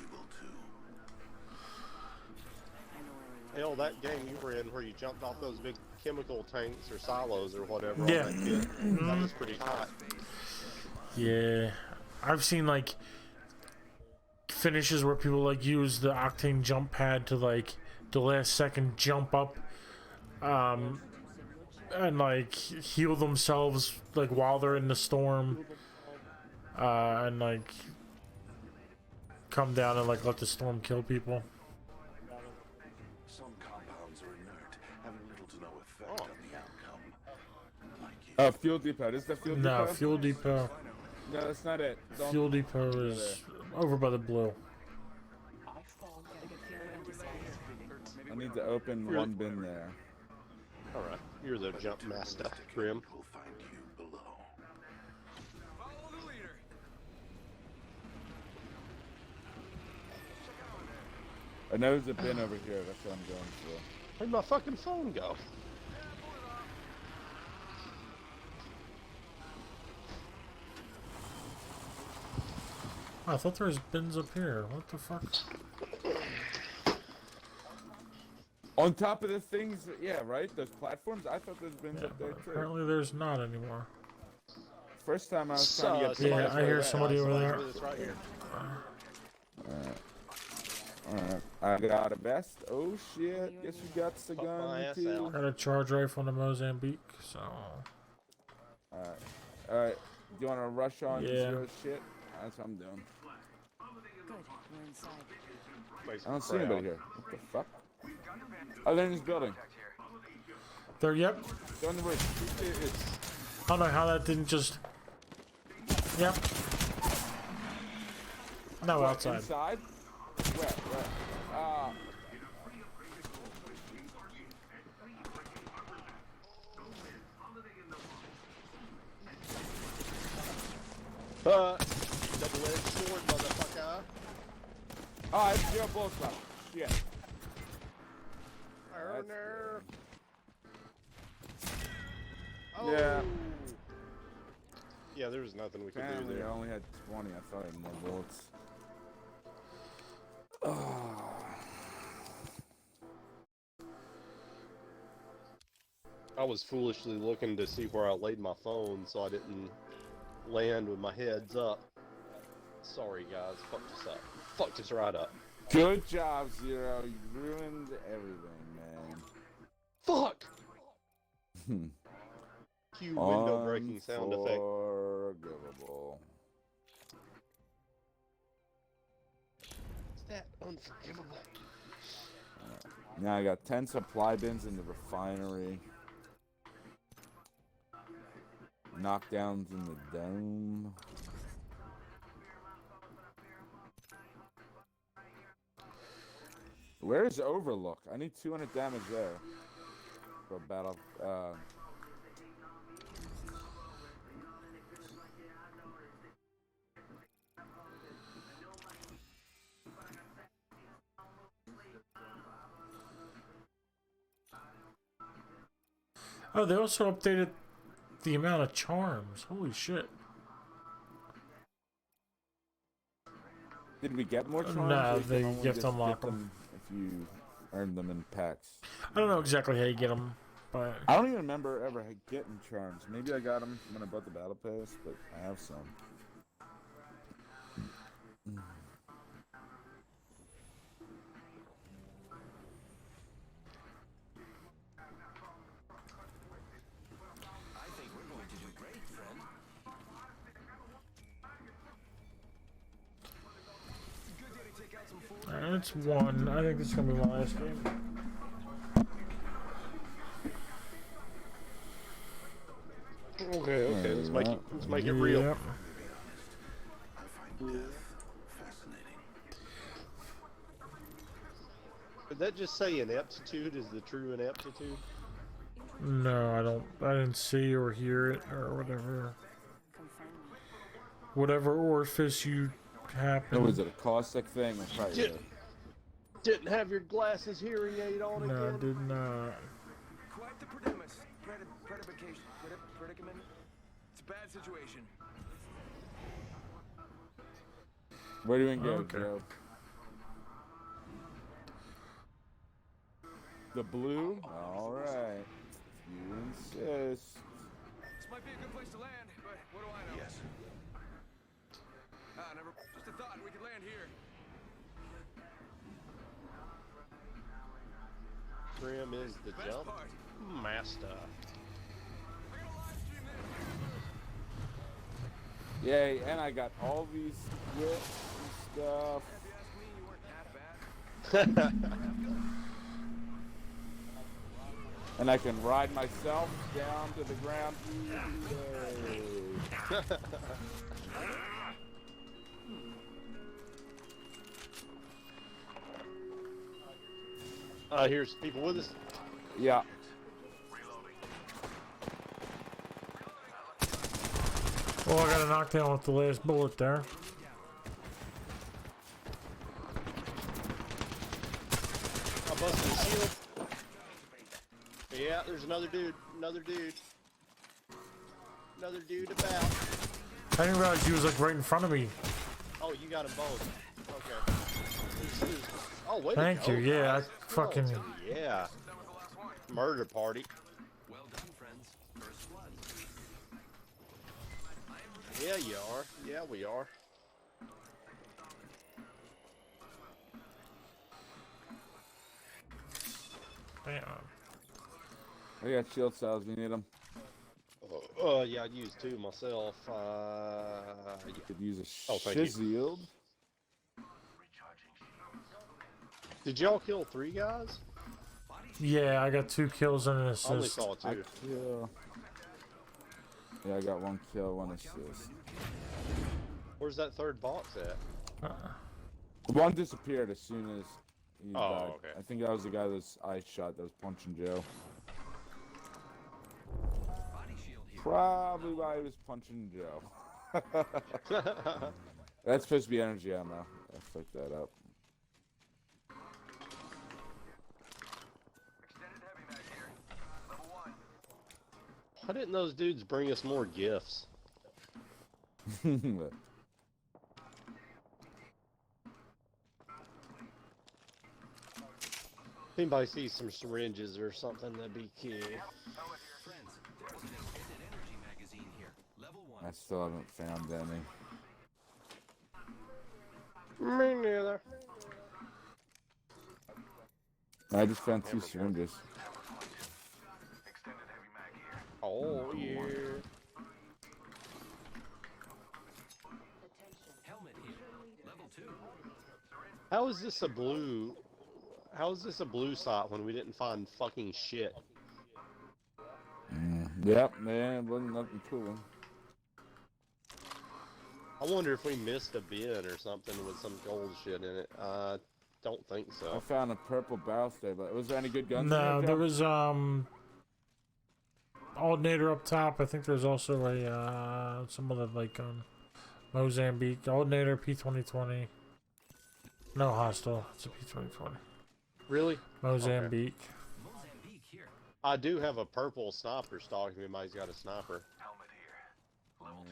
Hell, that game you were in where you jumped off those big chemical tanks or silos or whatever on Yeah. that kid, that was pretty hot. Yeah. I've seen, like, finishes where people, like, use the Octane jump pad to, like, the last second jump up. And, like, heal themselves, like, while they're in the storm. And, like, come down and, like, let the storm kill people. Some compounds are inert, having little to no effect on the outcome. Like Fuel Depot. This is the Fuel No, Depot? Fuel Depot. No, that's not it. Don't- Fuel Depot is over by the blue. I need to open one bin there. Alright, you're the jump master, Grim. will find you below. Follow the leader. I know there's a bin over here. That's what I'm going for. Where'd my fucking phone go? I thought there was bins up here. What the fuck? On top of the things, yeah, right? Those platforms? I thought those bins Yeah, up there but too. apparently there's not anymore. First time I was trying to get Yeah, somebody's I hear way somebody back. over there. It's right here. Alright, I got a vest. Oh shit! Guess you got the Fuck my gun ass too. out. Got a charge rifle in Mozambique, so Alright. Alright, do you want to rush on Yeah. Zero shit? That's what I'm doing. Good. We're inside. I don't see anybody here. What the fuck? Oh, they're in this building. There, yep. They're on the roof. I don't know how that didn't just. Yep. No, What, outside. Inside? Where? Double-edged sword, motherfucker. Oh, I have 0 bullets left. Shit. Earner. Yeah. Yeah, there was nothing we could do Apparently, I there. only had 20. I thought I had more bullets. I was foolishly looking to see where I laid my phone so I didn't land with my heads up. Sorry, guys. Fucked us up. Fucked us right up. Good job, Zero. You ruined everything, man. Fuck! Cue window breaking sound effect. Unforgivable. Is that unforgivable? Now I got 10 supply bins in the refinery. Knockdowns in the dome. Where's Overlook? I need 200 damage there. For a battle. Oh, they also updated the amount of charms. Holy shit. Did we get more charms? No, or you they can only gift just unlock get them if you earn them in packs. I don't know exactly how you get them, but I don't even remember ever getting charms. Maybe I got them when I bought the battle pass, but I have some. I think we're going to do great, friend. Good day to take out some food. it's one. I think this is gonna be my last game. Okay, let's make it real. Yep. I find death fascinating. Did that just say ineptitude is the true ineptitude? No, I didn't see or hear it or whatever. Confirmed. Whatever orifice you happen. Was it a caustic thing? Or probably Did- Didn't have your glasses hearing aid on No, I again? did not. Quite the predicament. It's a bad situation. Where do we go, Okay. Joe? The blue? Alright. You insist. This might be a good place to land, but what do I know? Yes. Never. Just a thought. We could land here. Trim is the Best jump part. master. I gotta live stream this. Yay, and I got all these whips and stuff. If you ask me, you weren't half bad. And I can ride myself down to the ground. Yay. Here's people with us. Yeah. Well, I got a knockdown with the last bullet there. I busted his shield. Yeah, there's another dude. Another dude about. I didn't realize he was like right in front of me. Oh, you got them both. Okay. Oh, wait. Thank you. Yeah, I fucking. Yeah. Murder party. Well done, friends. First blood. Yeah, you are. Yeah, we are. Damn. I got shield cells. We need them. Yeah, I'd use 2 myself. You could use a Oh, thank you. shield. Did y'all kill 3 guys? Yeah, I got 2 kills and an I only assist. saw I 2. kill. Yeah, I got 1 kill, 1 assist. Where's that 3rd box at? The one disappeared as soon as he Oh, died. okay. I think that was the guy that's I shot that was punching Joe. Probably why he was punching Joe. That's supposed to be energy ammo. I fucked that up. Why didn't those dudes bring us more gifts? If anybody sees some syringes or something, that'd be key. Friends, there's an extended energy magazine here. Level 1. I still haven't found any. Me neither. I just found 2 syringes. Oh, yeah. Helmet here. Level 2. How is this a blue... How is this a blue site when we didn't find fucking shit? Yep, man, wasn't nothing cool. I wonder if we missed a bin or something with some gold shit in it. Don't think I so. found a purple barrel stable. Was there any good guns? No, in there was alternator up top. I think there's also a some other like Mozambique alternator P2020. No hostile. It's a P2020. Really? Mozambique. Mozambique here. I do have a purple sniper stock if anybody's got a sniper. Helmet here. Level 2.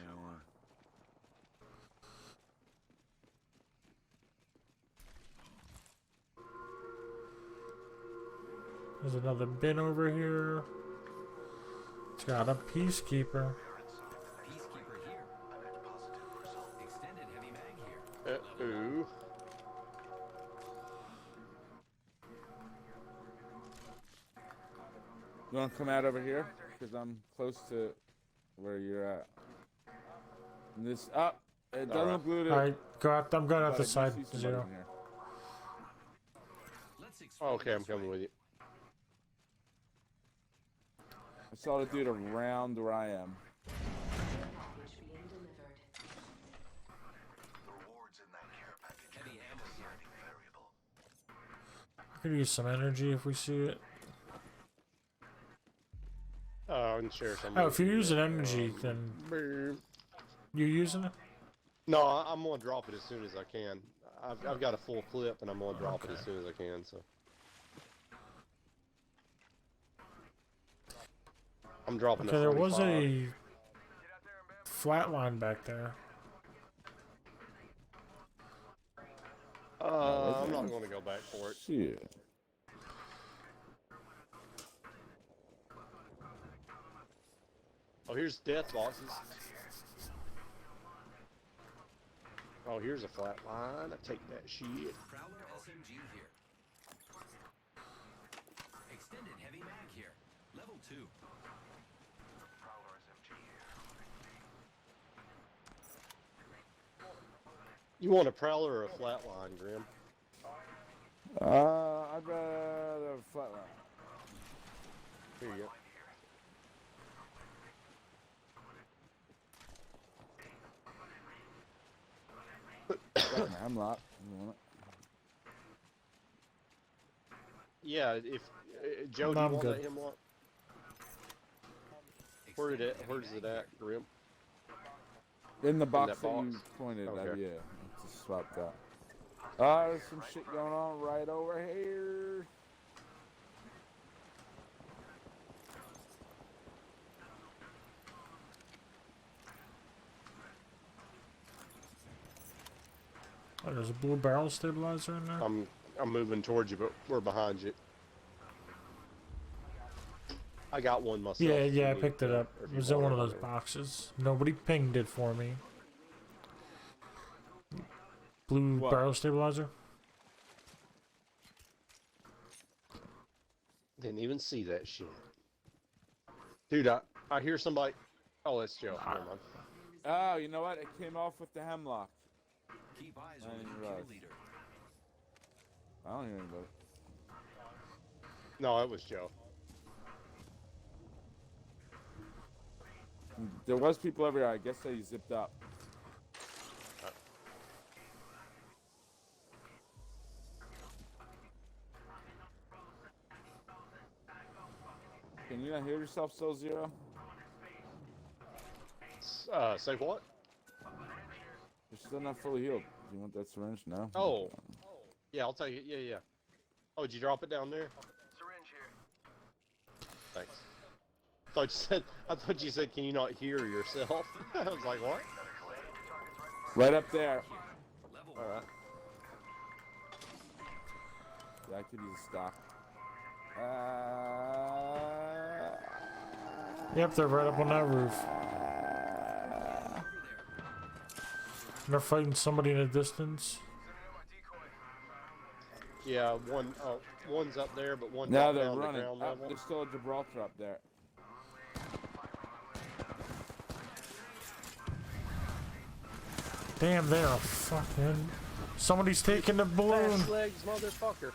There's another bin over here. It's got a peacekeeper. Peacekeeper here. Extended heavy mag here. Ooh. You want to come out over here? Because I'm close to where you're at. And this up. It doesn't Alright. look blue. Alright, go out. I'm going out but the I do side. see somebody Zero. in here. Let's explore Okay, I'm this coming way. with you. I saw the dude around where I am. Package being delivered. The rewards in that care package Heavy are ammo here. deciding variable. I could use some energy if we see it. Oh, and share some. Oh, if you're using energy, then Brr. you using it? No, I'm gonna drop it as soon as I can. I've got a full clip, and I'm gonna drop it as soon as I can. So I'm dropping. Okay, a there was 45. a flat line back there. I'm not gonna go back for it. Shit. Oh, here's death boxes. Oh, here's a flat line. I take that shit. Prowler SMG here. Extended heavy mag here. Level 2. Prowler SMG here. You want a prowler or a flat line, Grim? I'd rather flatline. Here you go. Got an hemlock. You want it? Yeah, if Joe, do No, you I'm want good. that hemlock? Where's it at, Grim? In the box that that you box? pointed at, Okay. yeah. I just swapped out. There's some shit going on right over here. Oh, there's a blue barrel stabilizer in there. I'm moving towards you, but we're behind you. I got one myself. Yeah, if you yeah, I need picked it to, up. or if It you was in want one of it, those whatever. boxes. Nobody pinged it for me. Blue What? barrel stabilizer. Didn't even see that shit. Dude, I hear somebody. Oh, that's Joe. Never mind. Oh, you know what? It came off with the hemlock. Keep eyes I on the didn't kill realize. leader. I don't hear anybody. No, it was Joe. There was people everywhere. I guess they zipped up. Can you not hear yourself still, Zero? Say what? You're still not fully healed. Do you want that syringe? No? Oh. Yeah, I'll take it. Yeah, yeah. Oh, did you drop it down there? Syringe here. Thanks. I thought you said, can you not hear yourself? I was like, what? Right up there. Level All right. Yeah, I could use a stock. Yep, they're right up on that roof. They're fighting somebody in the distance. Yeah, one's up there, but one Now down they're on the running. ground Oh, level. there's still a Gibraltar up there. Damn, they're a fucking. Somebody's taking the balloon. Fast legs, motherfucker.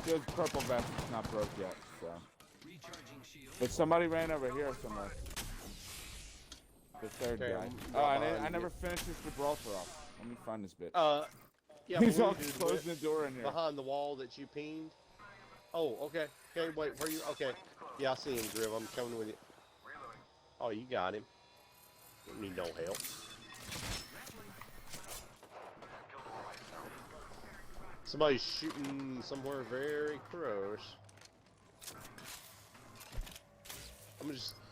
Good purple vest is not broke yet, so. recharging shield. But somebody ran over here somewhere. The third Okay, guy. I'm Oh, I behind never you. finished this Gibraltar off. Let me find this bitch. Yeah, He's blue all dude closing the went door in here. behind the wall that you pinged. Oh, okay. Okay, wait, where you? Okay. Yeah, I see him, Griv. I'm coming with you. Oh, you got him. Don't need no help. Somebody's shooting somewhere very close.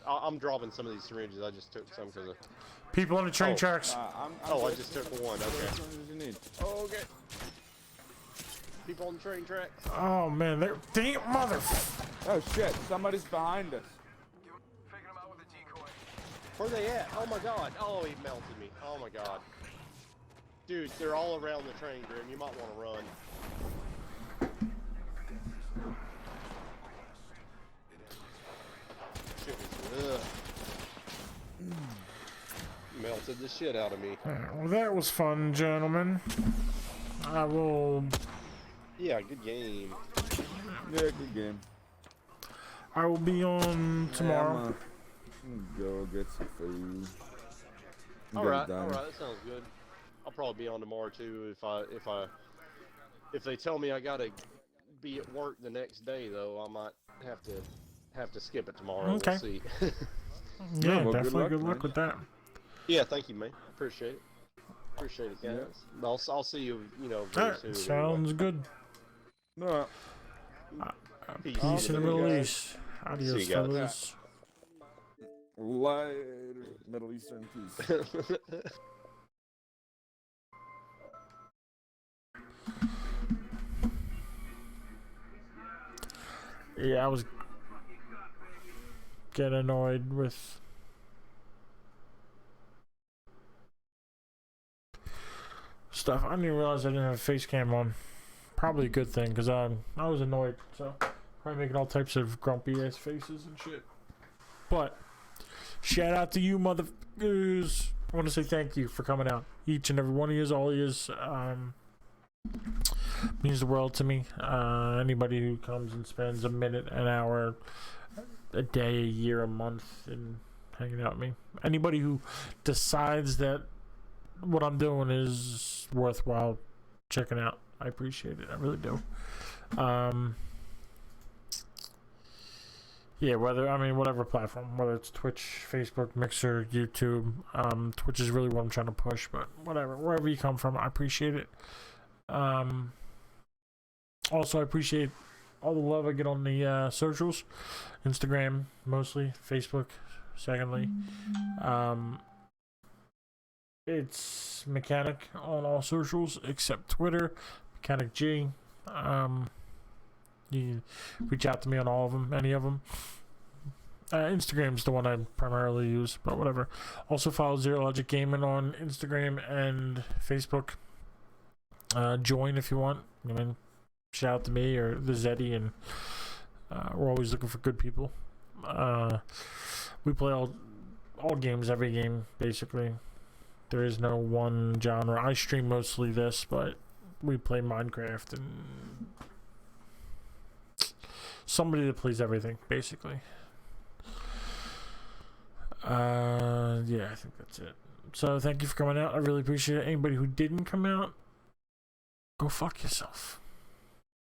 I'm dropping some of these syringes. I just took some because of. People on the train Oh. tracks. I'm Oh, I good. just took one. What Okay. syringes you need? Oh, okay. People on the train tracks. Oh man, they're damn mother. Oh shit! Somebody's behind us. Faking him out with a decoy. Where they at? Oh my god. Oh, he melted me. Oh my god. Dude, they're all around the train, Grim. You might want to run. Shit was, melted the shit out of me. Alright, well, that was fun, gentlemen. I will. Yeah, good game. Yeah, good game. I will be on tomorrow. I'm gonna go get some food. Alright, that sounds good. I'll probably be on tomorrow too if they tell me I gotta be at work the next day though, I might have to skip it tomorrow. Okay. We'll see. Yeah, well, definitely. Good luck man. with that. Yeah, thank you, man. Appreciate it. Appreciate it, guys. I'll see you, very Alright, soon. sounds good. No. Peace in the Middle East. Adios, See you guys. fellas. Later, Middle Eastern peace. Yeah, I was getting annoyed with stuff. I didn't even realize I didn't have a face cam on. Probably a good thing because I was annoyed. So probably making all types of grumpy ass faces and shit. But shout out to you, motherfuckers. I want to say thank you for coming out. Each and every one of you, all of you, means the world to me. Anybody who comes and spends a minute, an hour, a day, a year, a month, and hanging out with me. Anybody who decides that what I'm doing is worthwhile checking out, I appreciate it. I really do. Yeah, whatever platform, whether it's Twitch, Facebook, Mixer, YouTube. Twitch is really what I'm trying to push, but whatever, wherever you come from, I appreciate it. Also, I appreciate all the love I get on the socials. Instagram, mostly. Facebook, secondly. It's Mechanic on all socials except Twitter, Mechanic G. You can reach out to me on all of them, any of them. Instagram's the one I primarily use, but whatever. Also follow Zero Logic Gaming on Instagram and Facebook. Join if you want. I mean, shout out to me or the Zeddy and We're always looking for good people. We play all games, every game, basically. There is no one genre. I stream mostly this, but we play Minecraft and somebody that plays everything, basically. Yeah, I think that's it. So thank you for coming out. I really appreciate it. Anybody who didn't come out, go fuck yourself.